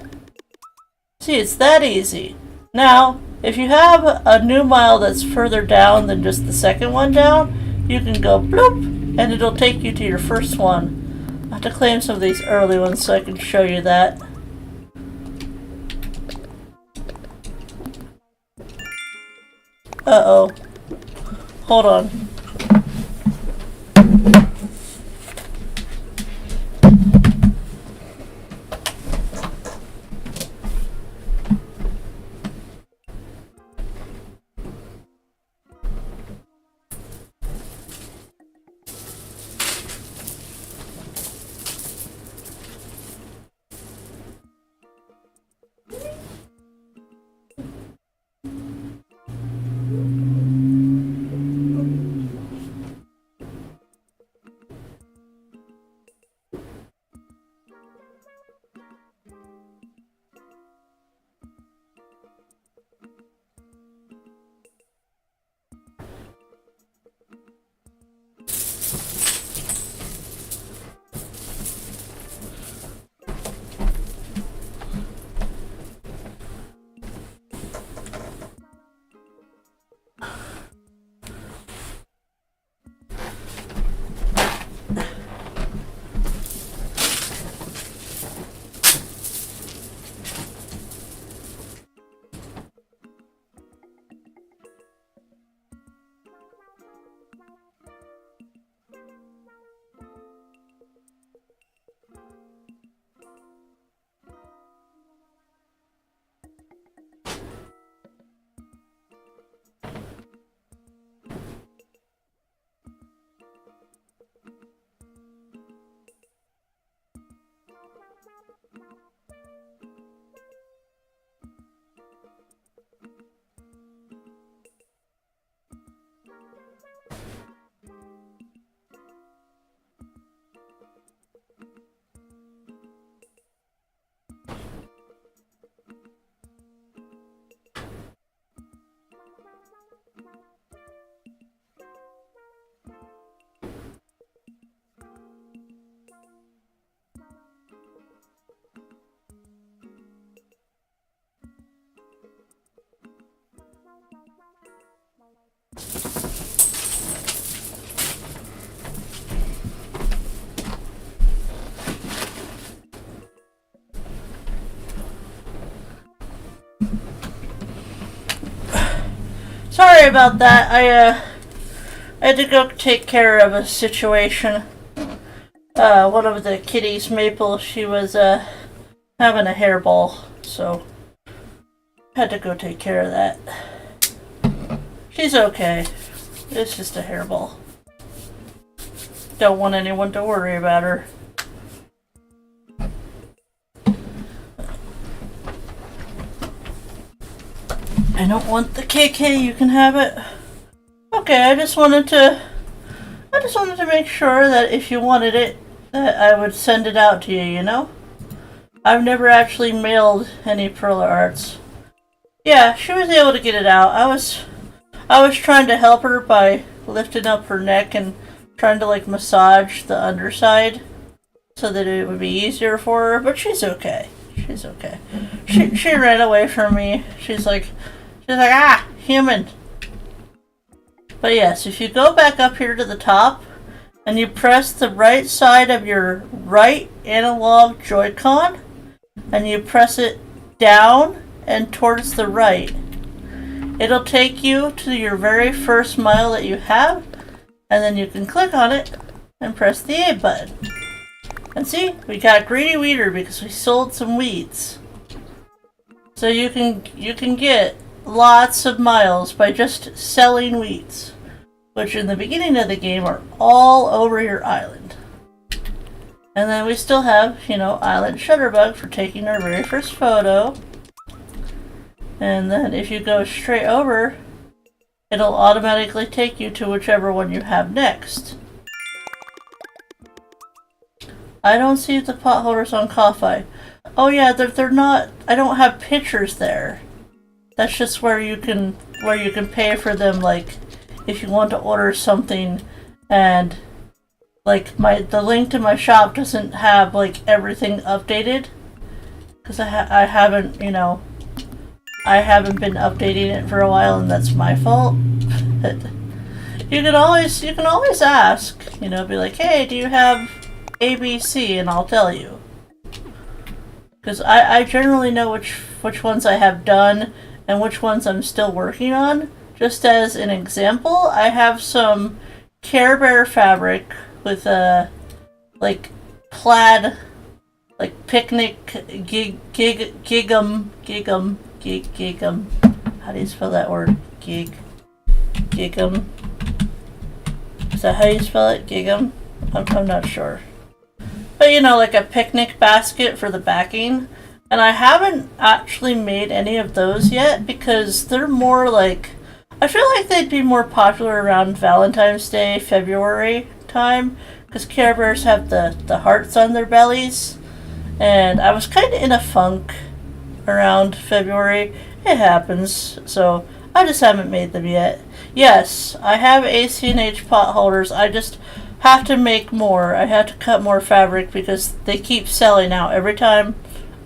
See, it's that easy. Now, if you have a new mile that's further down than just the second one down, you can go bloop, and it'll take you to your first one. I have to claim some of these early ones so I can show you that. Uh-oh. Hold on. Sorry about that. I had to go take care of a situation. One of the kitties, Maple, she was having a hairball, so had to go take care of that. She's okay. It's just a hairball. Don't want anyone to worry about her. I don't want the KK, you can have it. Okay, I just wanted to make sure that if you wanted it, that I would send it out to you, you know? I've never actually mailed any Perla Arts. Yeah, she was able to get it out. I was trying to help her by lifting up her neck and trying to like massage the underside so that it would be easier for her, but she's okay. She's okay. She ran away from me. She's like, ah, human. But yes, if you go back up here to the top and you press the right side of your right analog Joy-Con and you press it down and towards the right, it'll take you to your very first mile that you have, and then you can click on it and press the A button. And see, we got Greedy Weeder because we sold some weeds. So you can get lots of miles by just selling wheats, which in the beginning of the game are all over your island. And then we still have, you know, Island Shutterbug for taking our very first photo. And then if you go straight over, it'll automatically take you to whichever one you have next. I don't see the potholders on Ko-Fi. Oh yeah, they're not, I don't have pictures there. That's just where you can pay for them, like if you want to order something, and like the link to my shop doesn't have like everything updated because I haven't, you know, I haven't been updating it for a while, and that's my fault. But you can always ask, you know, be like, hey, do you have ABC, and I'll tell you. Because I generally know which ones I have done and which ones I'm still working on. Just as an example, I have some Care Bear fabric with like plaid, like picnic gigum. How do you spell that word? Gigum. Is that how you spell it? Gigum? I'm not sure. But you know, like a picnic basket for the backing. And I haven't actually made any of those yet because they're more like, I feel like they'd be more popular around Valentine's Day, February time, because Care Bears have the hearts on their bellies. And I was kind of in a funk around February. It happens, so I just haven't made them yet. Yes, I have ACNH pot holders. I just have to make more. I have to cut more fabric because they keep selling out. Every time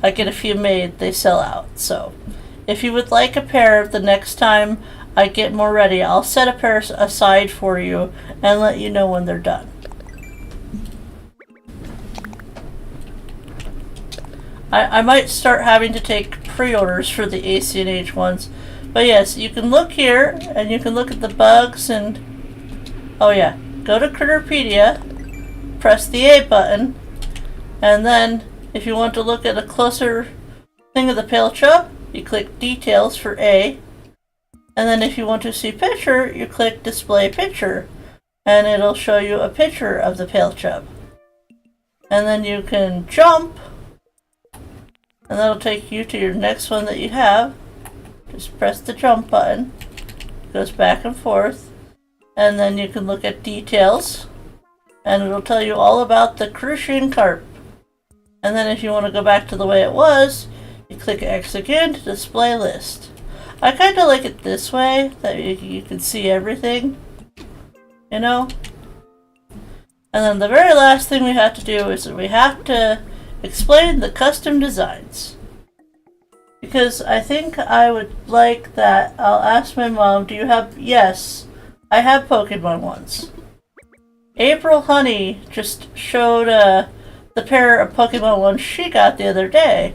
I get a few made, they sell out. So if you would like a pair the next time I get more ready, I'll set a pair aside for you and let you know when they're done. I might start having to take pre-orders for the ACNH ones. But yes, you can look here and you can look at the bugs and, oh yeah, go to Critterpedia, press the A button, and then if you want to look at a closer thing of the pale chub, you click Details for A, and then if you want to see picture, you click Display Picture, and it'll show you a picture of the pale chub. And then you can jump, and that'll take you to your next one that you have. Just press the jump button, it goes back and forth, and then you can look at details, and it'll tell you all about the crucian carp. And then if you want to go back to the way it was, you click X again to display list. I kind of like it this way, that you can see everything, you know? And then the very last thing we have to do is that we have to explain the custom designs. Because I think I would like that. I'll ask my mom, do you have... Yes, I have Pokemon ones. April Honey just showed the pair of Pokemon ones she got the other day.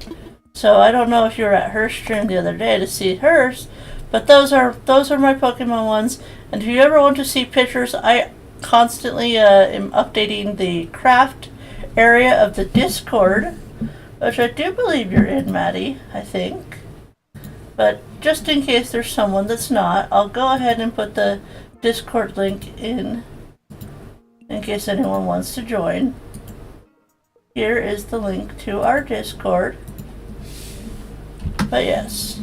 So I don't know if you were at her stream the other day to see hers, but those are my Pokemon ones. And if you ever want to see pictures, I constantly am updating the craft area of the Discord, which I do believe you're in, Maddie, I think. But just in case there's someone that's not, I'll go ahead and put the Discord link in case anyone wants to join. Here is the link to our Discord. But yes,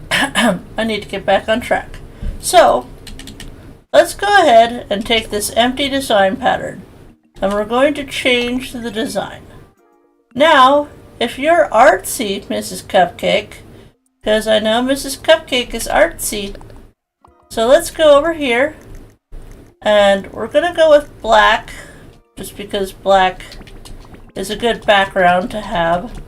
I need to get back on track. So, let's go ahead and take this empty design pattern, and we're going to change the design. Now, if you're artsy, Mrs. Cupcake, because I know Mrs. Cupcake is artsy, so let's go over here, and we're going to go with black, just because black is a good background to have.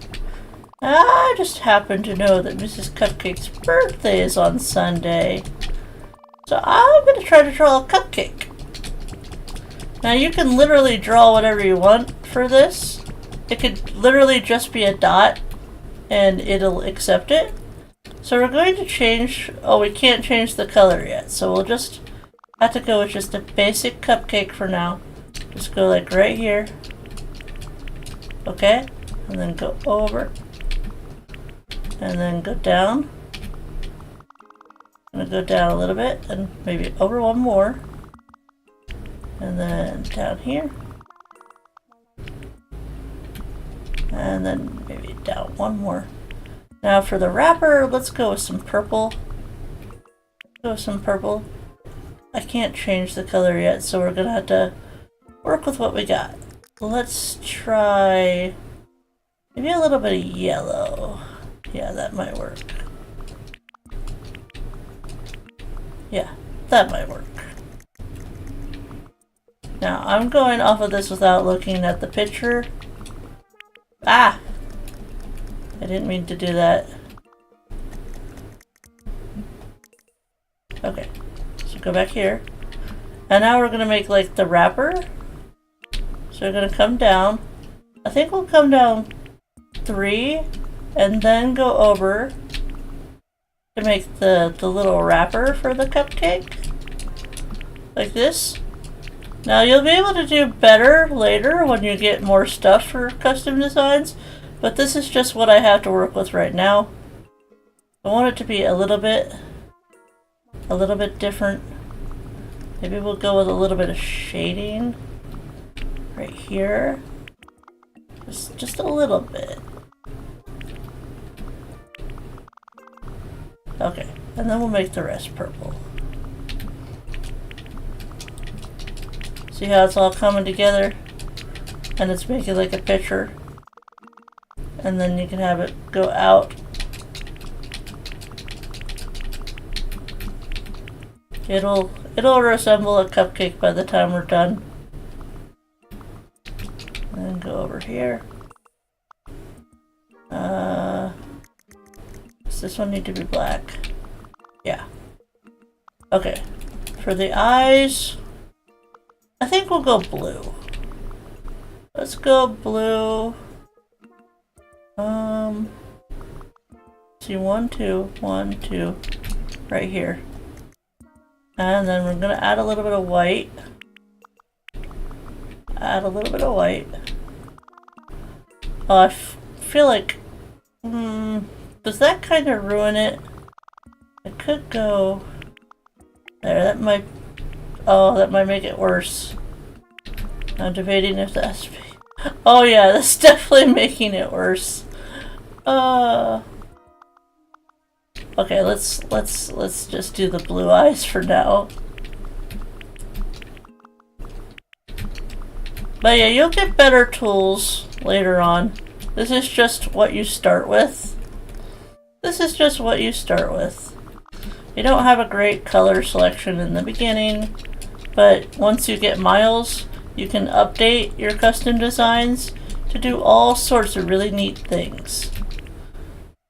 I just happen to know that Mrs. Cupcake's birthday is on Sunday, so I'm going to try to draw a cupcake. Now you can literally draw whatever you want for this. It could literally just be a dot and it'll accept it. So we're going to change, oh, we can't change the color yet, so we'll just have to go with just a basic cupcake for now. Just go like right here. Okay, and then go over. And then go down I'm gonna go down a little bit and maybe over one more. And then down here. And then maybe down one more. Now for the wrapper, let's go with some purple. Go with some purple. I can't change the color yet, so we're gonna have to work with what we got. Let's try maybe a little bit of yellow. Yeah, that might work. Yeah, that might work. Now, I'm going off of this without looking at the picture. Ah! I didn't mean to do that. Okay, so go back here. And now we're gonna make like the wrapper. So we're gonna come down. I think we'll come down 3 and then go over to make the little wrapper for the cupcake. Like this. Now you'll be able to do better later when you get more stuff for custom designs, but this is just what I have to work with right now. I want it to be a little bit different. Maybe we'll go with a little bit of shading right here. Just a little bit. Okay, and then we'll make the rest purple. See how it's all coming together? And it's making like a picture. And then you can have it go out. It'll resemble a cupcake by the time we're done. And then go over here. Does this one need to be black? Yeah. Okay. For the eyes, I think we'll go blue. Let's go blue. See, 1, 2, 1, 2, right here. And then we're gonna add a little bit of white. Add a little bit of white. Oh, I feel like, does that kind of ruin it? It could go there. That might make it worse. I'm debating if that's. Oh yeah, that's definitely making it worse. Okay, let's just do the blue eyes for now. But yeah, you'll get better tools later on. This is just what you start with. This is just what you start with. You don't have a great color selection in the beginning, but once you get miles, you can update your custom designs to do all sorts of really neat things.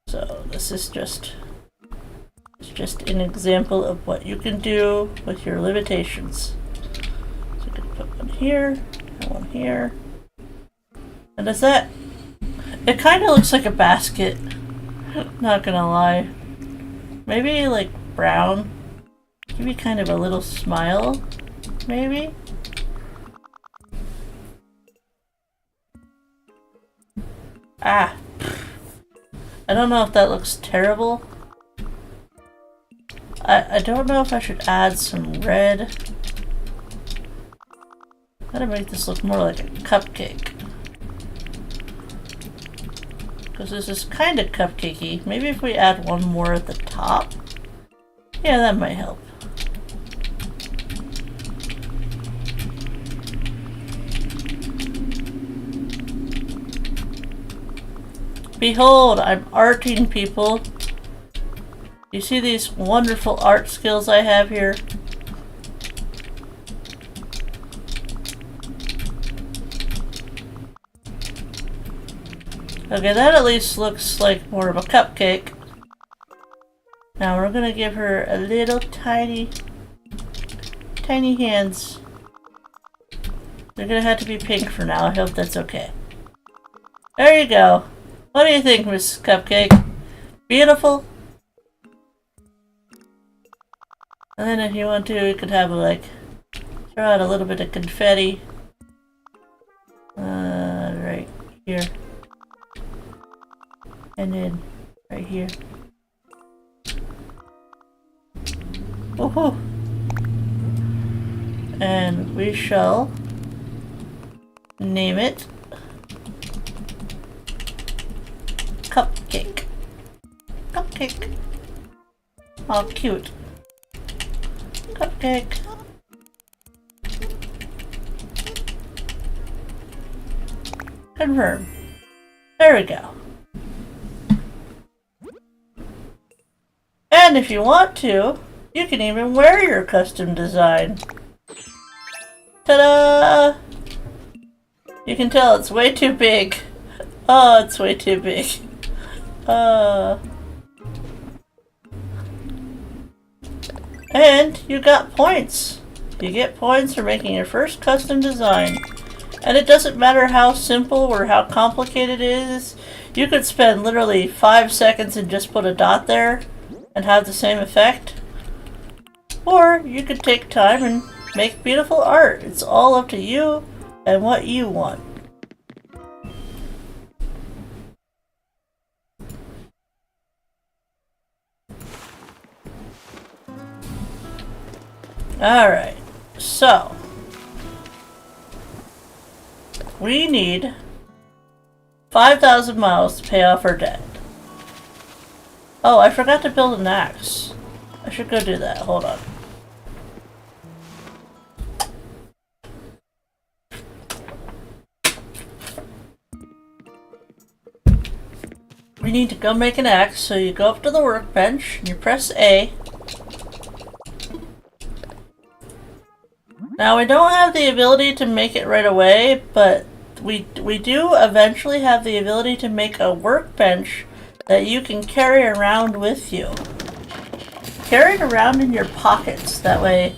So this is just an example of what you can do with your limitations. So you can put one here and one here. And does that... It kind of looks like a basket. Not gonna lie. Maybe like brown. Maybe kind of a little smile. Maybe. Ah. I don't know if that looks terrible. I don't know if I should add some red. Gotta make this look more like a cupcake. Because this is kind of cupcakey. Maybe if we add one more at the top. Yeah, that might help. Behold, I'm arting, people. You see these wonderful art skills I have here? Okay, that at least looks like more of a cupcake. Now we're gonna give her a little tiny hands. They're gonna have to be pink for now. I hope that's okay. There you go. What do you think, Miss Cupcake? Beautiful? And then if you want to, you could have like, throw out a little bit of confetti. Right here. And then right here. Woohoo! And we shall name it Cupcake. Cupcake. Oh, cute. Cupcake. Confirm. There we go. And if you want to, you can even wear your custom design. Ta-da! You can tell it's way too big. Oh, it's way too big. And you got points. You get points for making your first custom design. And it doesn't matter how simple or how complicated it is. You could spend literally 5 seconds and just put a dot there and have the same effect. Or you could take time and make beautiful art. It's all up to you and what you want. Alright, so we need 5,000 miles to pay off our debt. Oh, I forgot to build an axe. I should go do that. Hold on. We need to go make an axe, so you go up to the workbench and you press A. Now we don't have the ability to make it right away, but we do eventually have the ability to make a workbench that you can carry around with you. Carry it around in your pockets. That way,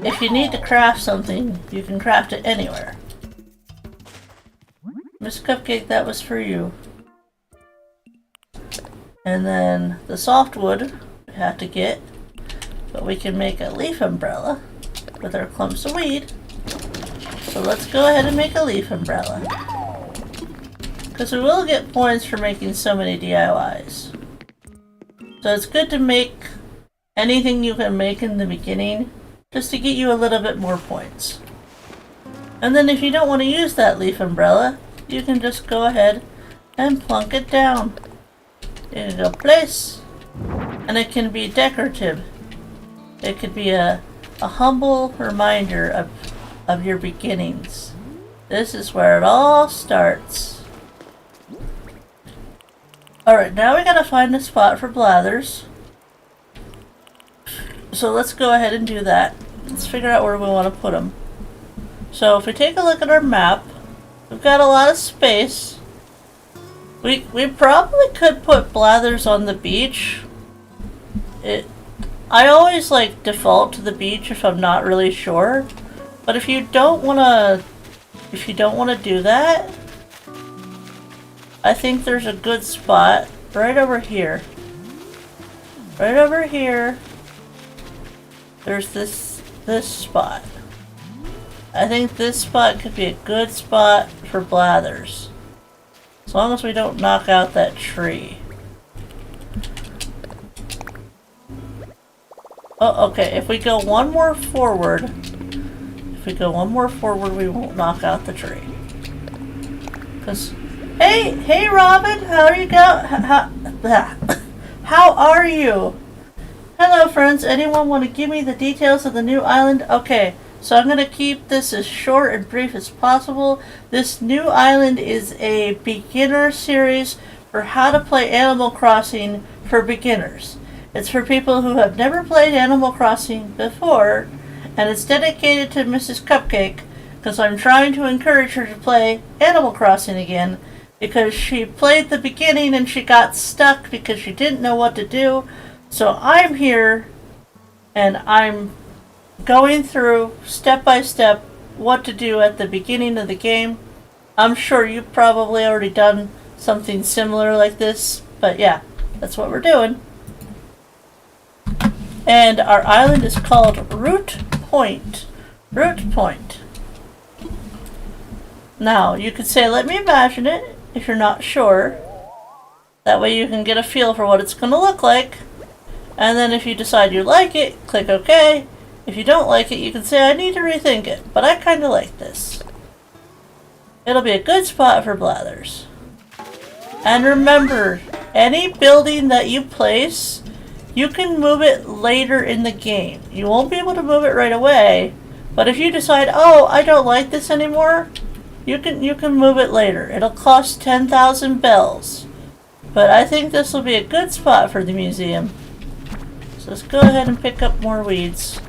if you need to craft something, you can craft it anywhere. Miss Cupcake, that was for you. And then the softwood we have to get, but we can make a leaf umbrella with our clumps of weed. So let's go ahead and make a leaf umbrella. Because we will get points for making so many DIYs. So it's good to make anything you can make in the beginning, just to get you a little bit more points. And then if you don't want to use that leaf umbrella, you can just go ahead and plunk it down. You can go place, and it can be decorative. It could be a humble reminder of your beginnings. This is where it all starts. Alright, now we gotta find a spot for blathers. So let's go ahead and do that. Let's figure out where we want to put them. So if we take a look at our map, we've got a lot of space. We probably could put blathers on the beach. I always like default to the beach if I'm not really sure. But if you don't wanna do that, I think there's a good spot right over here. Right over here. There's this spot. I think this spot could be a good spot for blathers. As long as we don't knock out that tree. Oh, okay. If we go one more forward, we won't knock out the tree. Hey, Robin, how are you how are you? Hello, friends. Anyone want to give me the details of the new island? Okay, so I'm going to keep this as short and brief as possible. This new island is a beginner series for how to play Animal Crossing for beginners. It's for people who have never played Animal Crossing before, and it's dedicated to Mrs. Cupcake, because I'm trying to encourage her to play Animal Crossing again, because she played the beginning and she got stuck because she didn't know what to do. So I'm here, and I'm going through step by step what to do at the beginning of the game. I'm sure you've probably already done something similar like this, but yeah, that's what we're doing. And our island is called Root Point. Root Point. Now, you could say, let me imagine it, if you're not sure. That way you can get a feel for what it's going to look like. And then if you decide you like it, click OK. If you don't like it, you can say I need to rethink it, but I kinda like this. It'll be a good spot for blathers. And remember, any building that you place, you can move it later in the game. You won't be able to move it right away, but if you decide, oh, I don't like this anymore, you can move it later. It'll cost 10,000 bells. But I think this will be a good spot for the museum. So let's go ahead and pick up more weeds.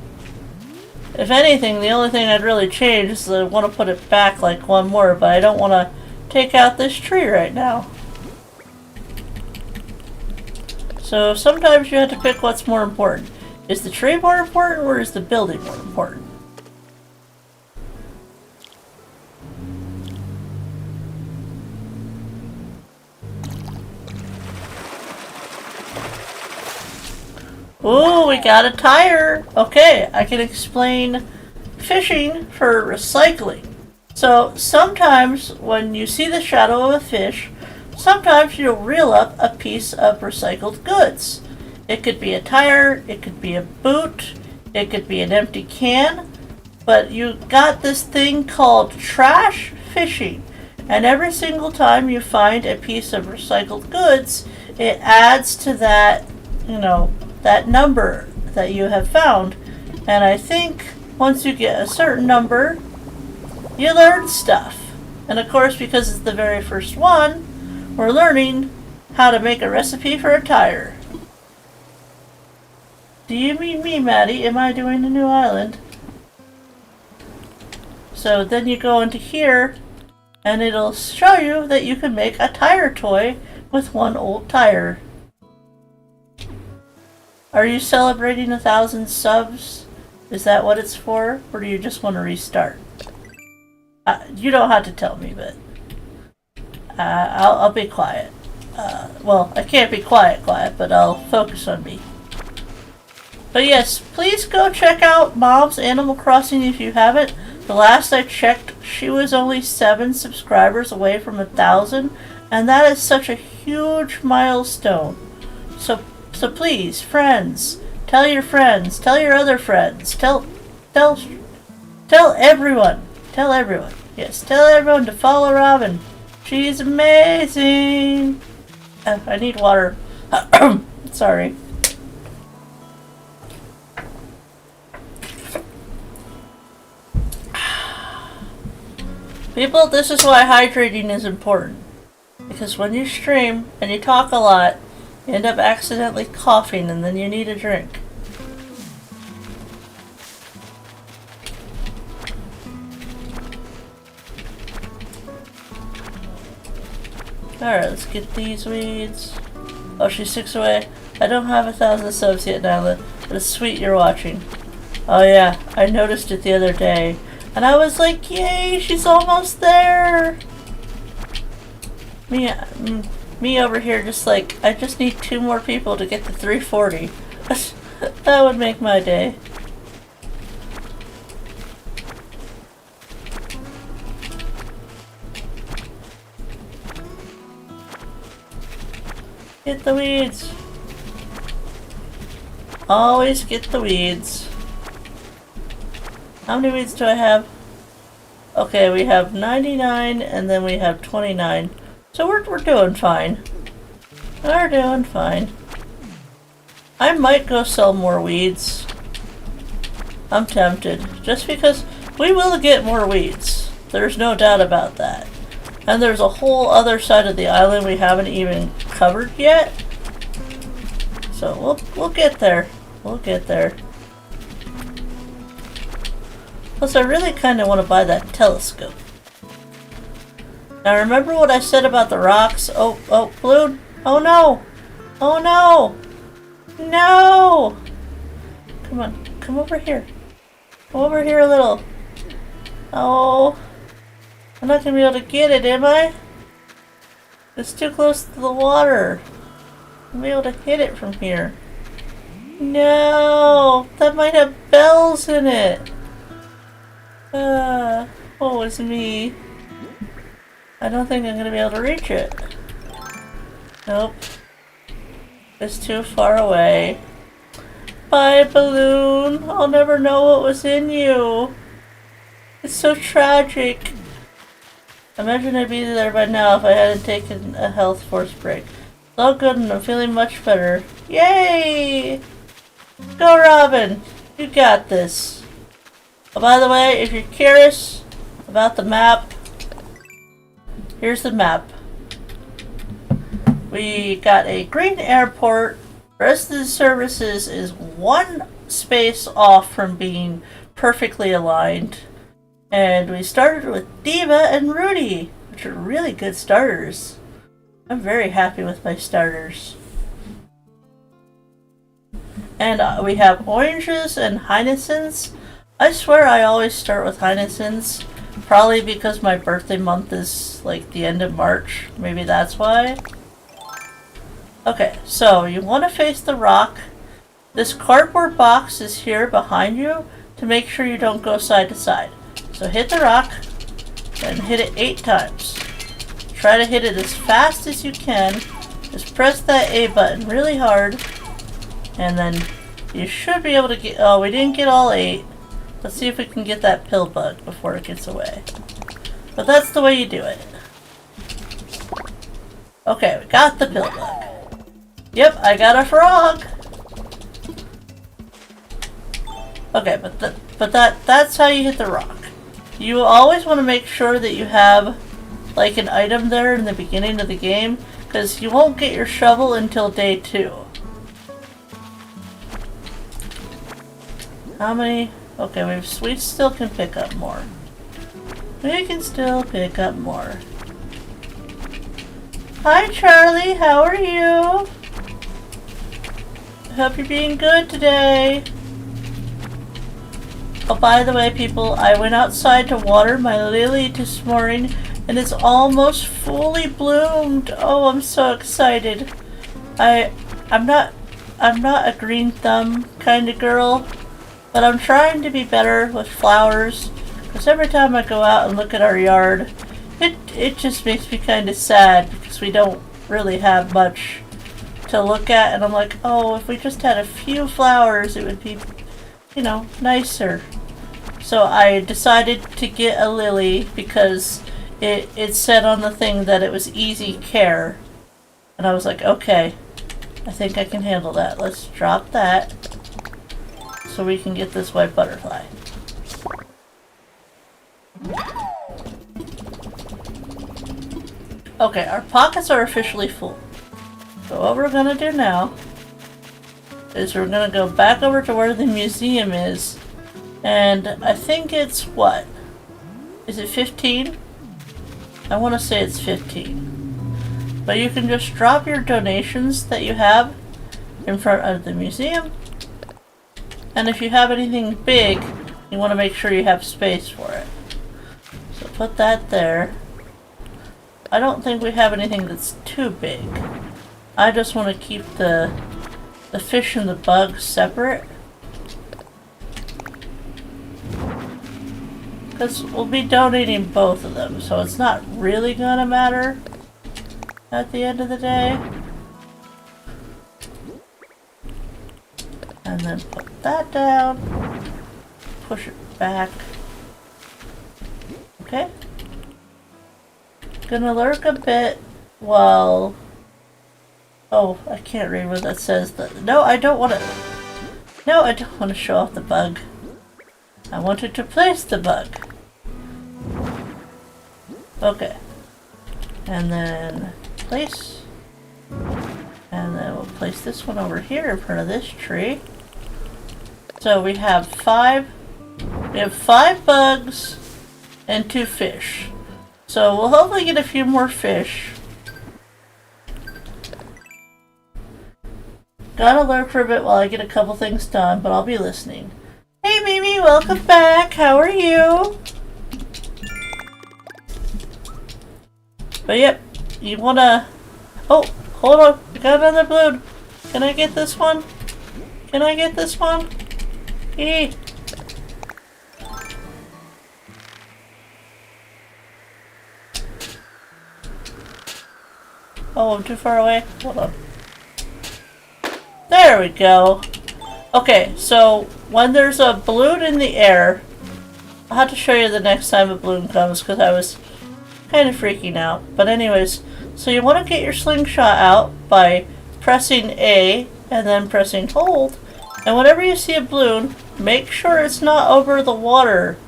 If anything, the only thing I'd really change is I want to put it back like one more, but I don't want to take out this tree right now. So sometimes you have to pick what's more important. Is the tree more important or is the building more important? Ooh, we got a tire! Okay, I can explain fishing for recycling. So sometimes when you see the shadow of a fish, sometimes you'll reel up a piece of recycled goods. It could be a tire, it could be a boot, it could be an empty can, but you got this thing called trash fishing. And every single time you find a piece of recycled goods, it adds to that, that number that you have found. And I think once you get a certain number, you learn stuff. And of course, because it's the very first one, we're learning how to make a recipe for a tire. Do you mean me, Maddie? Am I doing a new island? So then you go into here, and it'll show you that you can make a tire toy with one old tire. Are you celebrating 1,000 subs? Is that what it's for? Or do you just want to restart? You don't have to tell me, but I'll be quiet. Well, I can't be quiet, but I'll focus on me. But yes, please go check out Mom's Animal Crossing if you haven't. The last I checked, she was only 7 subscribers away from 1,000, and that is such a huge milestone. So please, friends, tell your friends, tell your other friends, tell everyone. Tell everyone. Yes, tell everyone to follow Robin. She's amazing. I need water. Sorry. People, this is why hydrating is important. Because when you stream and you talk a lot, you end up accidentally coughing and then you need a drink. Alright, let's get these weeds. Oh, she's 6 away. I don't have 1,000 subs yet, Nyla, but it's sweet you're watching. Oh yeah, I noticed it the other day. And I was like, yay, she's almost there! Me over here just like, I just need 2 more people to get to 340. That would make my day. Get the weeds. Always get the weeds. How many weeds do I have? Okay, we have 99 and then we have 29. So we're doing fine. We're doing fine. I might go sell more weeds. I'm tempted. Just because we will get more weeds. There's no doubt about that. And there's a whole other side of the island we haven't even covered yet. So we'll get there. We'll get there. Plus, I really kind of want to buy that telescope. Now, remember what I said about the rocks? Oh, Balloon! Oh no! Oh no! No! Come on, come over here. Come over here a little. Oh, I'm not gonna be able to get it, am I? It's too close to the water. I'll be able to hit it from here. No! That might have bells in it. Oh, it's me. I don't think I'm gonna be able to reach it. Nope. It's too far away. Bye, balloon. I'll never know what was in you. It's so tragic. Imagine I'd be there by now if I hadn't taken a health force break. It's all good and I'm feeling much better. Yay! Go, Robin! You got this. Oh, by the way, if you're curious about the map, here's the map. We got a green airport. The rest of the services is one space off from being perfectly aligned. And we started with Diva and Rudy, which are really good starters. I'm very happy with my starters. And we have oranges and hyacinths. I swear I always start with hyacinths. Probably because my birthday month is like the end of March. Maybe that's why. Okay, so you want to face the rock. This cardboard box is here behind you to make sure you don't go side to side. So hit the rock and hit it 8 times. Try to hit it as fast as you can. Just press that A button really hard. And then you should be able to get... Oh, we didn't get all 8. Let's see if we can get that pill bug before it gets away. But that's the way you do it. Okay, we got the pill bug. Yep, I got a frog. Okay, but that's how you hit the rock. You always want to make sure that you have like an item there in the beginning of the game, because you won't get your shovel until day 2. How many? Okay, we still can pick up more. We can still pick up more. Hi Charlie, how are you? Hope you're being good today. Oh, by the way, people, I went outside to water my lily this morning, and it's almost fully bloomed. Oh, I'm so excited. I'm not a green thumb kind of girl, but I'm trying to be better with flowers, because every time I go out and look at our yard, it just makes me kind of sad, because we don't really have much to look at, and I'm like, oh, if we just had a few flowers, it would be, you know, nicer. So I decided to get a lily because it said on the thing that it was easy care. And I was like, okay, I think I can handle that. Let's drop that so we can get this white butterfly. Okay, our pockets are officially full. So what we're gonna do now is we're gonna go back over to where the museum is, and I think it's what? Is it 15? I want to say it's 15. But you can just drop your donations that you have in front of the museum, and if you have anything big, you want to make sure you have space for it. So put that there. I don't think we have anything that's too big. I just want to keep the fish and the bugs separate, because we'll be donating both of them, so it's not really gonna matter at the end of the day. And then put that down, push it back. Okay. Gonna lurk a bit while... Oh, I can't read what that says. No, I don't want to... No, I don't want to show off the bug. I wanted to place the bug. Okay. And then place. And then we'll place this one over here in front of this tree. So we have 5 bugs and 2 fish. So we'll hopefully get a few more fish. Gotta lurk for a bit while I get a couple things done, but I'll be listening. Hey Mimi, welcome back. How are you? But yep, you wanna... Oh, hold on. I got another balloon. Can I get this one? Can I get this one? Eee. Oh, I'm too far away. Hold on. There we go. Okay, so when there's a balloon in the air, I'll have to show you the next time a balloon comes because I was kind of freaking out. But anyways, so you want to get your slingshot out by pressing A and then pressing hold. And whenever you see a balloon, make sure it's not over the water.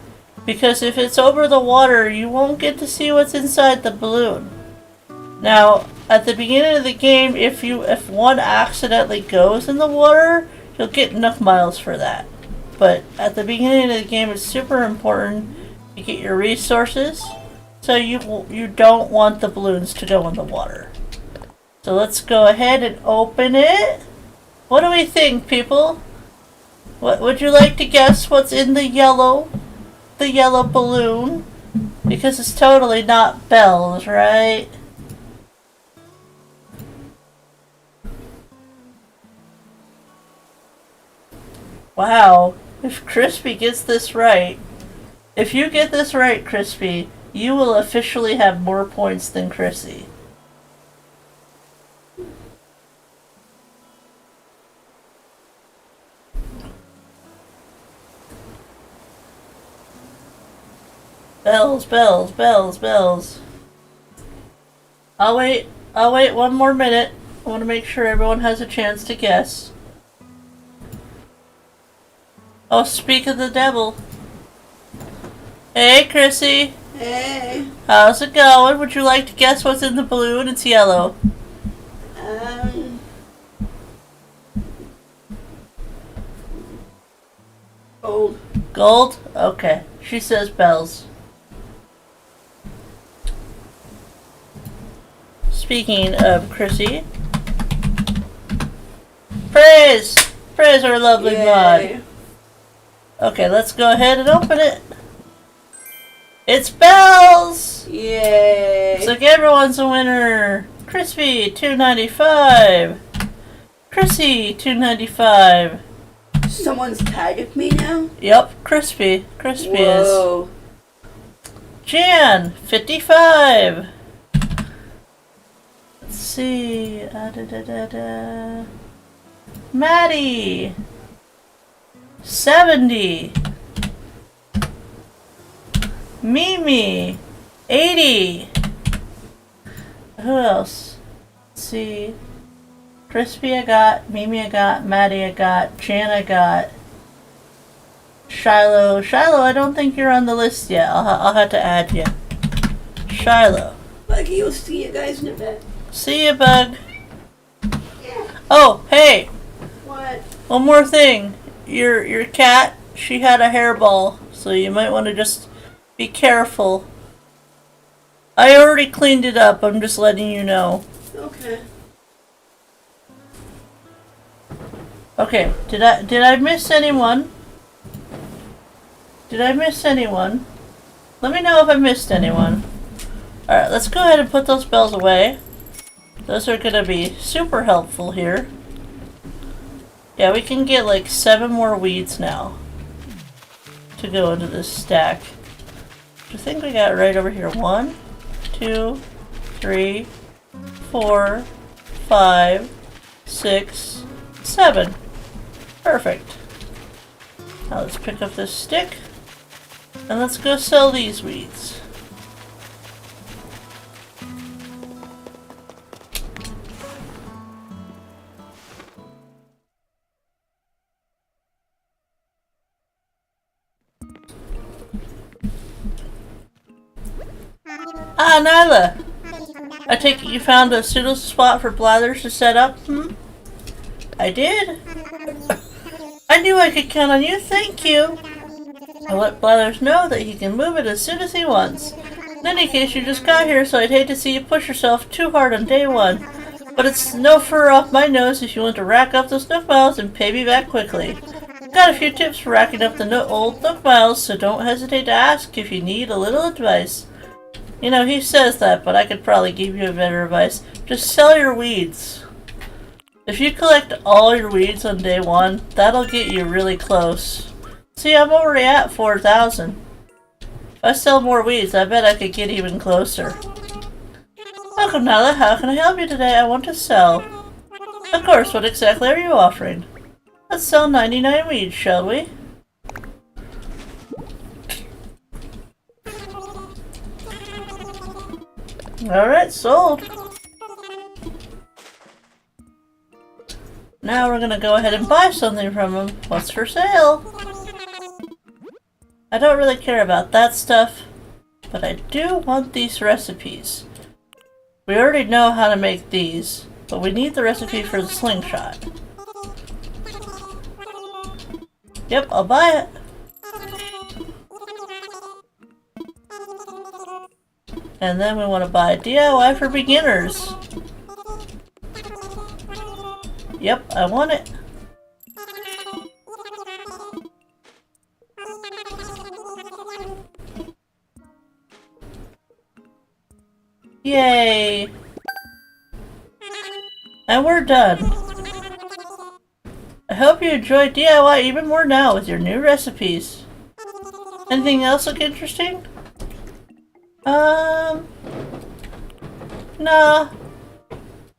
Because if it's over the water, you won't get to see what's inside the balloon. Now, at the beginning of the game, if one accidentally goes in the water, you'll get Nook Miles for that. But at the beginning of the game, it's super important you get your resources, so you don't want the balloons to go in the water. So let's go ahead and open it. What do we think, people? What would you like to guess what's in the yellow balloon? Because it's totally not bells, right? Wow, if Crispy gets this right, if you get this right, Crispy, you will officially have more points than Chrissy. Bells, bells, bells, bells. I'll wait one more minute. I want to make sure everyone has a chance to guess. Oh, speak of the devil. Hey, Chrissy. Hey. How's it going? Would you like to guess what's in the balloon? It's yellow. Gold. Gold? Okay. She says bells. Speaking of Chrissy. Praise! Praise our lovely mod. Okay, let's go ahead and open it. It's bells! Yay! Looks like everyone's a winner. Crispy, $2.95. Chrissy, $2.95. Someone's tagged me now? Yep, Crispy. Crispy Whoa. is. Jan, $55. Let's see. Maddie, $70. Mimi, $80. Who else? Let's see. Crispy I got, Mimi I got, Maddie I got, Jan I got, Shiloh. Shiloh, I don't think you're on the list yet. I'll have to add you. Shiloh. Lucky, you'll see you guys in a bit. See you, Bug. Yeah. Oh, hey. What? One more thing. Your cat, she had a hairball, so you might want to just be careful. I already cleaned it up. I'm just letting you know. Okay. Okay, did I miss anyone? Did I miss anyone? Let me know if I missed anyone. Alright, let's go ahead and put those bells away. Those are gonna be super helpful here. Yeah, we can get like 7 more weeds now to go into this stack. I think we got right over here. 1, 2, 3, 4, 5, 6, 7. Perfect. Now let's pick up this stick and let's go sell these weeds. Ah, Nyla! I take it you found a suitable spot for Blathers to set up, I did. I knew I could count on you, thank you. I let Blathers know that he can move it as soon as he wants. In any case, you just got here, so I'd hate to see you push yourself too hard on day 1. But it's no fur off my nose if you want to rack up those Nook Miles and pay me back quickly. Got a few tips for racking up the old Nook Miles, so don't hesitate to ask if you need a little advice. You know, he says that, but I could probably give you a better advice. Just sell your weeds. If you collect all your weeds on day 1, that'll get you really close. See, I'm already at 4,000. If I sell more weeds, I bet I could get even closer. Welcome, Nyla. How can I help you today? I want to sell. Of course, what exactly are you offering? Let's sell 99 weeds, shall we? Alright, sold. Now we're gonna go ahead and buy something from him. What's for sale? I don't really care about that stuff, but I do want these recipes. We already know how to make these, but we need the recipe for the slingshot. Yep, I'll buy it. And then we want to buy DIY for beginners. Yep, I want it. Yay! And we're done. I hope you enjoy DIY even more now with your new recipes. Anything else look interesting? Nah.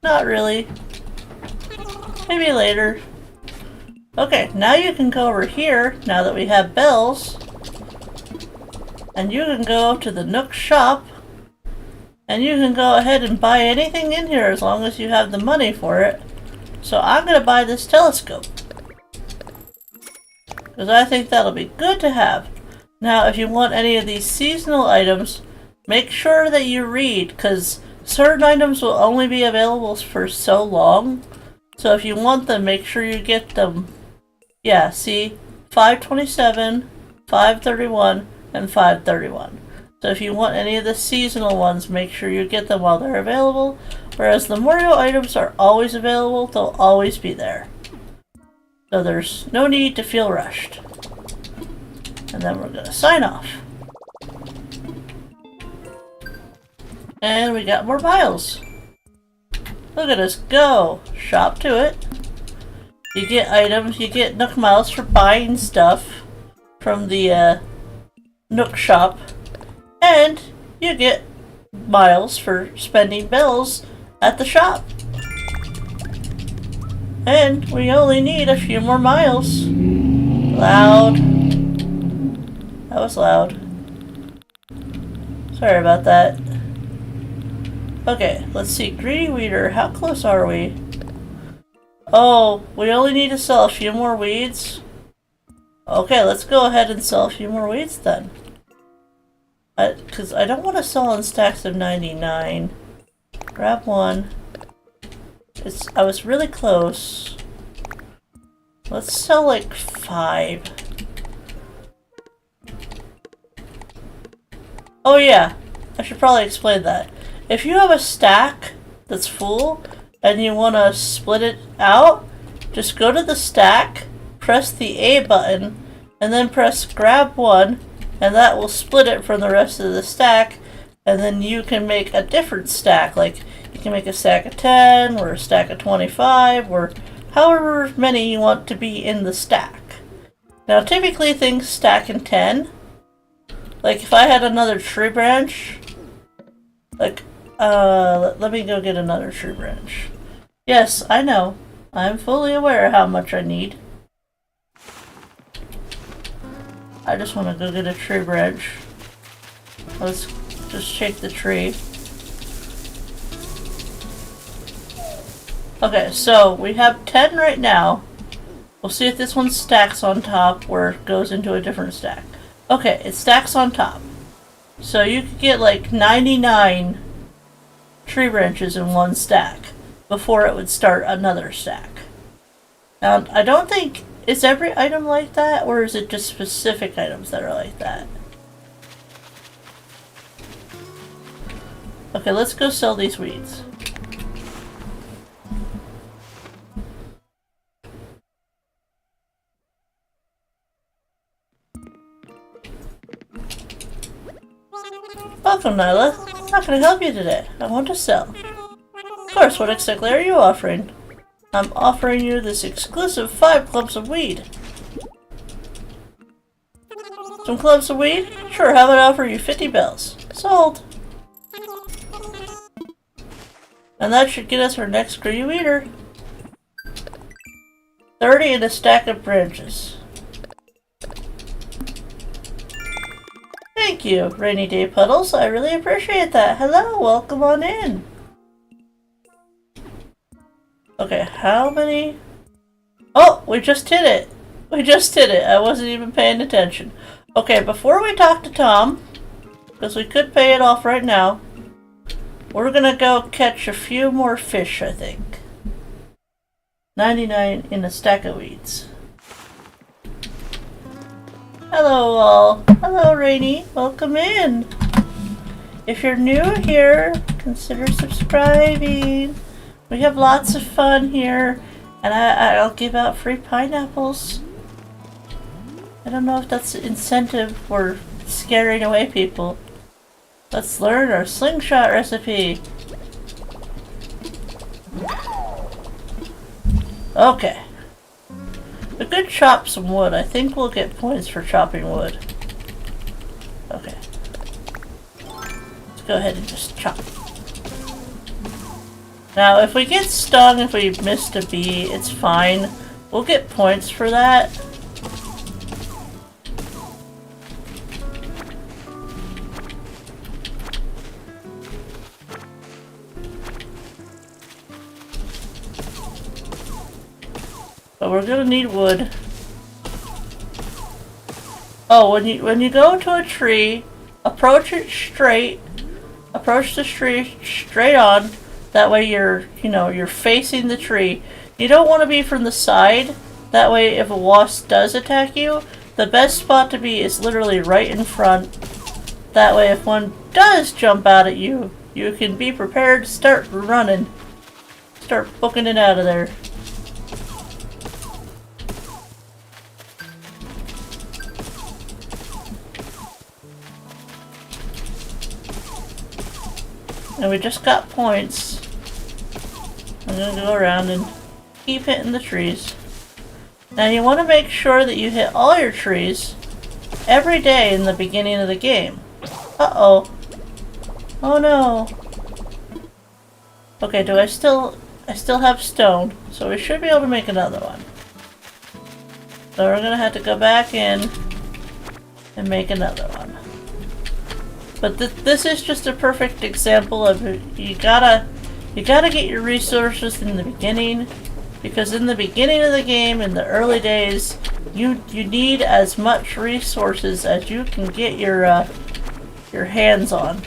Not really. Maybe later. Okay, now you can go over here, now that we have bells. And you can go to the Nook shop. And you can go ahead and buy anything in here as long as you have the money for it. So I'm gonna buy this telescope. Because I think that'll be good to have. Now, if you want any of these seasonal items, make sure that you read, because certain items will only be available for so long. So if you want them, make sure you get them. Yeah, see? 527, 531, and 531. So if you want any of the seasonal ones, make sure you get them while they're available. Whereas the Mario items are always available, they'll always be there. So there's no need to feel rushed. And then we're gonna sign off. And we got more miles. Look at us go! Shop to it. You get items, you get Nook miles for buying stuff from the Nook shop. And you get miles for spending bells at the shop. And we only need a few more miles. Loud. That was loud. Sorry about that. Okay, let's see. Greedy Weeder, how close are we? Oh, we only need to sell a few more weeds? Okay, let's go ahead and sell a few more weeds then. Because I don't want to sell in stacks of 99. Grab one. I was really close. Let's sell like 5. Oh yeah, I should probably explain that. If you have a stack that's full and you want to split it out, just go to the stack, press the A button, and then press grab one, and that will split it from the rest of the stack, and then you can make a different stack. Like, you can make a stack of 10, or a stack of 25, or however many you want to be in the stack. Now, typically things stack in 10. Like, if I had another tree branch, like, let me go get another tree branch. Yes, I know. I'm fully aware how much I need. I just want to go get a tree branch. Let's just shake the tree. Okay, so we have 10 right now. We'll see if this one stacks on top or goes into a different stack. Okay, it stacks on top. So you could get like 99 tree branches in one stack before it would start another stack. Now, I don't think, is every item like that, or is it just specific items that are like that? Okay, let's go sell these weeds. Welcome, Nyla. How can I help you today? I want to sell. Of course, what exactly are you offering? I'm offering you this exclusive 5 clumps of weed. Some clumps of weed? Sure, how about I offer you 50 bells? Sold. And that should get us our next greedy weeder. 30 in a stack of branches. Thank you, Rainy Day Puddles. I really appreciate that. Hello, welcome on in. Okay, how many? Oh, we just hit it. We just hit it. I wasn't even paying attention. Okay, before we talk to Tom, because we could pay it off right now, we're gonna go catch a few more fish, I think. 99 in a stack of weeds. Hello all. Hello Rainy. Welcome in. If you're new here, consider subscribing. We have lots of fun here, and I'll give out free pineapples. I don't know if that's incentive for scaring away people. Let's learn our slingshot recipe. Okay. We could chop some wood. I think we'll get points for chopping wood. Okay. Let's go ahead and just chop. Now, if we get stung, if we missed a bee, it's fine. We'll get points for that. But we're gonna need wood. Oh, when you go to a tree, approach it straight. Approach the tree straight on. That way you're facing the tree. You don't want to be from the side. That way if a wasp does attack you, the best spot to be is literally right in front. That way if one does jump out at you, you can be prepared to start running. Start booking it out of there. And we just got points. I'm gonna go around and keep hitting the trees. Now you want to make sure that you hit all your trees every day in the beginning of the game. Uh-oh. Oh no. Okay, I still have stone, so we should be able to make another one. So we're gonna have to go back in and make another one. But this is just a perfect example of you gotta get your resources in the beginning, because in the beginning of the game, in the early days, you need as much resources as you can get your hands on.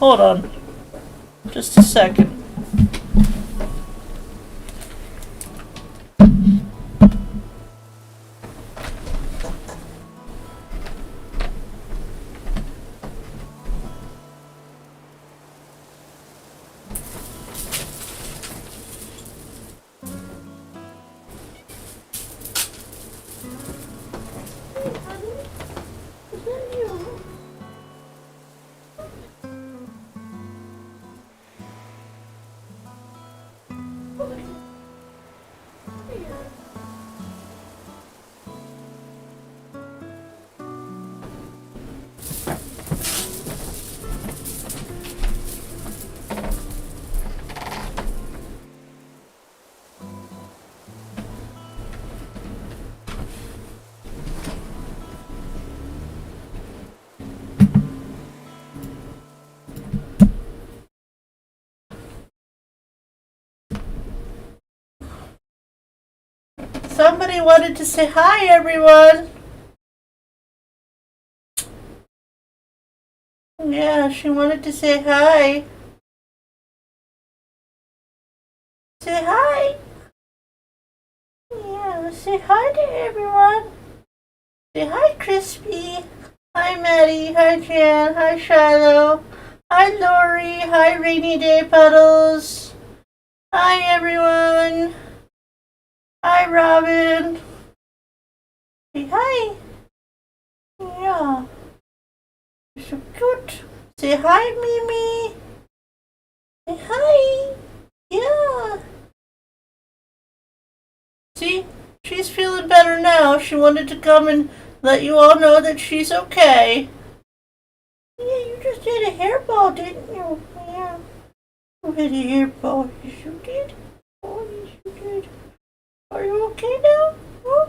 Hold on, just a second. Somebody wanted to say hi, everyone. Yeah, she wanted to say hi. Say hi. Yeah, say hi to everyone. Say hi, Crispy. Hi, Maddie. Hi, Jan. Hi, Shiloh. Hi, Lori. Hi, Rainy Day Puddles. Hi, everyone. Hi, Robin. Say hi. Yeah. You're so cute. Say hi, Mimi. Say hi. Yeah. See? She's feeling better now. She wanted to come and let you all know that she's okay. Yeah, you just hit a hairball, didn't you? Yeah. You hit a hairball. Yes, you did. Oh, yes, you did. Are you okay now? Huh?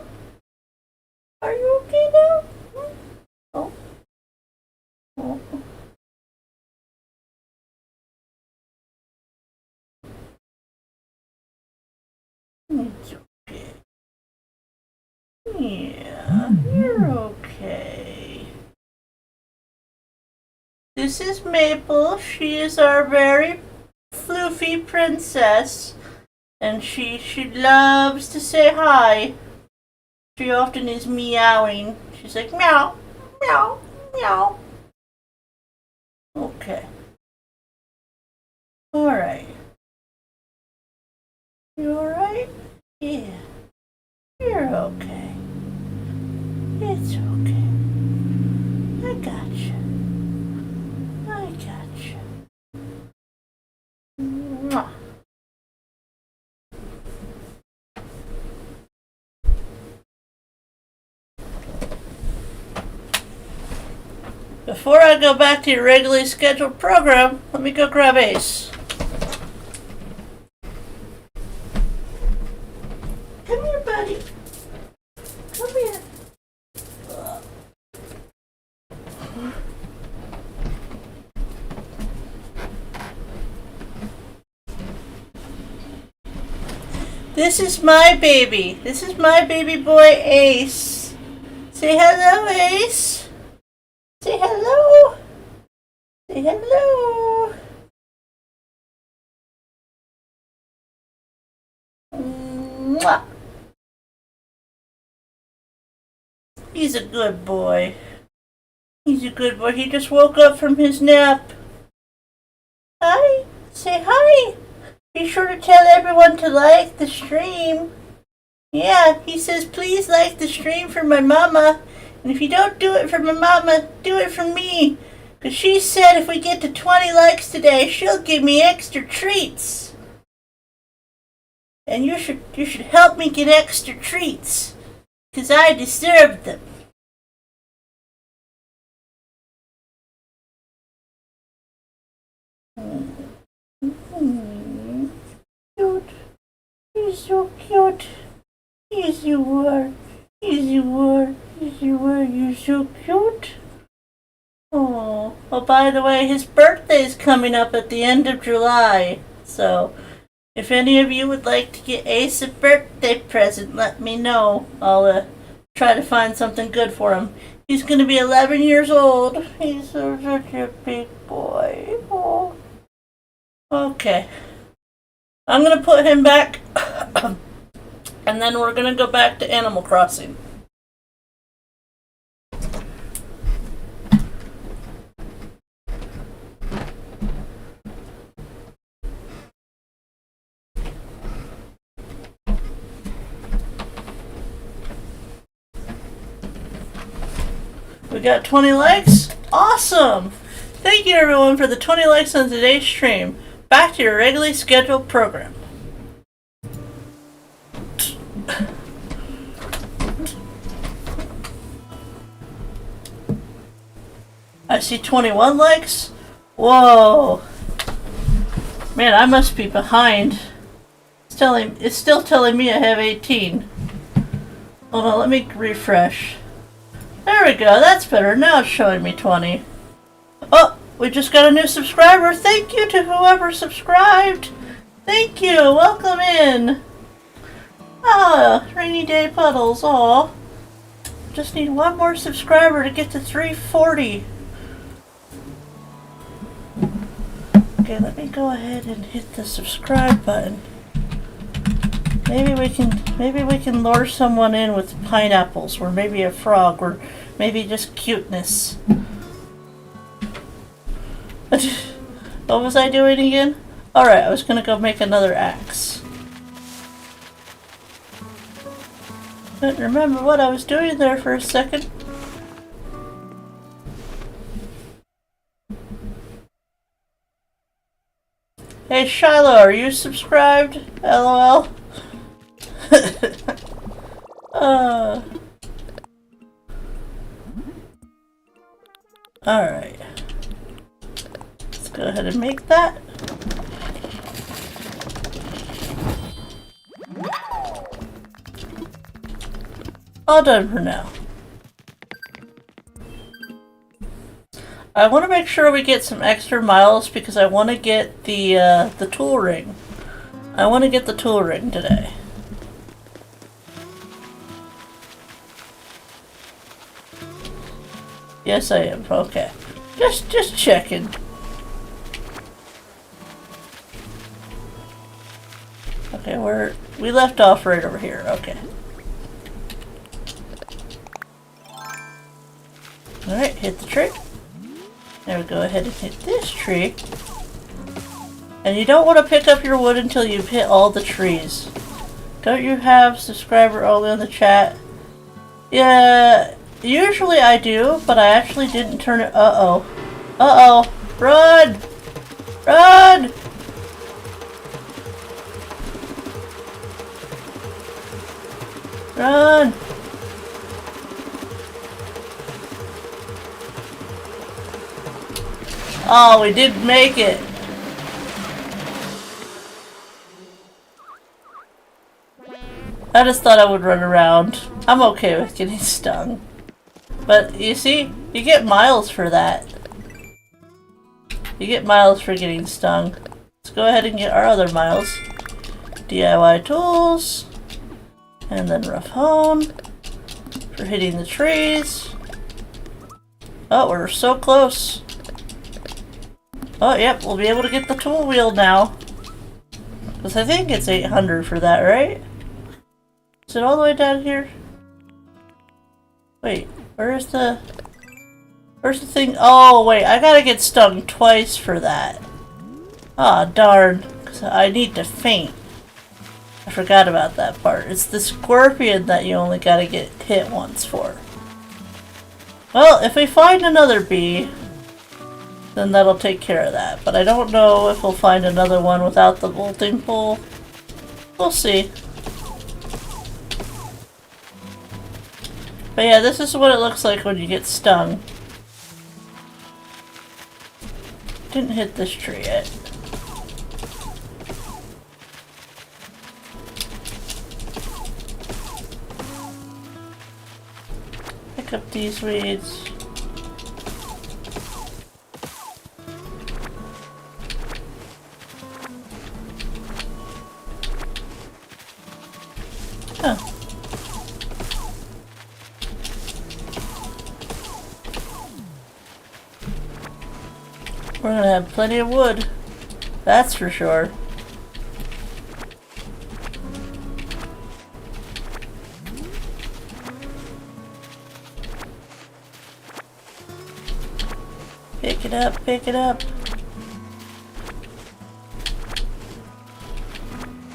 Are you okay now? Huh? Oh. Oh. It's okay. Yeah, you're okay. This is Maple. She is our very floofy princess. And she loves to say hi. She often is meowing. She's like, meow, meow, meow. Okay. Alright. You alright? Yeah. You're okay. It's okay. I got you. I got you. Mwah. Before I go back to your regularly scheduled program, let me go grab Ace. Come here, buddy. Come here. This is my baby. This is my baby boy, Ace. Say hello, Ace. Say hello. Say hello. Mwah. He's a good boy. He's a good boy. He just woke up from his nap. Hi. Say hi. Be sure to tell everyone to like the stream. Yeah, he says please like the stream for my mama. And if you don't do it for my mama, do it for me. Because she said if we get to 20 likes today, she'll give me extra treats. And you should help me get extra treats. Because I deserve them. Cute. He's so cute. Yes, you are. Yes, you are. Yes, you are. You're so cute. Oh, by the way, his birthday's coming up at the end of July. So, if any of you would like to get Ace a birthday present, let me know. I'll try to find something good for him. He's going to be 11 years old. He's such a big boy. Oh. Okay. I'm going to put him back, and then we're going to go back to Animal Crossing. We got 20 likes? Awesome! Thank you everyone for the 20 likes on today's stream. Back to your regularly scheduled program. I see 21 likes? Whoa! Man, I must be behind. It's still telling me I have 18. Hold on, let me refresh. There we go, that's better. Now it's showing me 20. Oh, we just got a new subscriber. Thank you to whoever subscribed. Thank you. Welcome in. Ah, Rainy Day Puddles. Aw. Just need one more subscriber to get to 340. Okay, let me go ahead and hit the subscribe button. Maybe we can lure someone in with pineapples, or maybe a frog, or maybe just cuteness. What was I doing again? Alright, I was gonna go make another axe. Couldn't remember what I was doing there for a second. Hey Shiloh, are you subscribed? LOL. Alright. Let's go ahead and make that. All done for now. I want to make sure we get some extra miles because I want to get the tool ring. I want to get the tool ring today. Yes, I am. Okay. Just checking. Okay, we left off right over here. Okay. Alright, hit the tree. Now we go ahead and hit this tree. And you don't want to pick up your wood until you've hit all the trees. Don't you have subscriber only on the chat? Yeah, usually I do, but I actually didn't turn it. Uh-oh. Uh-oh. Run! Run! Run! Oh, we didn't make it. I just thought I would run around. I'm okay with getting stung. But you see, you get miles for that. You get miles for getting stung. Let's go ahead and get our other miles. DIY tools. And then rough hone. For hitting the trees. Oh, we're so close. Oh, yep, we'll be able to get the tool wheel now. Because I think it's 800 for that, right? Is it all the way down here? Wait, where's the thing? Oh, wait, I gotta get stung twice for that. Ah, darn. 'Cause I need to faint. I forgot about that part. It's the scorpion that you only gotta get hit once for. Well, if we find another bee, then that'll take care of that. But I don't know if we'll find another one without the bolting pole. We'll see. But yeah, this is what it looks like when you get stung. Didn't hit this tree yet. Pick up these weeds. Huh. We're gonna have plenty of wood. That's for sure. Pick it up, pick it up.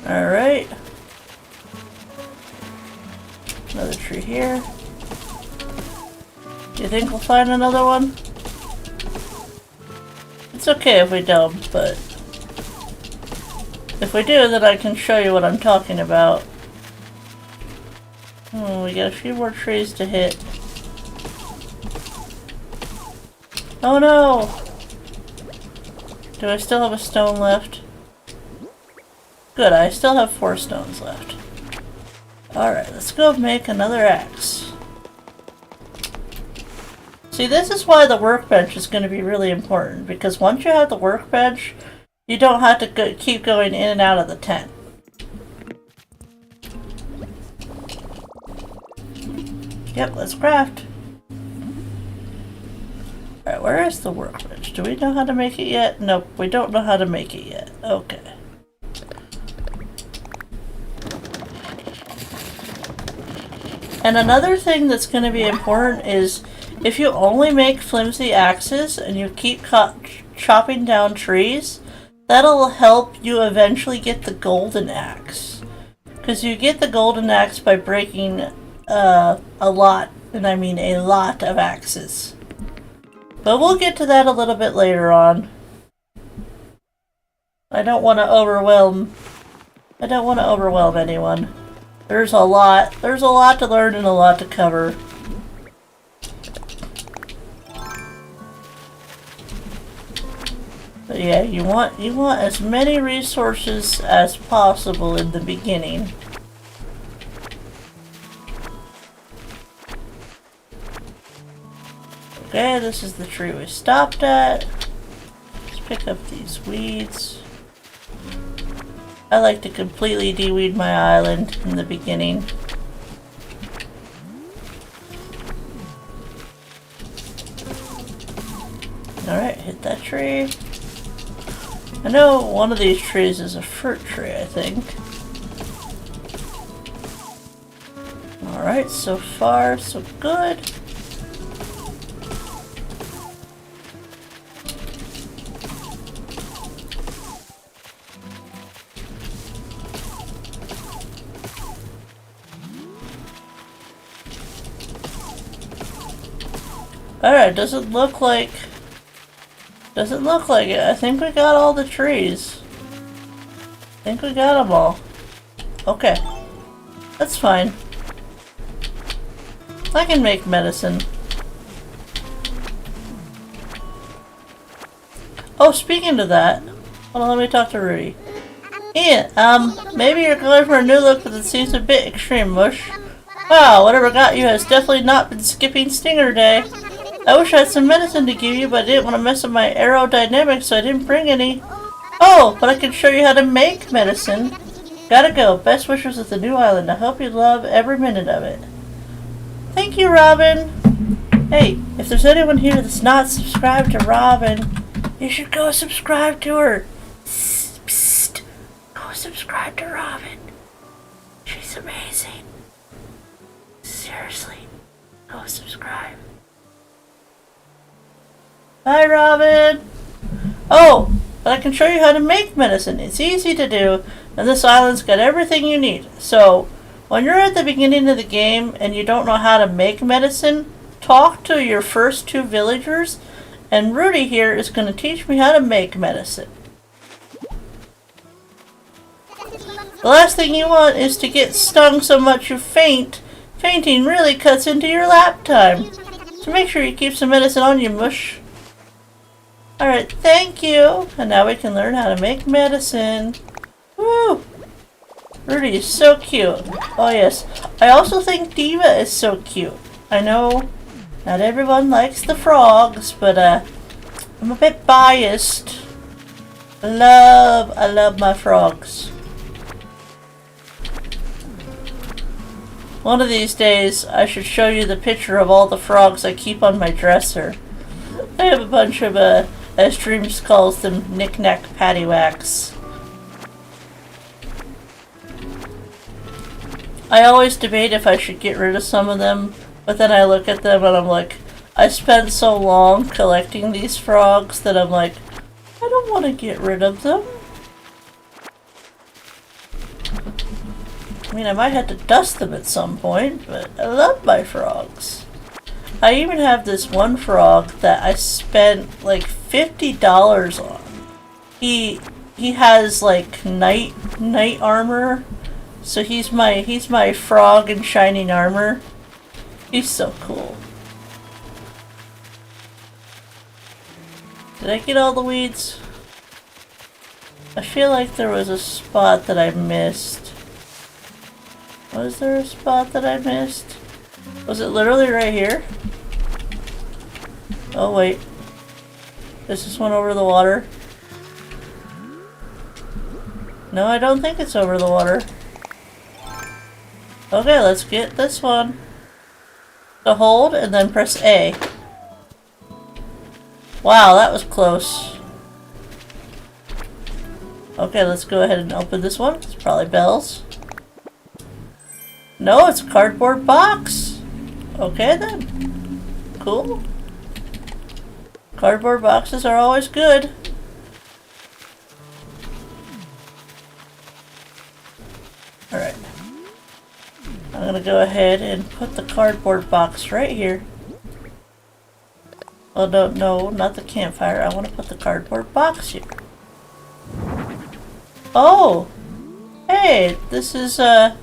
Alright. Another tree here. Do you think we'll find another one? It's okay if we don't, but if we do, then I can show you what I'm talking about. Oh, we got a few more trees to hit. Oh no! Do I still have a stone left? Good, I still have 4 stones left. Alright, let's go make another axe. See, this is why the workbench is going to be really important, because once you have the workbench, you don't have to keep going in and out of the tent. Yep, let's craft. Alright, where is the workbench? Do we know how to make it yet? Nope, we don't know how to make it yet. Okay. And another thing that's going to be important is if you only make flimsy axes and you keep chopping down trees, that'll help you eventually get the golden axe. Because you get the golden axe by breaking a lot, and I mean a lot of axes. But we'll get to that a little bit later on. I don't want to overwhelm anyone. There's a lot to learn and a lot to cover. But yeah, you want as many resources as possible in the beginning. Okay, this is the tree we stopped at. Let's pick up these weeds. I like to completely de-weed my island in the beginning. Alright, hit that tree. I know one of these trees is a fruit tree, I think. Alright, so far so good. Alright, doesn't look like it. I think we got all the trees. I think we got them all. Okay. That's fine. I can make medicine. Oh, speaking of that, hold on, let me talk to Rudy. Ian, maybe you're going for a new look, but it seems a bit extreme, Mush. Wow, whatever got you has definitely not been skipping Stinger Day. I wish I had some medicine to give you, but I didn't want to mess up my aerodynamics, so I didn't bring any. Oh, but I can show you how to make medicine. Gotta go. Best wishes with the new island. I hope you love every minute of it. Thank you, Robin. Hey, if there's anyone here that's not subscribed to Robin, you should go subscribe to her. Psst, psst. Go subscribe to Robin. She's amazing. Seriously, go subscribe. Hi, Robin! Oh, but I can show you how to make medicine. It's easy to do, and this island's got everything you need. So, when you're at the beginning of the game and you don't know how to make medicine, talk to your first two villagers, and Rudy here is going to teach me how to make medicine. The last thing you want is to get stung so much you faint. Fainting really cuts into your lap time. So make sure you keep some medicine on you, Mush. Alright, thank you. And now we can learn how to make medicine. Woo! Rudy is so cute. Oh yes. I also think Diva is so cute. I know not everyone likes the frogs, but I'm a bit biased. I love my frogs. One of these days, I should show you the picture of all the frogs I keep on my dresser. I have a bunch of, as Dreams calls them, knick-knack paddywhacks. I always debate if I should get rid of some of them, but then I look at them and I'm like, I spent so long collecting these frogs that I'm like, I don't want to get rid of them. I mean, I might have to dust them at some point, but I love my frogs. I even have this one frog that I spent like $50 on. He has like night armor, so he's my frog in shining armor. He's so cool. Did I get all the weeds? I feel like there was a spot that I missed. Was there a spot that I missed? Was it literally right here? Oh wait. Is this one over the water? No, I don't think it's over the water. Okay, let's get this one. So hold and then press A. Wow, that was close. Okay, let's go ahead and open this one. It's probably bells. No, it's a cardboard box. Okay then. Cool. Cardboard boxes are always good. Alright. I'm gonna go ahead and put the cardboard box right here. Oh no, not the campfire. I want to put the cardboard box here. Oh! Hey, this is an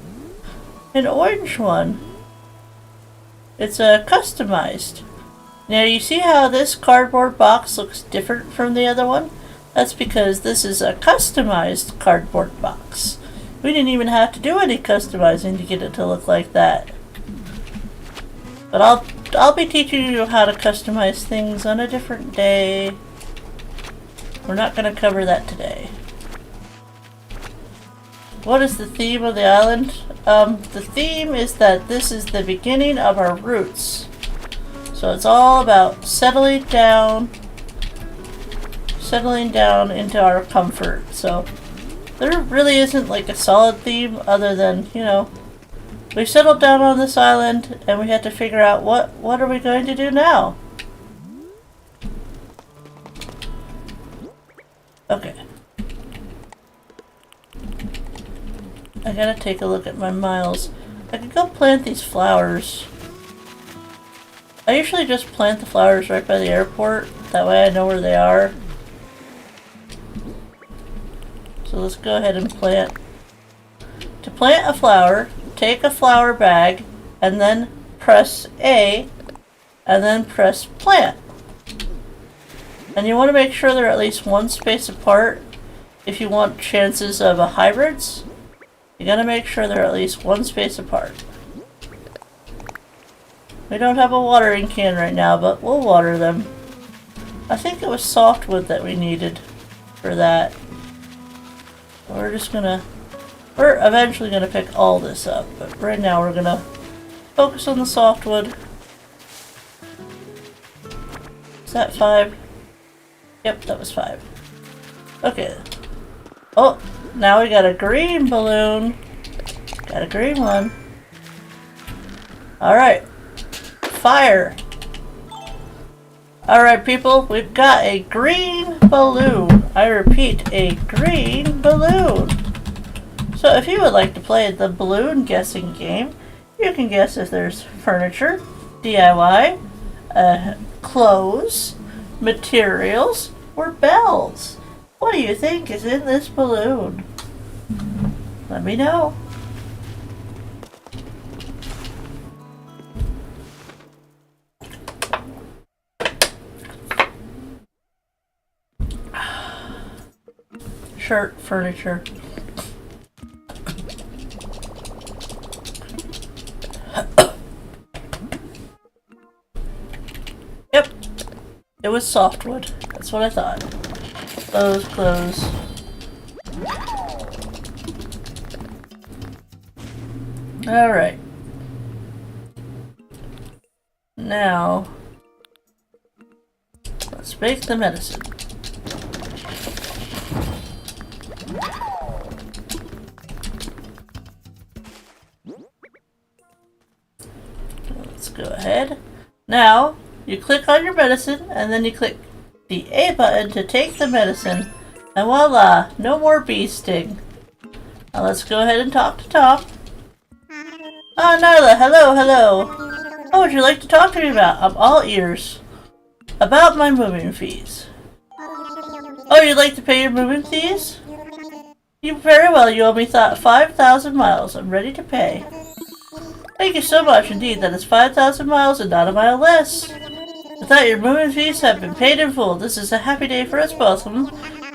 orange one. It's customized. Now you see how this cardboard box looks different from the other one? That's because this is a customized cardboard box. We didn't even have to do any customizing to get it to look like that. But I'll be teaching you how to customize things on a different day. We're not going to cover that today. What is the theme of the island? The theme is that this is the beginning of our roots. So it's all about settling down into our comfort. So there really isn't like a solid theme other than, you know, we settled down on this island and we had to figure out what are we going to do now? Okay. I gotta take a look at my miles. I could go plant these flowers. I usually just plant the flowers right by the airport. That way I know where they are. So let's go ahead and plant. To plant a flower, take a flower bag and then press A and then press plant. And you want to make sure they're at least one space apart if you want chances of hybrids. You gotta make sure they're at least one space apart. We don't have a watering can right now, but we'll water them. I think it was softwood that we needed for that. We're eventually gonna pick all this up, but right now we're gonna focus on the softwood. Is that 5? Yep, that was 5. Okay. Oh, now we got a green balloon. Got a green one. Alright. Fire. Alright, people, we've got a green balloon. I repeat, a green balloon. So if you would like to play the balloon guessing game, you can guess if there's furniture, DIY, clothes, materials, or bells. What do you think is in this balloon? Let me know. Shirt, furniture. Yep. It was softwood. That's what I thought. Close. Alright. Now, let's make the medicine. Let's go ahead. Now, you click on your medicine, and then you click the A button to take the medicine, and voila, no more bee sting. Now let's go ahead and talk to Tom. Ah, Nyla, hello. What would you like to talk to me about? I'm all ears. About my moving fees. Oh, you'd like to pay your moving fees? You very well, you owe me 5,000 miles. I'm ready to pay. Thank you so much indeed. That is 5,000 miles and not a mile less. I thought your moving fees have been paid in full. This is a happy day for us both.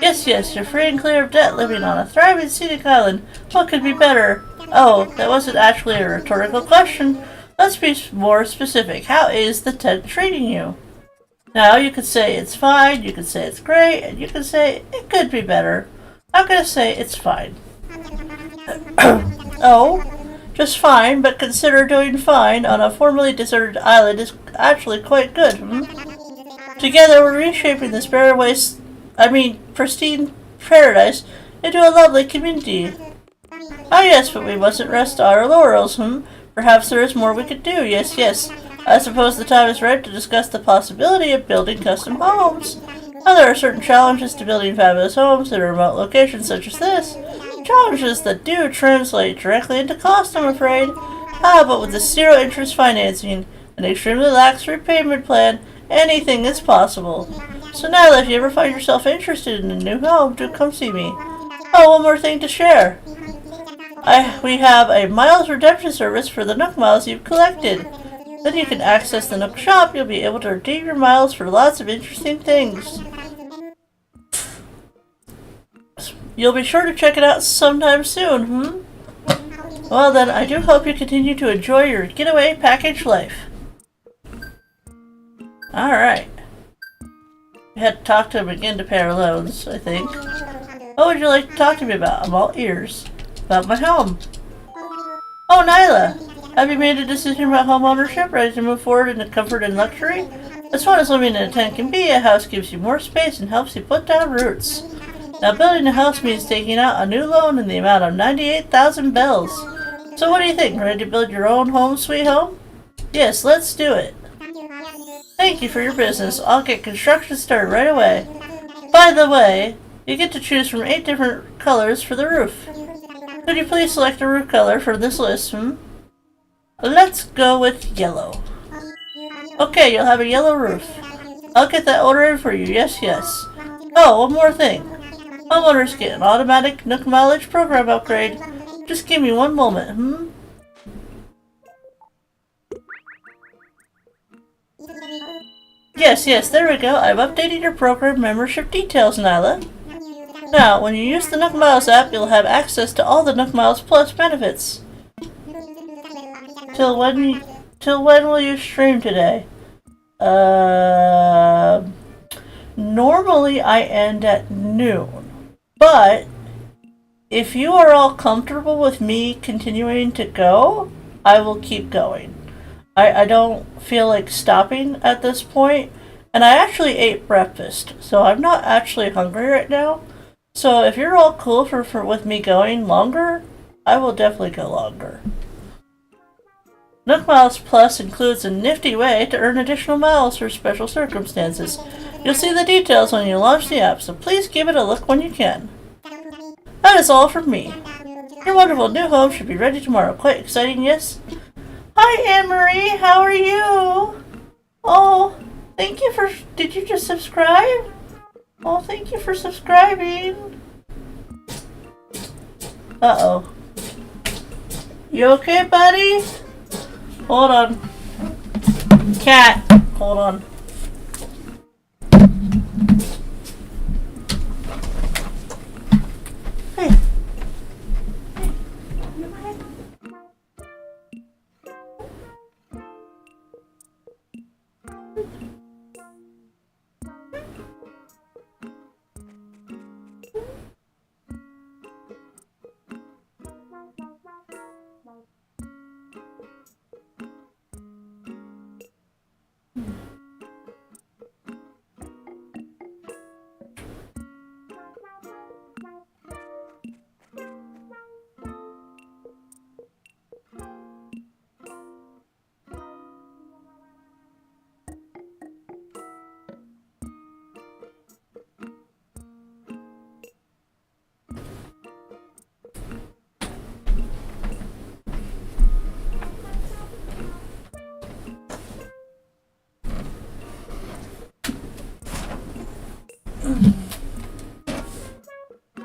Yes, you're free and clear of debt, living on a thriving scenic island. What could be better? Oh, that wasn't actually a rhetorical question. Let's be more specific. How is the tent treating you? Now, you could say it's fine, you could say it's great, and you could say it could be better. I'm gonna say it's fine. Oh, just fine, but consider doing fine on a formerly deserted island is actually quite good. Together, we're reshaping this pristine paradise into a lovely community. Ah, yes, but we mustn't rest on our laurels, Perhaps there is more we could do, yes. I suppose the time is right to discuss the possibility of building custom homes. Now, there are certain challenges to building fabulous homes in a remote location such as this. Challenges that do translate directly into cost, I'm afraid. But with the zero-interest financing, an extremely lax repayment plan, anything is possible. So now, if you ever find yourself interested in a new home, do come see me. Oh, one more thing to share. We have a miles redemption service for the Nook miles you've collected. Then you can access the Nook shop. You'll be able to redeem your miles for lots of interesting things. You'll be sure to check it out sometime soon, hmm? Well then, I do hope you continue to enjoy your getaway package life. Alright. We had to talk to him again to pay our loans, I think. What would you like to talk to me about? I'm all ears. About my home. Oh, Nyla! Have you made a decision about home ownership? Ready to move forward into comfort and luxury? As fun as living in a tent can be, a house gives you more space and helps you put down roots. Now, building a house means taking out a new loan in the amount of 98,000 bells. So what do you think? Ready to build your own home sweet home? Yes, let's do it. Thank you for your business. I'll get construction started right away. By the way, you get to choose from 8 different colors for the roof. Could you please select a roof color for this list, hmm? Let's go with yellow. Okay, you'll have a yellow roof. I'll get that order in for you, yes, yes. Oh, one more thing. Homeowners get an automatic Nook Mileage program upgrade. Just give me one moment, hmm? Yes, yes, there we go. I've updated your program membership details, Nyla. Now, when you use the Nook Miles app, you'll have access to all the Nook Miles Plus benefits. Till when will you stream today? Normally I end at noon. But if you are all comfortable with me continuing to go, I will keep going. I don't feel like stopping at this point. And I actually ate breakfast, so I'm not actually hungry right now. So if you're all cool with me going longer, I will definitely go longer. Nook Miles Plus includes a nifty way to earn additional miles for special circumstances. You'll see the details when you launch the app, so please give it a look when you can. That is all from me. Your wonderful new home should be ready tomorrow. Quite exciting, yes? Hi, Anne-Marie. How are you? Oh, thank you for... Did you just subscribe? Oh, thank you for subscribing. Uh-oh. You okay, buddy? Hold on. Cat. Hold on. Hey.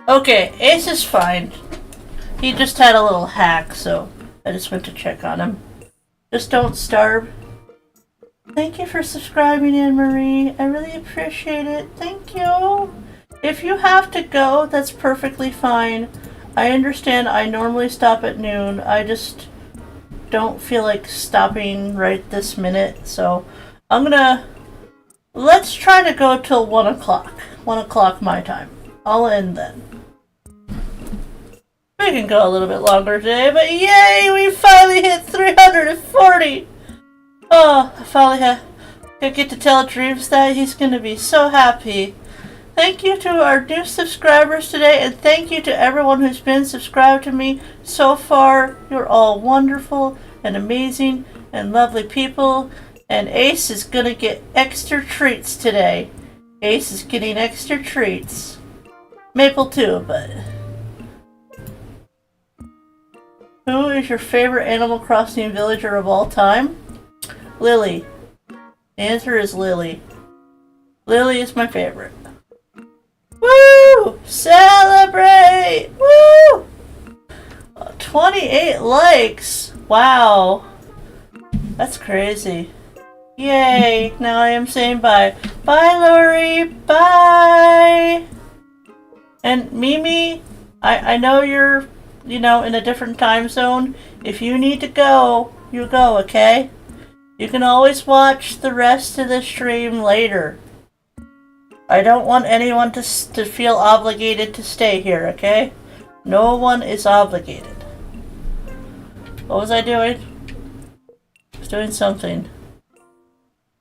Okay, Ace is fine. He just had a little hack, so I just went to check on him. Just don't starve. Thank you for subscribing, Anne-Marie. I really appreciate it. Thank you. If you have to go, that's perfectly fine. I understand I normally stop at noon. I just don't feel like stopping right this minute, so I'm gonna... Let's try to go till 1 o'clock. 1 o'clock my time. I'll end then. We can go a little bit longer today, but yay! We finally hit 340! Oh, I finally get to tell Dreams that he's gonna be so happy. Thank you to our new subscribers today, and thank you to everyone who's been subscribed to me so far. You're all wonderful and amazing and lovely people. And Ace is gonna get extra treats today. Ace is getting extra treats. Maple too, but... Who is your favorite Animal Crossing villager of all time? Lily. The answer is Lily. Lily is my favorite. Woo! Celebrate! Woo! 28 likes! Wow. That's crazy. Yay! Now I am saying bye. Bye, Lori! Bye! And Mimi, I know you're, in a different time zone. If you need to go, you go, okay? You can always watch the rest of the stream later. I don't want anyone to feel obligated to stay here, okay? No one is obligated. What was I doing? I was doing something.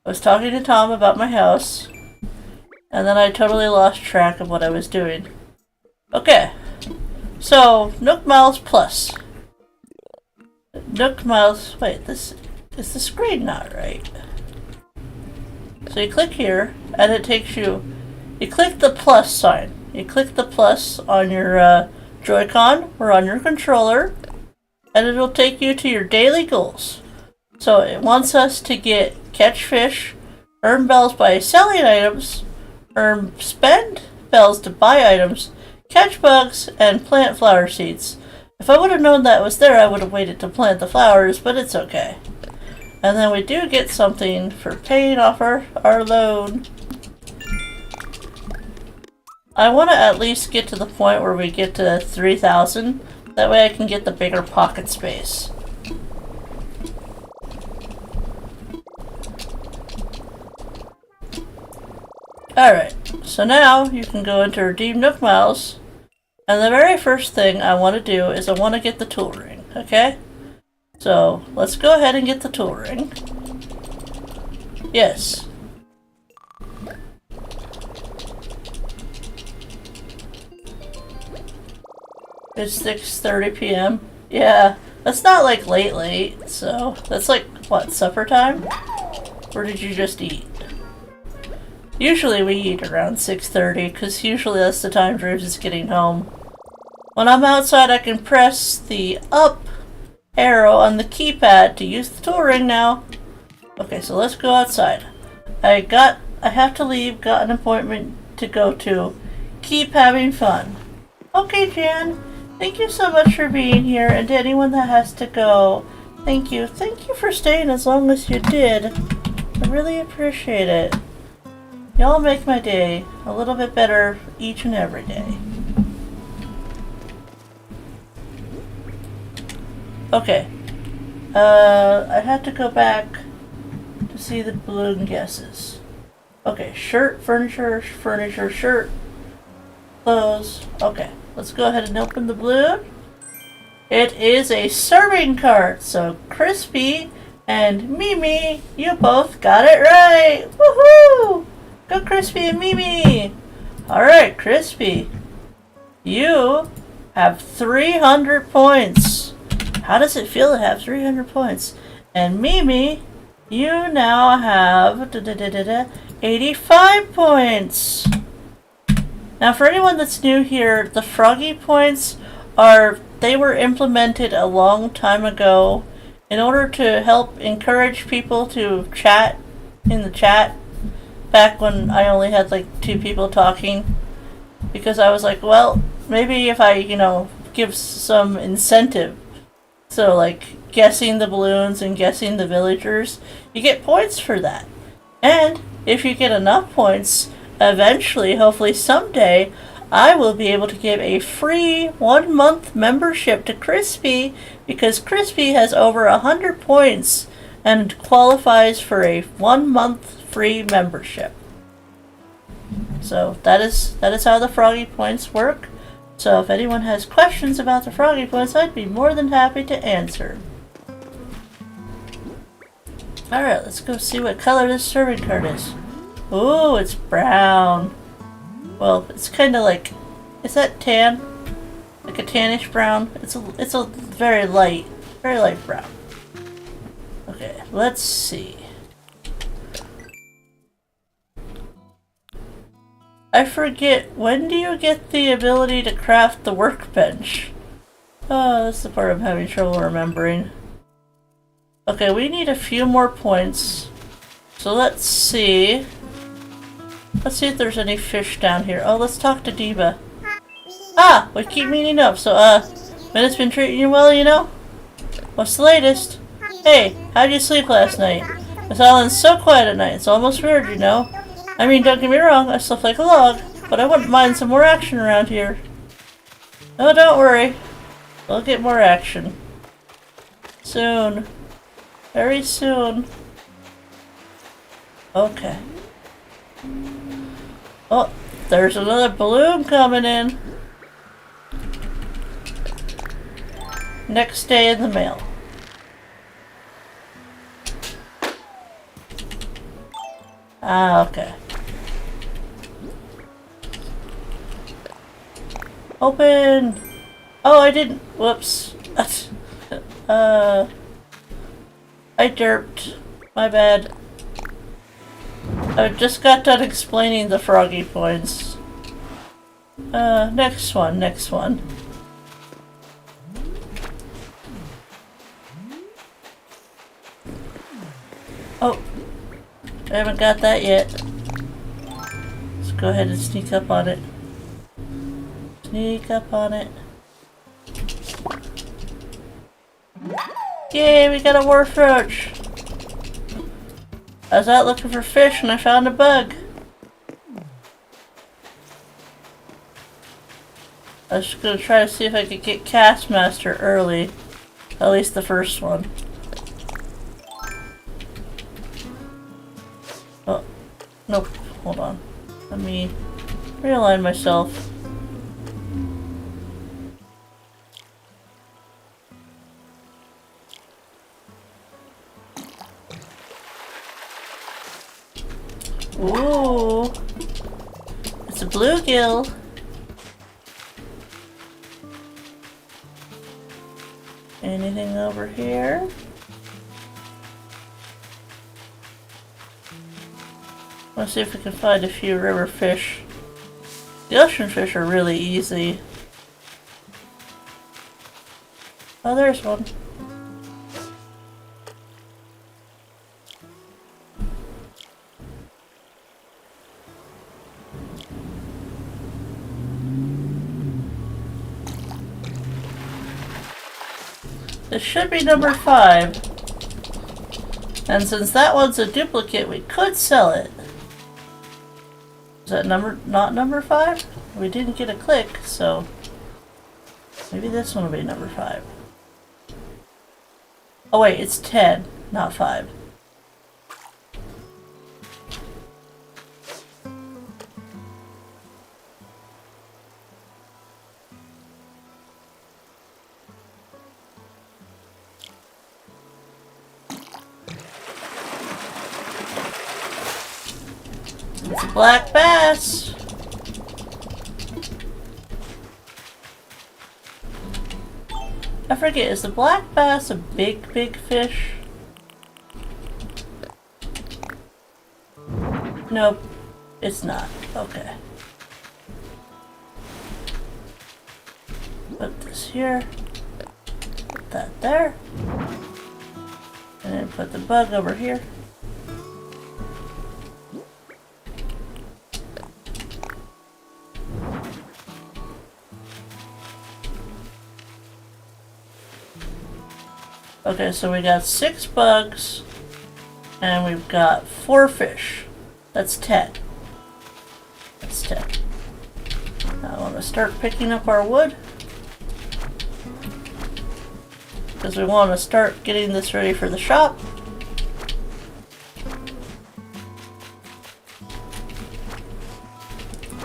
I was talking to Tom about my house, and then I totally lost track of what I was doing. Okay, so Nook Miles Plus. Nook Miles. Wait, this is the screen not right? So you click here, and it takes you. You click the plus sign. You click the plus on your Joy-Con or on your controller, and it'll take you to your daily goals. So it wants us to catch fish, earn bells by selling items, spend bells to buy items, catch bugs, and plant flower seeds. If I would have known that was there, I would have waited to plant the flowers, but it's okay. And then we do get something for paying off our loan. I want to at least get to the point where we get to 3,000. That way I can get the bigger pocket space. Alright, so now you can go into Redeem Nook Miles, and the very first thing I want to do is I want to get the tool ring, okay? So, let's go ahead and get the tool ring. Yes. It's 6:30 p.m. Yeah, that's not like late, so that's like, what, supper time? Or did you just eat? Usually we eat around 6:30, because usually that's the time Drews is getting home. When I'm outside, I can press the up arrow on the keypad to use the tool ring now. Okay, so let's go outside. I have to leave, got an appointment to go to. Keep having fun. Okay, Jan. Thank you so much for being here, and to anyone that has to go, thank you. Thank you for staying as long as you did. I really appreciate it. Y'all make my day a little bit better each and every day. Okay. I have to go back to see the balloon guesses. Okay, shirt, furniture, shirt, clothes. Okay, let's go ahead and open the balloon. It is a serving cart, so Crispy and Mimi, you both got it right! Woohoo! Go Crispy and Mimi! Alright, Crispy. You have 300 points. How does it feel to have 300 points? And Mimi, you now have 85 points. Now for anyone that's new here, the Froggy points they were implemented a long time ago in order to help encourage people to chat in the chat back when I only had like 2 people talking, because I was like, well, maybe if I, give some incentive. So like guessing the balloons and guessing the villagers, you get points for that. And if you get enough points, eventually, hopefully someday, I will be able to give a free 1-month membership to Crispy, because Crispy has over 100 points and qualifies for a 1-month free membership. So that is how the Froggy points work. So if anyone has questions about the Froggy points, I'd be more than happy to answer. Alright, let's go see what color this serving cart is. Ooh, it's brown. Well, it's kind of like, is that tan? Like a tannish brown? It's a very light brown. Okay, let's see. I forget, when do you get the ability to craft the workbench? Oh, that's the part I'm having trouble remembering. Okay, we need a few more points. So let's see. Let's see if there's any fish down here. Oh, let's talk to Diva. Ah, we keep meeting up. So, Minute's been treating you well, What's the latest? Hey, how'd you sleep last night? Miss Allen's so quiet at night. It's almost weird, I mean, don't get me wrong, I slept like a log. but I wouldn't mind some more action around here. Oh, don't worry. We'll get more action. Soon. Very soon. Okay. Oh, there's another balloon coming in. Next day in the mail. Ah, okay. Open! Oh, I didn't. Whoops. I derped. My bad. I just got done explaining the froggy points. Next one, next one. Oh, I haven't got that yet. Let's go ahead and sneak up on it. Sneak up on it. Yay, we got a wharf roach! I was out looking for fish and I found a bug. I was just gonna try to see if I could get Castmaster early. At least the first one. Oh, nope. Hold on. Let me realign myself. Ooh, it's a bluegill. Anything over here? Let's see if we can find a few river fish. The ocean fish are really easy. Oh, there's one. This should be number 5. And since that one's a duplicate, we could sell it. Is that not number 5? We didn't get a click, so maybe this one will be number 5. Oh wait, it's 10, not 5. It's a black bass. I forget, is the black bass a big fish? Nope, it's not. Okay. Put this here. Put that there. And then put the bug over here. Okay, so we got 6 bugs, and we've got 4 fish. That's 10. That's 10. Now I want to start picking up our wood, because we want to start getting this ready for the shop.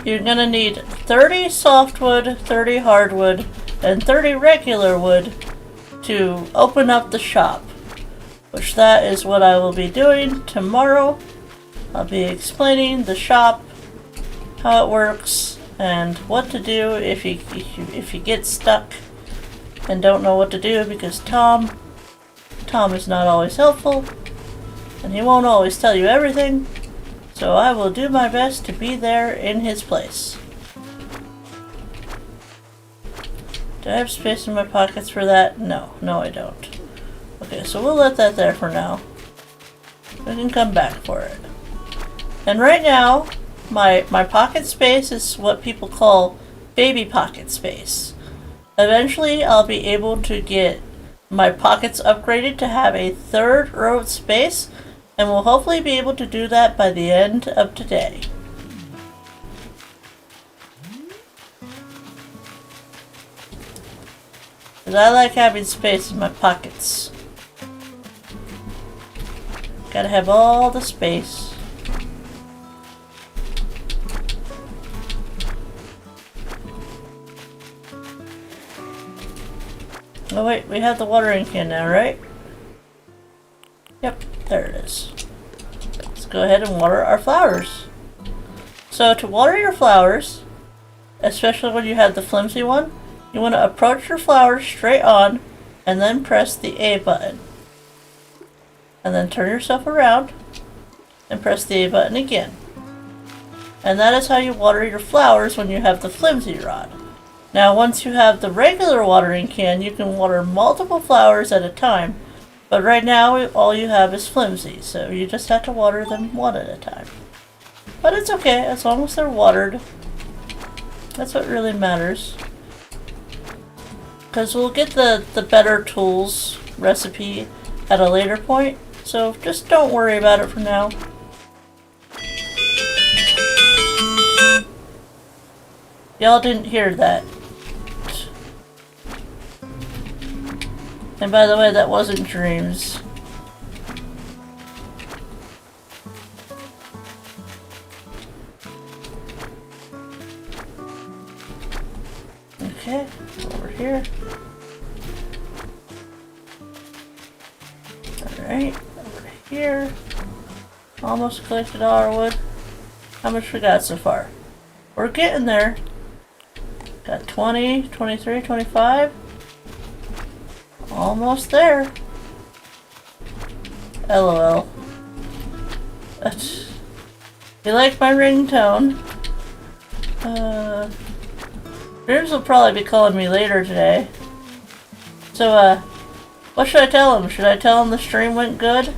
You're going to need 30 softwood, 30 hardwood, and 30 regular wood to open up the shop, which that is what I will be doing tomorrow. I'll be explaining the shop, how it works, and what to do if you get stuck and don't know what to do, because Tom is not always helpful and he won't always tell you everything, so I will do my best to be there in his place. Do I have space in my pockets for that? No, I don't. Okay, so we'll let that there for now. We can come back for it. And right now, my pocket space is what people call baby pocket space. Eventually, I'll be able to get my pockets upgraded to have a 3rd row of space, and we'll hopefully be able to do that by the end of today. Because I like having space in my pockets. Gotta have all the space. Oh wait, we have the watering can now, right? Yep, there it is. Let's go ahead and water our flowers. So to water your flowers, especially when you have the flimsy one, you want to approach your flowers straight on and then press the A button. And then turn yourself around and press the A button again. And that is how you water your flowers when you have the flimsy rod. Now once you have the regular watering can, you can water multiple flowers at a time. But right now all you have is flimsy, so you just have to water them one at a time. But it's okay, as long as they're watered. That's what really matters. Because we'll get the better tools recipe at a later point. So just don't worry about it for now. Y'all didn't hear that. And by the way, that wasn't dreams. Okay, over here. Alright, over here. Almost collected all our wood. How much we got so far? We're getting there. Got 20, 23, 25. Almost there. LOL. You like my ringtone? Dreams will probably be calling me later today. So, what should I tell him? Should I tell him the stream went good?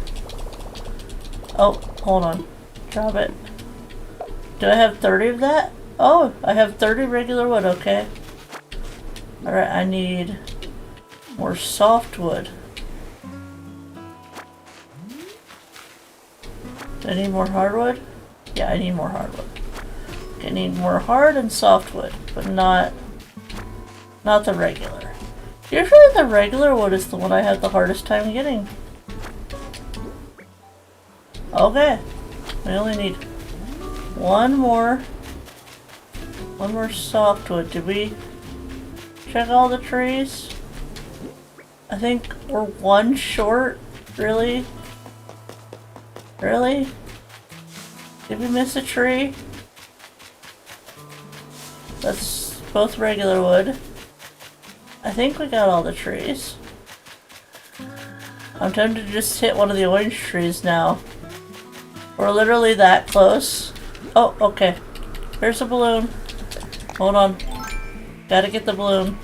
Oh, hold on. Drop it. Do I have 30 of that? Oh, I have 30 regular wood, okay. Alright, I need more softwood. Do I need more hardwood? Yeah, I need more hardwood. Okay, I need more hard and softwood, but not the regular. Usually the regular wood is the one I have the hardest time getting. Okay. We only need one more softwood. Did we check all the trees? I think we're one short. Really? Really? Did we miss a tree? That's both regular wood. I think we got all the trees. I'm tempted to just hit one of the orange trees now. We're literally that close. Oh, okay. Here's a balloon. Hold on. Gotta get the balloon.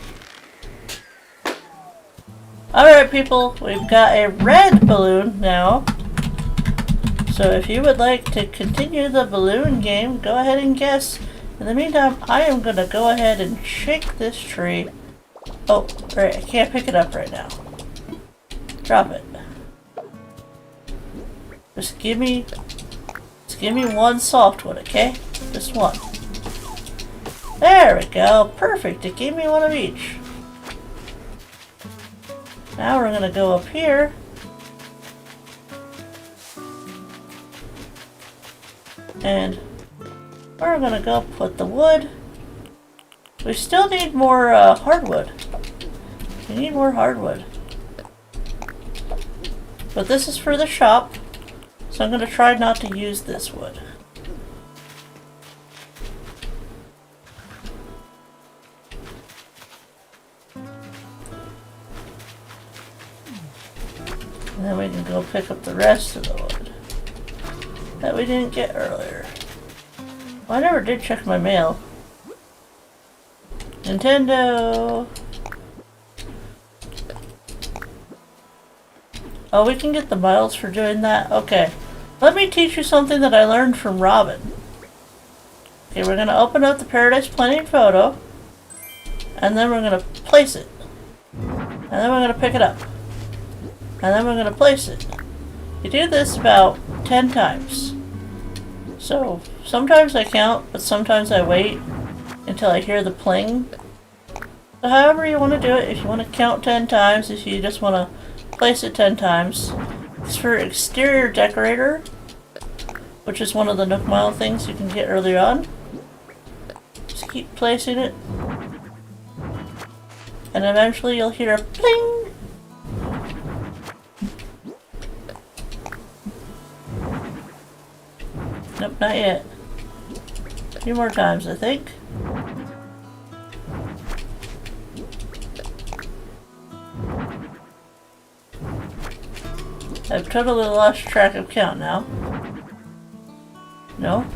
Alright people, we've got a red balloon now. So if you would like to continue the balloon game, go ahead and guess. In the meantime, I am gonna go ahead and shake this tree. Oh, right, I can't pick it up right now. Drop it. Just give me one softwood, okay? Just one. There we go, perfect. It gave me one of each. Now we're gonna go up here. And we're gonna go put the wood. We still need more hardwood. We need more hardwood. But this is for the shop, so I'm gonna try not to use this wood. And then we can go pick up the rest of the wood that we didn't get earlier. Well, I never did check my mail. Nintendo! Oh, we can get the miles for doing that? Okay. Let me teach you something that I learned from Robin. Okay, we're gonna open up the Paradise Planning photo. And then we're gonna place it. And then we're gonna pick it up. And then we're gonna place it. You do this about 10 times. So, sometimes I count, but sometimes I wait until I hear the pling. So however you want to do it, if you want to count 10 times, if you just want to place it 10 times. It's for exterior decorator, which is one of the Nook Mile things you can get early on. Just keep placing it. And eventually you'll hear a pling! Nope, not yet. A few more times, I think. I've totally lost track of count now. No?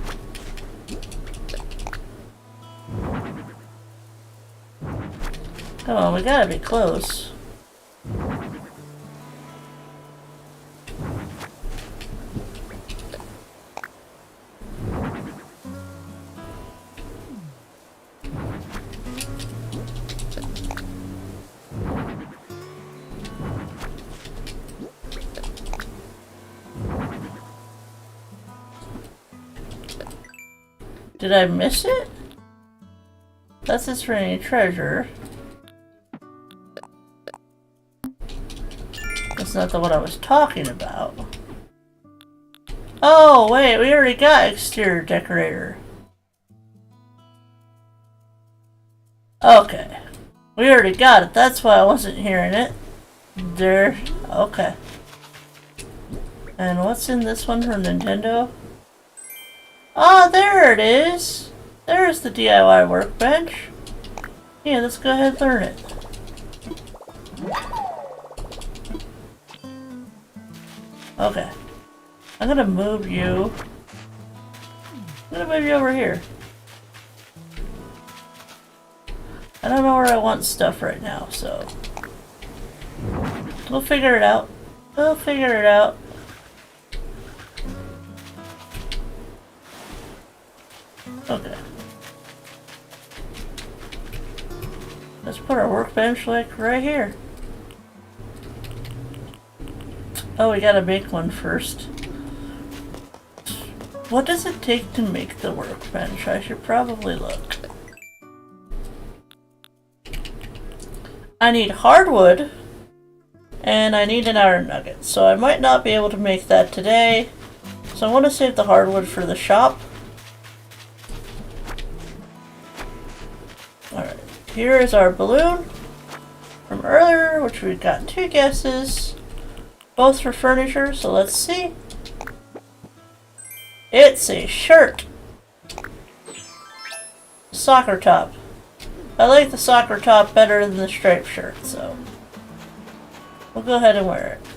Come on, we gotta be close. Did I miss it? That's just for any treasure. That's not the one I was talking about. Oh, wait, we already got exterior decorator. Okay. We already got it. That's why I wasn't hearing it. There. Okay. And what's in this one from Nintendo? Oh, there it is! There's the DIY workbench. Yeah, let's go ahead and learn it. Okay. I'm gonna move you. I'm gonna move you over here. I don't know where I want stuff right now, so we'll figure it out. We'll figure it out. Okay. Let's put our workbench like right here. Oh, we gotta make one first. What does it take to make the workbench? I should probably look. I need hardwood, and I need an iron nugget, so I might not be able to make that today. So I want to save the hardwood for the shop. Alright, here is our balloon from earlier, which we've got 2 guesses, both for furniture, so let's see. It's a shirt! Soccer top. I like the soccer top better than the striped shirt, so we'll go ahead and wear it.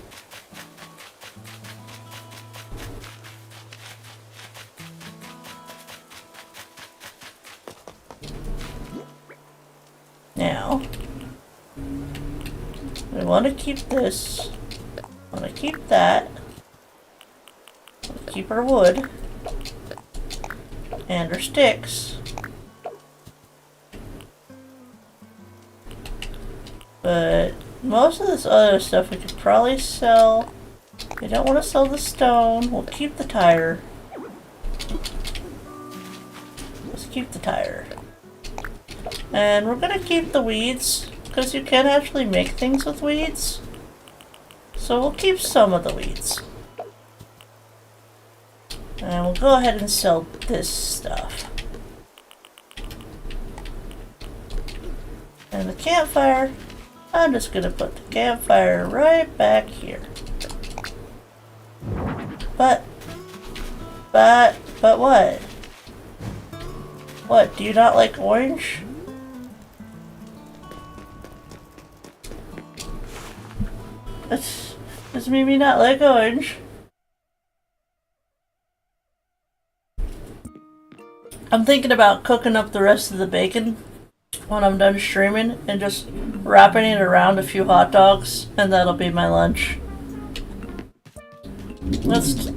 Now, we want to keep this, want to keep that, keep our wood, and our sticks. But most of this other stuff we could probably sell. We don't want to sell the stone. We'll keep the tire. Let's keep the tire. And we're going to keep the weeds, because you can actually make things with weeds. So we'll keep some of the weeds. And we'll go ahead and sell this stuff. And the campfire, I'm just going to put the campfire right back here. But what? What, do you not like orange? Does Mimi not like orange? I'm thinking about cooking up the rest of the bacon when I'm done streaming and just wrapping it around a few hot dogs, and that'll be my lunch. Let's...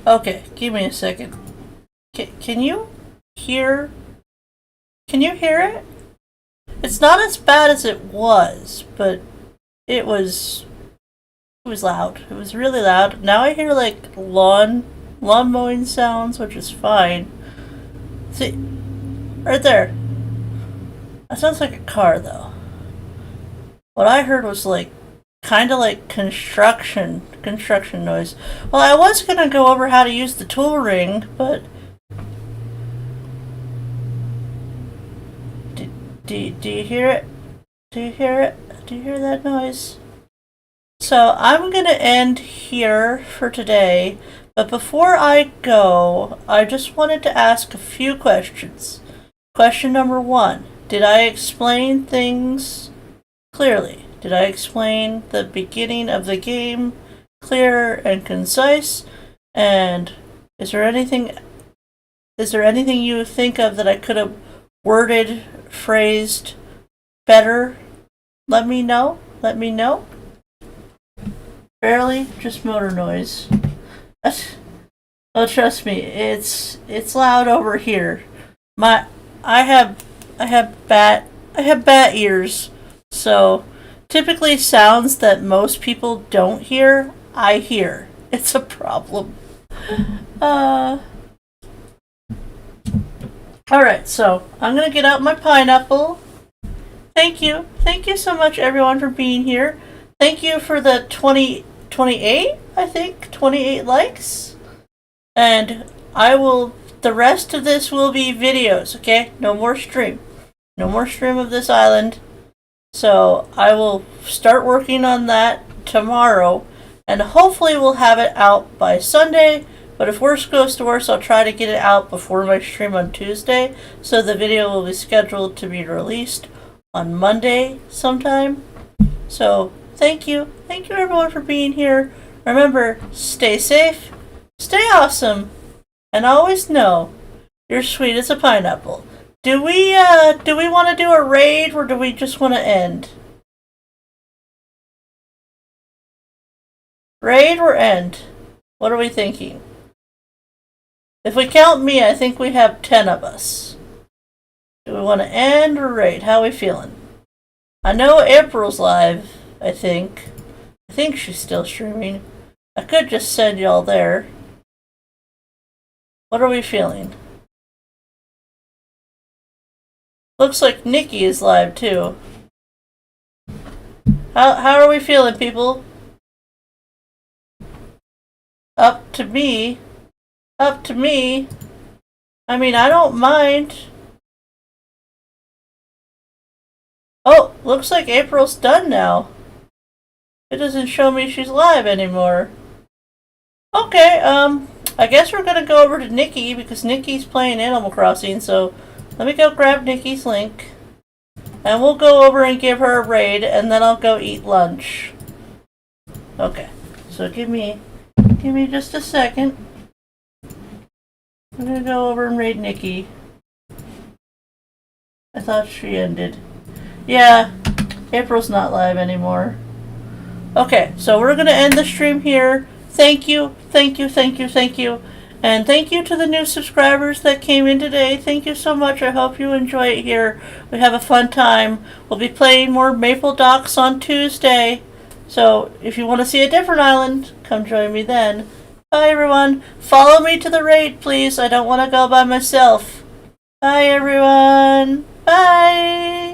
Okay, give me a second. Can you hear? Can you hear it? It's not as bad as it was, but it was. It was loud. It was really loud. Now I hear like lawn mowing sounds, which is fine. See, right there. That sounds like a car, though. What I heard was like kind of like construction noise. Well, I was gonna go over how to use the tool ring, but do you hear it? Do you hear it? Do you hear that noise? So I'm gonna end here for today, but before I go, I just wanted to ask a few questions. Question number 1: did I explain things clearly? Did I explain the beginning of the game clear and concise? And is there anything you think of that I could have worded, phrased better? Let me know. Barely, just motor noise. Oh, trust me, it's loud over here. My I have bat ears, so typically sounds that most people don't hear, I hear. It's a problem. All right, so I'm gonna get out my pineapple. Thank you so much, everyone, for being here. Thank you for the 28, I think, 28 likes. And the rest of this will be videos, okay? No more stream. No more stream of this island. So I will start working on that tomorrow. And hopefully we'll have it out by Sunday. But if worse goes to worse, I'll try to get it out before my stream on Tuesday. So the video will be scheduled to be released on Monday sometime. So thank you. Thank you everyone for being here. Remember, stay safe, stay awesome, and always know you're sweet as a pineapple. Do we want to do a raid, or do we just want to end? Raid or end? What are we thinking? If we count me, I think we have 10 of us. Do we want to end or raid? How are we feeling? I know April's live, I think. I think she's still streaming. I could just send y'all there. What are we feeling? Looks like Nikki is live too. How are we feeling, people? Up to me. Up to me. I mean, I don't mind. Oh, looks like April's done now. It doesn't show me she's live anymore. Okay, I guess we're gonna go over to Nikki because Nikki's playing Animal Crossing, so let me go grab Nikki's link. And we'll go over and give her a raid, and then I'll go eat lunch. Okay, so give me just a second. I'm gonna go over and raid Nikki. I thought she ended. Yeah, April's not live anymore. Okay, so we're gonna end the stream here. Thank you. And thank you to the new subscribers that came in today. Thank you so much. I hope you enjoy it here. We have a fun time. We'll be playing more Maple Docks on Tuesday. So if you want to see a different island, come join me then. Bye everyone. Follow me to the raid, please. I don't want to go by myself. Bye everyone. Bye.